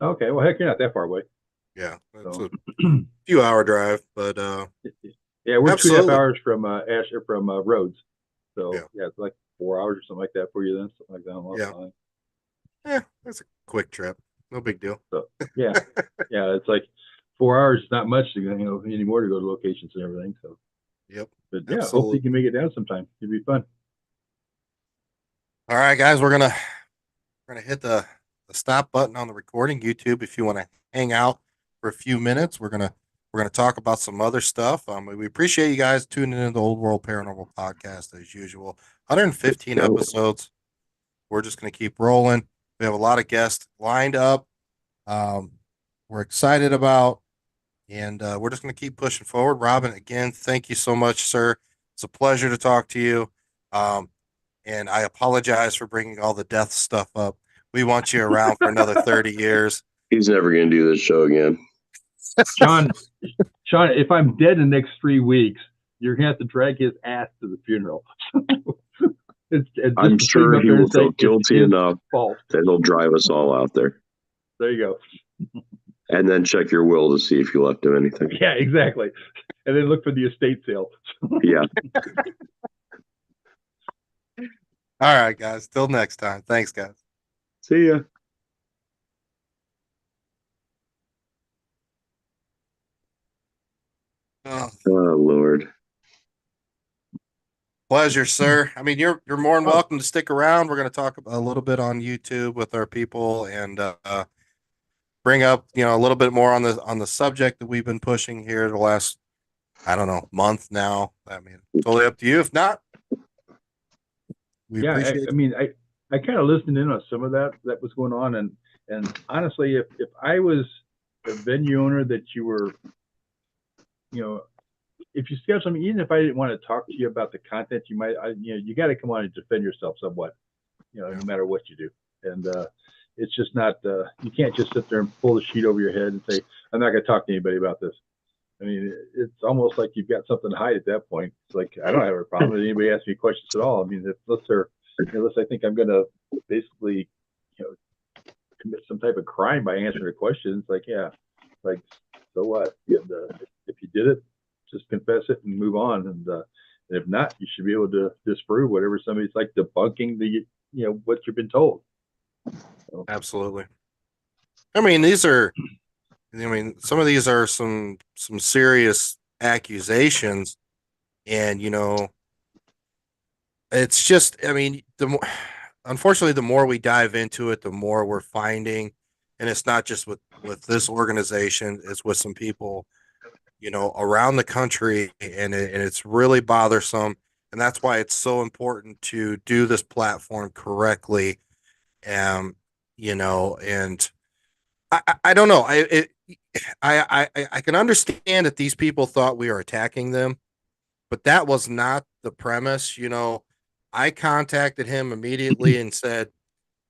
Okay, well, heck, you're not that far away. Yeah, it's So, a few hour drive, but yeah, we're 2.5 absolutely. hours from from Rhodes. So Yeah, yeah, it's like 4 hours or something like that for you then, something like that. yeah, Fine. yeah. That's a quick trip. No big deal. So yeah, yeah, it's like 4 hours is not much to go, anymore to go to locations and everything. So, Yep, but yeah, hopefully you absolutely. can make it down sometime. It'd be fun. All right, guys, we're gonna hit the stop button on the recording. YouTube, if you want to hang out for a few minutes, we're gonna talk about some other stuff. We appreciate you guys tuning into the Old World Paranormal Podcast as usual. 115 Go. episodes. We're just gonna keep rolling. We have a lot of guests lined up. Um, we're excited about, and we're just gonna keep pushing forward. Robin, again, thank you so much, sir. It's a pleasure to talk to you. Um, and I apologize for bringing all the death stuff up. We want you around for another 30 years. He's never going to do this show again. Sean, Sean, if I'm dead in the next 3 weeks, you're gonna have to drag his ass to the funeral. It's I'm just to put him sure up he there will and say feel it's guilty his enough fault. that he'll drive us all out there. There you go. And then check your will to see if you left him anything. Yeah, exactly. And then look for the estate sale. Yeah. All right, guys. Till next time. Thanks, guys. See ya. Oh, Oh, Lord. pleasure, sir. I mean, you're more than Oh, welcome to stick around. We're going to talk a little bit on YouTube with our people and bring up a little bit more on the subject that we've been pushing here the last I don't know month now. I mean, totally up to you. If not, we yeah. appreciate I mean, I kind of listened in on some of that was going on, and honestly, if I was a venue owner that you were, if you schedule something, even if I didn't want to talk to you about the content, you might, you got to come on and defend yourself somewhat, no matter what you do. And it's just not, you can't just sit there and pull the sheet over your head and say, I'm not going to talk to anybody about this. I mean, it's almost like you've got something to hide at that point. It's like, I don't have a problem with anybody asking me questions at all. I mean, unless I think I'm going to basically, commit some type of crime by answering a question, it's like, yeah, like, so what? And, if you did it, just confess it and move on. And if not, you should be able to disprove whatever somebody's like debunking what you've been told. So, absolutely. I mean, some of these are some serious accusations, and it's just, I mean, unfortunately, the more we dive into it, the more we're finding, and it's not just with this organization; it's with some people, around the country, and it's really bothersome, and that's why it's so important to do this platform correctly, um, and I don't know, I can understand that these people thought we were attacking them, but that was not the premise. I contacted him immediately and said,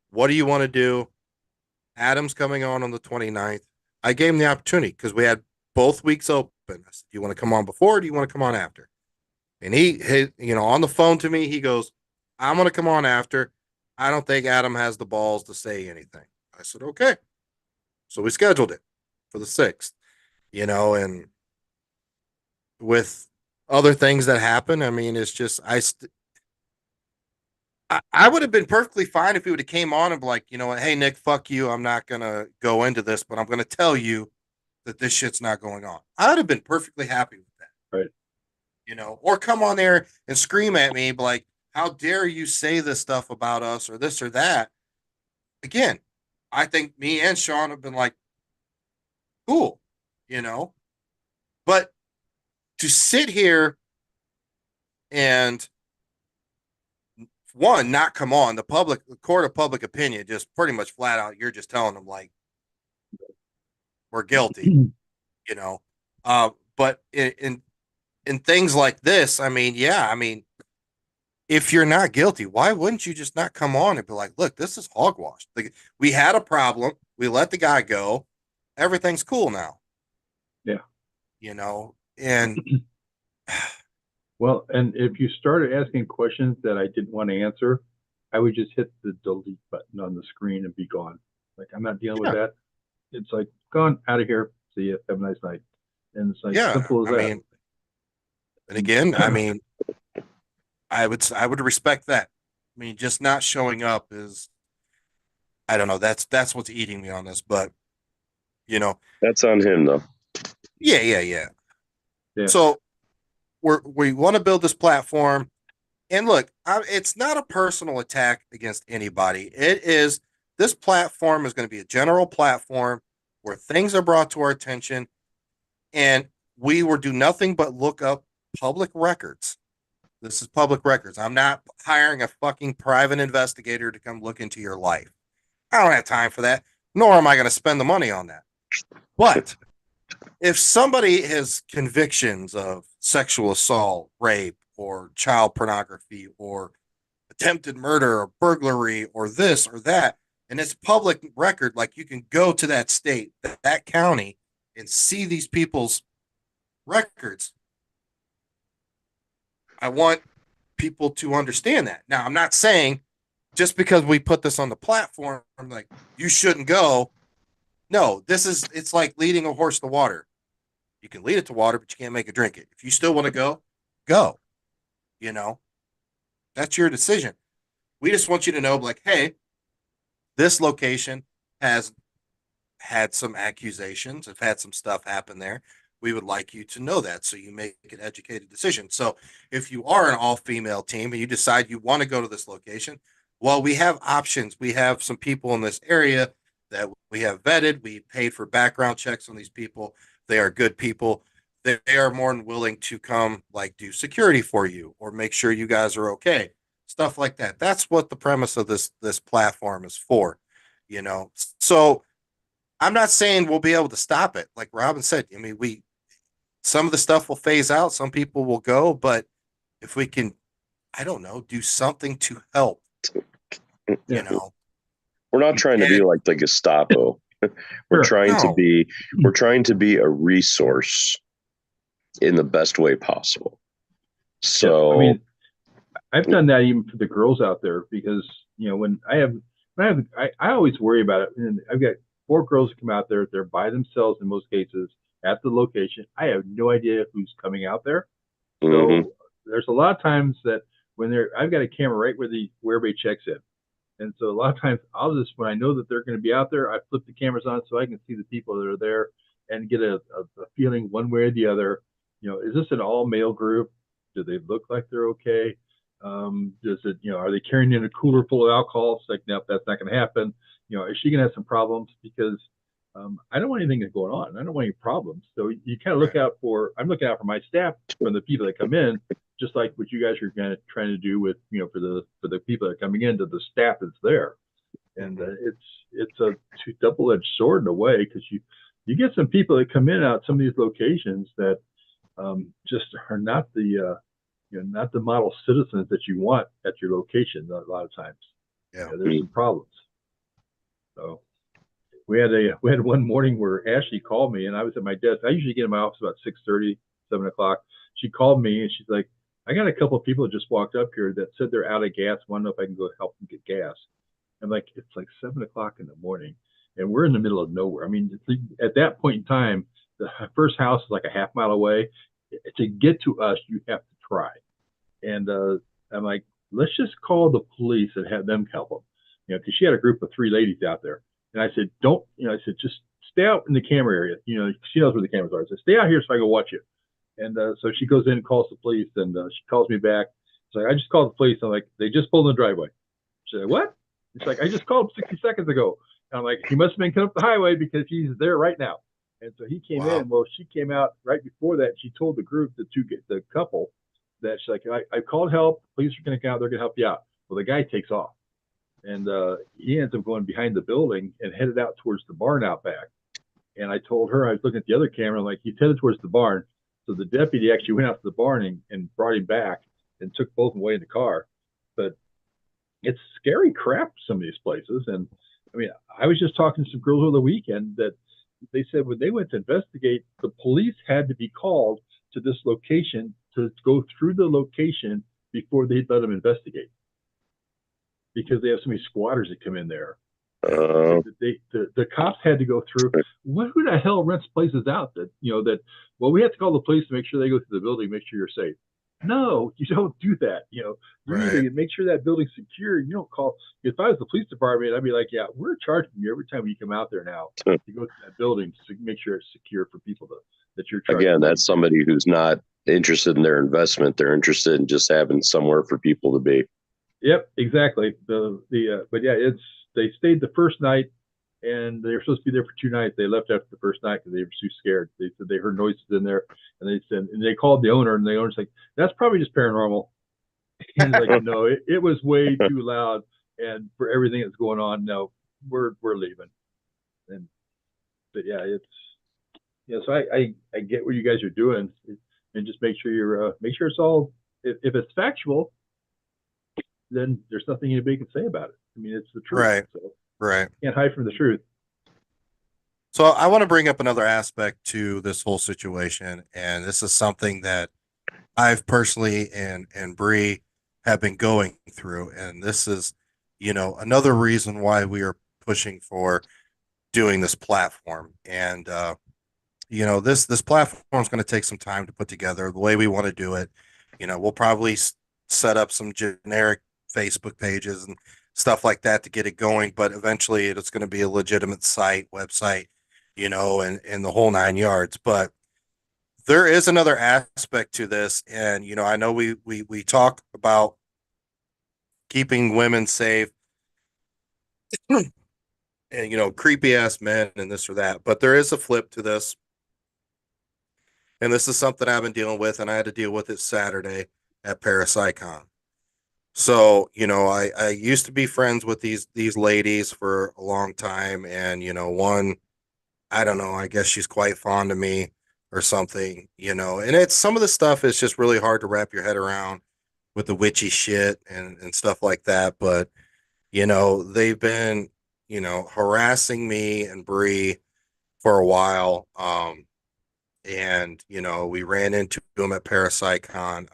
what do you want to do? Adam's coming on the 29th. I gave him the opportunity because we had both weeks open. I said, do you want to come on before or do you want to come on after? And he on the phone to me, he goes, I'm going to come on after. I don't think Adam has the balls to say anything. I said, okay. So we scheduled it for the 6th, and with other things that happen, I mean, it's just, I would have been perfectly fine if he would have came on and be like, hey, Nick, fuck you. I'm not going to go into this, but I'm going to tell you that this shit's not going on. I would have been perfectly happy with that. right. Or come on there and scream at me, like, how dare you say this stuff about us or this or that? Again, I think me and Sean have been like, cool, but to sit here and one, not come on, the court of public opinion, just pretty much flat out, you're just telling them like, we're guilty, but in in things like this, I mean, yeah, I mean, if you're not guilty, why wouldn't you just not come on and be like, look, this is hogwash. Like, we had a problem. We let the guy go. Everything's cool now, Yeah. and Well, and if you started asking questions that I didn't want to answer, I would just hit the delete button on the screen and be gone. Like, I'm not dealing with yeah, that. It's like, gone, out of here. See you. Have a nice night. And it's like yeah. simple as I that. mean, and again, I mean, I would respect that. I mean, just not showing up is, I don't know. That's what's eating me on this, but you know, That's on him though. yeah, yeah, yeah. Yeah. So we want to build this platform. And look, it's not a personal attack against anybody. It is, this platform is going to be a general platform where things are brought to our attention, and we will do nothing but look up public records. This is public records. I'm not hiring a fucking private investigator to come look into your life. I don't have time for that, nor am I going to spend the money on that. But if somebody has convictions of sexual assault, rape, or child pornography, or attempted murder, or burglary, or this or that, and it's public record, like you can go to that state, that county, and see these people's records. I want people to understand that. Now, I'm not saying just because we put this on the platform, like, you shouldn't go. No, it's like leading a horse to water. You can lead it to water, but you can't make it drink it. If you still want to go, go. You know, that's your decision. We just want you to know, like, hey, this location has had some accusations, have had some stuff happen there. We would like you to know that so you make an educated decision. So if you are an all female team and you decide you want to go to this location, well, we have options. We have some people in this area that we have vetted. We paid for background checks on these people. They are good people. They are more than willing to come, like, do security for you or make sure you guys are okay. Stuff like that. That's what the premise of this platform is for, you know. So I'm not saying we'll be able to stop it. Like Robbin said, I mean, some of the stuff will phase out, some people will go, but if we can, I don't know, do something to help, you Yeah. know. We're not trying to be And like the Gestapo. We're Sure. trying to no, be we're trying to be a resource in the best way possible. Yeah. So I mean, I've done that even for the girls out there because, when I always worry about it. And I've got 4 girls that come out there. They're by themselves in most cases at the location. I have no idea who's coming out there. mhm. So there's a lot of times that I've got a camera right where everybody checks in. And so a lot of times when I know that they're going to be out there, I flip the cameras on so I can see the people that are there and get a feeling one way or the other. Is this an all male group? Do they look like they're okay? Does it, are they carrying in a cooler full of alcohol? It's like, nope, that's not going to happen. Is she going to have some problems? Because I don't want anything going on. I don't want any problems. So you kind of I'm looking out for my staff, from the people that come in, just like what you guys are kind of trying to do with, for the people that are coming in, to the staff that's there. And it's a double-edged sword in a way, because you get some people that come in out some of these locations that just are not not the model citizens that you want at your location. A lot of times, yeah, there's some problems. So we had one morning where Ashley called me, and I was at my desk. I usually get in my office about 6:30, 7 o'clock. She called me and she's like, I got a couple of people that just walked up here that said they're out of gas. Want to know if I can go help them get gas. I'm like, it's like 7 o'clock in the morning, and we're in the middle of nowhere. I mean, at that point in time, the first house is like a half mile away. To get to us, you have to try. And I'm like, let's just call the police and have them help them. Because she had a group of 3 ladies out there. And I said, I said, just stay out in the camera area. She knows where the cameras are. I said, stay out here so I can watch you. And so she goes in and calls the police, and she calls me back. She's like, I just called the police. I'm like, they just pulled in the driveway. She's like, what? She's like, I just called 60 seconds ago. And I'm like, he must have been coming up the highway because he's there right now. And so he came wow, in. Well, she came out right before that. She told the couple, that she's like, I called help. Police are going to come out. They're going to help you out. Well, the guy takes off, and he ends up going behind the building and headed out towards the barn out back. And I told her, I was looking at the other camera, like, he's headed towards the barn. So the deputy actually went out to the barn and brought him back and took both of them away in the car. But it's scary crap, some of these places. And I mean, I was just talking to some girls over the weekend that they said when they went to investigate, the police had to be called to this location to go through the location before they'd let them investigate because they have so many squatters that come in there. The cops had to go through. Who the hell rents places out that well, we have to call the police to make sure they go through the building, make sure you're safe. No, you don't do that. You either make sure that building's secure. You don't call. If I was the police department, I'd be like, yeah, we're charging you every time you come out there now to go to that building to make sure it's secure for people that you're charging. Again, that's somebody who's not interested in their investment. They're interested in just having somewhere for people to be. Yep, exactly. But yeah, they stayed the first night, and they were supposed to be there for 2 nights. They left after the first night because they were too scared. They said they heard noises in there, and they called the owner, and the owner's like, "That's probably just paranormal." And he's like, "No, it was way too loud, and for everything that's going on, no, we're leaving." But yeah, so I get what you guys are doing, and just make sure it's all if it's factual, then there's nothing anybody can say about it. I mean, it's the truth. Right. So Right. you can't hide from the truth. So I want to bring up another aspect to this whole situation, and this is something that I've personally and Bree have been going through, and this is, another reason why we are pushing for doing this platform. And this platform is going to take some time to put together the way we want to do it. We'll probably set up some generic Facebook pages and stuff like that to get it going, but eventually it's going to be a legitimate website, and the whole 9 yards. But there is another aspect to this, and I know we talk about keeping women safe and creepy ass men and this or that, but there is a flip to this. And this is something I've been dealing with, and I had to deal with it Saturday at Parapsychon. So, I used to be friends with these ladies for a long time, and one, I don't know, I guess she's quite fond of me or something, and it's some of the stuff is just really hard to wrap your head around with the witchy shit and stuff like that. But, they've been, harassing me and Bree for a while. And we ran into them at Parapsychon,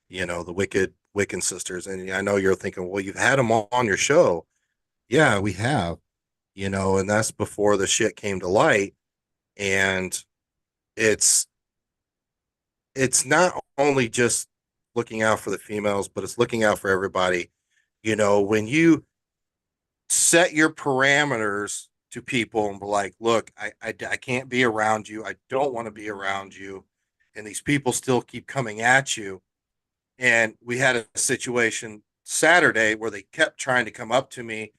the Wiccan sisters. And I know you're thinking, well, you've had them on your show. Yeah, we have, and that's before the shit came to light. And it's not only just looking out for the females, but it's looking out for everybody. When you set your parameters to people and be like, look, I can't be around you. I don't want to be around you. And these people still keep coming at you. And we had a situation Saturday where they kept trying to come up to me,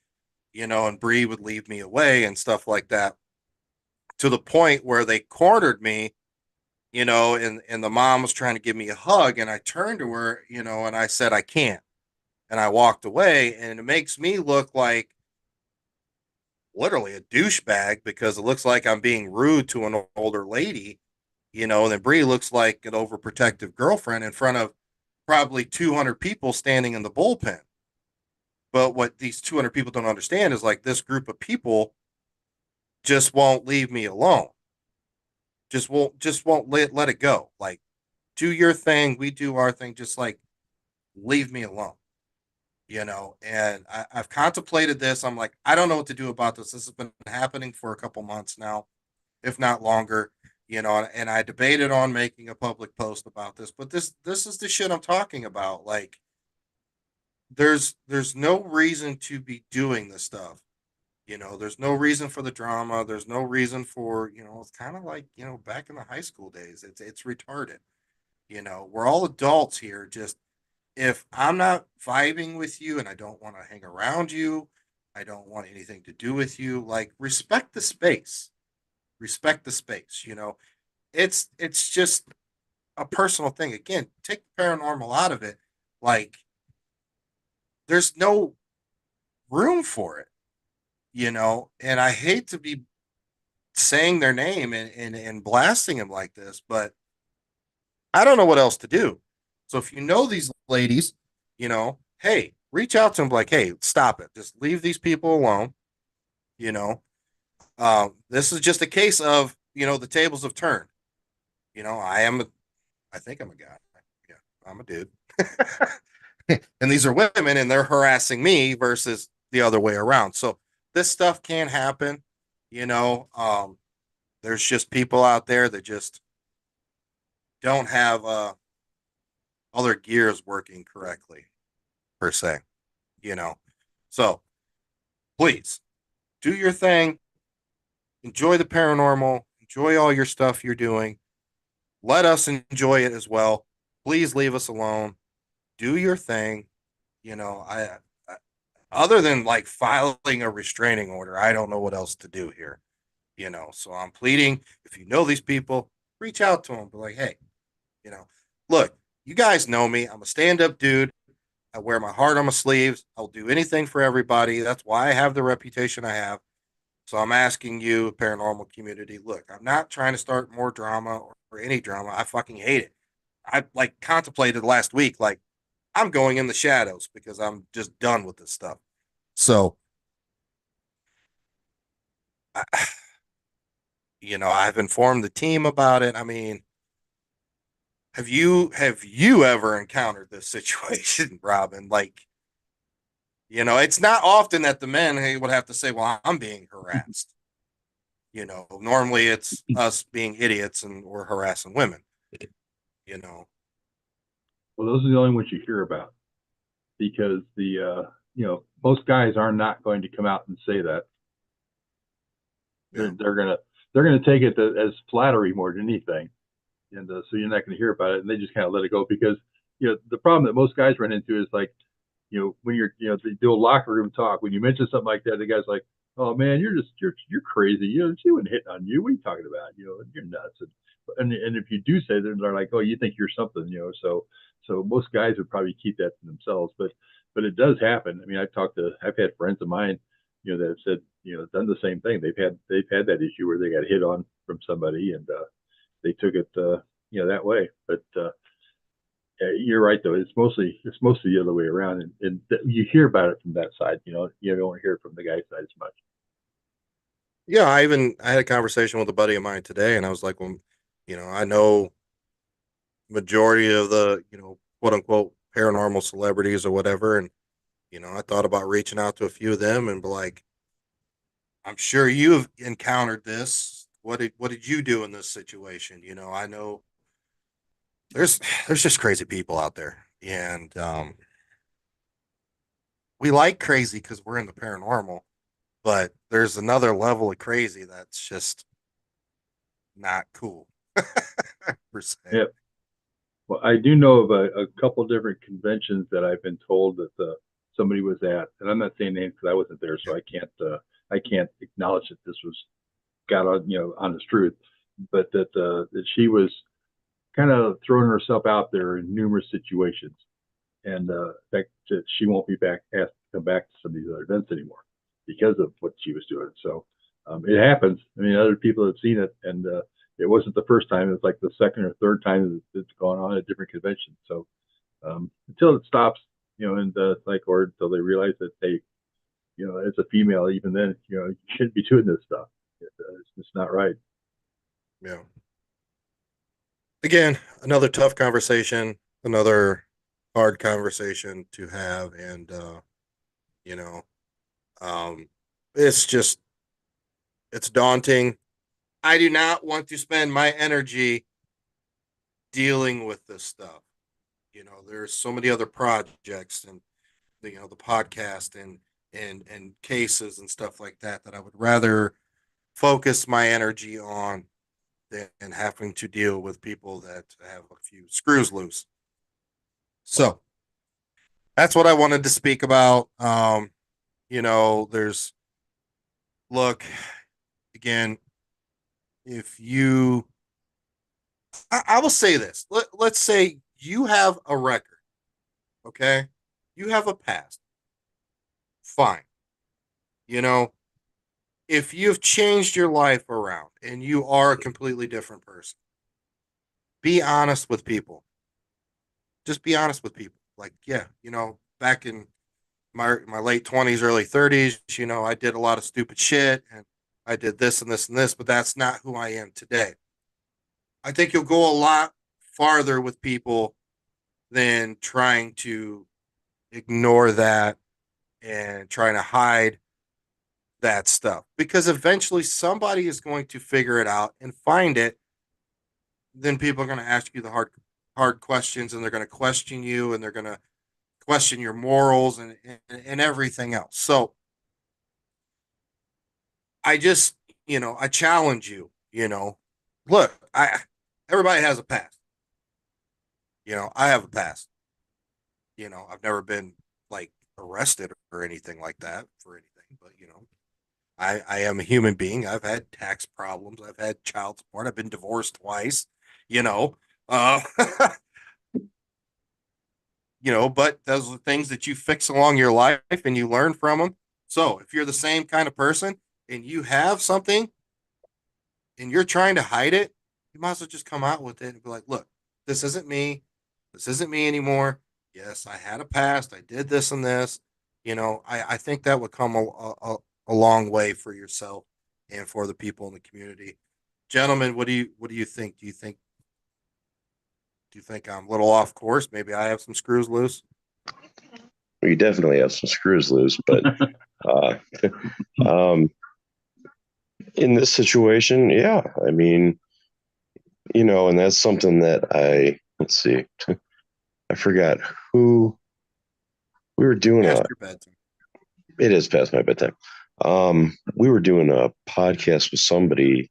and Bree would leave me away and stuff like that, to the point where they cornered me, and the mom was trying to give me a hug. And I turned to her, and I said, I can't. And I walked away, and it makes me look like literally a douchebag because it looks like I'm being rude to an older lady, and then Bree looks like an overprotective girlfriend in front of probably 200 people standing in the bullpen. But what these 200 people don't understand is like this group of people just won't leave me alone. Just won't let it go. Like, do your thing, we do our thing, just like leave me alone. And I've contemplated this. I'm like, I don't know what to do about this. This has been happening for a couple months now, if not longer, and I debated on making a public post about this, but this is the shit I'm talking about. Like, there's no reason to be doing this stuff. There's no reason for the drama. There's no reason for, it's kind of like, back in the high school days, it's retarded. We're all adults here. Just, if I'm not vibing with you and I don't want to hang around you, I don't want anything to do with you, like, respect the space. Respect the space, It's just a personal thing. Again, take the paranormal out of it. Like, there's no room for it, and I hate to be saying their name and blasting them like this, but I don't know what else to do. So if you know these ladies, hey, reach out to them like, hey, stop it. Just leave these people alone. You know, this is just a case of, the tables have turned. I think I'm a guy. Yeah, I'm a dude. And these are women and they're harassing me versus the other way around. So this stuff can happen. You know, um, there's just people out there that just don't have all their gears working correctly, per se. You know, so please do your thing, enjoy the paranormal, enjoy all your stuff you're doing. Let us enjoy it as well. Please leave us alone. Do your thing. I other than like filing a restraining order, I don't know what else to do here. So I'm pleading. If you know these people, reach out to them. Be like, hey, you know, look, you guys know me. I'm a stand-up dude. I wear my heart on my sleeves. I'll do anything for everybody. That's why I have the reputation I have. So I'm asking you, paranormal community, look, I'm not trying to start more drama or any drama. I fucking hate it. I like contemplated last week, like I'm going in the shadows because I'm just done with this stuff. So, I, I've informed the team about it. I mean, have you ever encountered this situation, Robin? Like, it's not often that the men would have to say, "Well, I'm being harassed." Normally it's us being idiots and we're harassing women. You know, Well, those are the only ones you hear about because most guys are not going to come out and say that. yeah, They're gonna take it as flattery more than anything, and so you're not going to hear about it, and they just kind of let it go because the problem that most guys run into is like when you're, they do a locker room talk. When you mention something like that, the guy's like, "Oh man, you're crazy. She wasn't hitting on you. What are you talking about? You're nuts." And if you do say that, they're like, "Oh, you think you're something." So most guys would probably keep that to themselves, but it does happen. I mean, I've had friends of mine, that have said, done the same thing. They've had that issue where they got hit on from somebody, and they took it, that way. But you're right though. It's mostly the other way around, and you hear about it from that side. You don't hear it from the guy's side as much. yeah. I had a conversation with a buddy of mine today, and I was like, well, I know majority of the quote unquote paranormal celebrities or whatever, and I thought about reaching out to a few of them and be like, I'm sure you've encountered this. What did you do in this situation? I know there's there's just crazy people out there, and we like crazy because we're in the paranormal, but there's another level of crazy that's just not cool per se. Yeah. Well, I do know of a couple different conventions that I've been told that somebody was at, and I'm not saying names because I wasn't there, so I can't acknowledge that this was got on honest truth, but that she was kind of throwing herself out there in numerous situations, and that she won't be asked to come back to some of these other events anymore because of what she was doing. So it happens. I mean, other people have seen it, and it wasn't the first time. It's like the second or third time it's gone on at different conventions. So until it stops, and or until they realize that they, as a female, even then, you shouldn't be doing this stuff. It's just not right. Yeah. Again, another tough conversation, another hard conversation to have, and you know, um, it's just it's daunting. I do not want to spend my energy dealing with this stuff. There's so many other projects and the podcast and cases and stuff like that I would rather focus my energy on than having to deal with people that have a few screws loose. So that's what I wanted to speak about. There's look again. If you, I will say this. Let's say you have a record, okay? You have a past. Fine. You know, if you've changed your life around and you are a completely different person, be honest with people. Just be honest with people. Like, yeah, back in my late 20s, early 30s, I did a lot of stupid shit and I did this and this and this, but that's not who I am today. I think you'll go a lot farther with people than trying to ignore that and trying to hide that stuff, because eventually somebody is going to figure it out and find it. Then people are going to ask you the hard questions, and they're going to question you, and they're going to question your morals and everything else. So I just, I challenge you, look, everybody has a past. I have a past. I've never been like arrested or anything like that for anything, but I am a human being. I've had tax problems. I've had child support. I've been divorced twice, you know. Uh, but those are things that you fix along your life and you learn from them. So if you're the same kind of person and you have something and you're trying to hide it, you might as well just come out with it and be like, look, this isn't me. This isn't me anymore. Yes, I had a past. I did this and this. I think that would come a long way for yourself and for the people in the community. Gentlemen, what do you think? Do you think I'm a little off course? Maybe I have some screws loose. You definitely have some screws loose, but uh, um, in this situation, yeah, I mean, and that's something that let's see, I forgot who we were doing Past your bedtime. it is past my bedtime. We were doing a podcast with somebody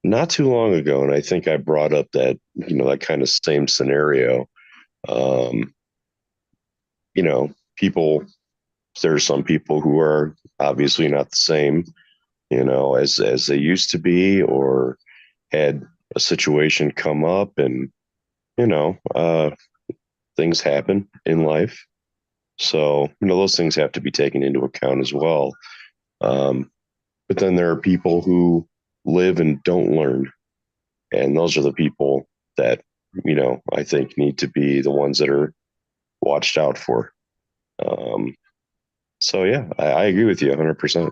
not too long ago, and I think I brought up that kind of same scenario. Um, people, there's some people who are obviously not the same, as they used to be, or had a situation come up, and you know, uh, things happen in life. So those things have to be taken into account as well. Um, but then there are people who live and don't learn, and those are the people that I think need to be the ones that are watched out for. Um, so yeah, I agree with you 100%.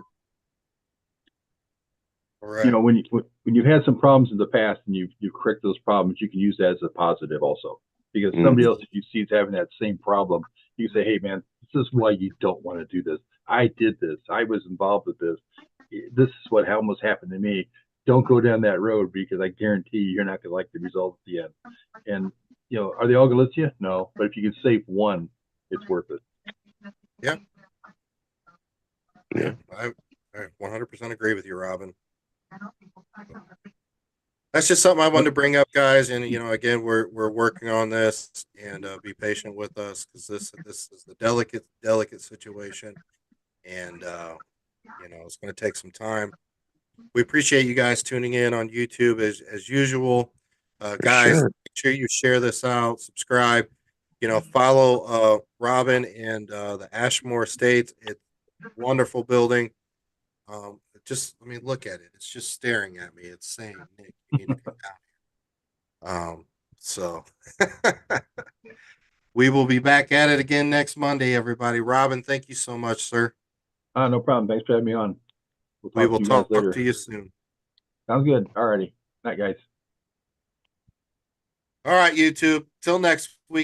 All right. When you've had some problems in the past and you correct those problems, you can use that as a positive also. Because somebody else that you see is having that same problem, you can say, "Hey, man, this is why you don't want to do this. I did this. I was involved with this. This is what almost happened to me. Don't go down that road because I guarantee you're not going to like the result at the end." And are they all going to listen to you? No, but if you can save one, it's worth it. Yeah. Yeah. I 100% agree with you, Robin. That's just something I wanted to bring up, guys. And again, we're working on this, and be patient with us, because this is the delicate situation, and it's going to take some time. We appreciate you guys tuning in on YouTube as usual. Guys, Sure. make sure you share this out, subscribe, follow Robin and the Ashmore Estates. It's a wonderful building. Look at it. It's just staring at me. It's saying, Nick, you need to come down. So we will be back at it again next Monday, everybody. Robin, thank you so much, sir. No problem. Thanks for having me on. We will to you guys talk later. to you soon. Sounds good. Alrighty. Night, guys. All right, YouTube. Till next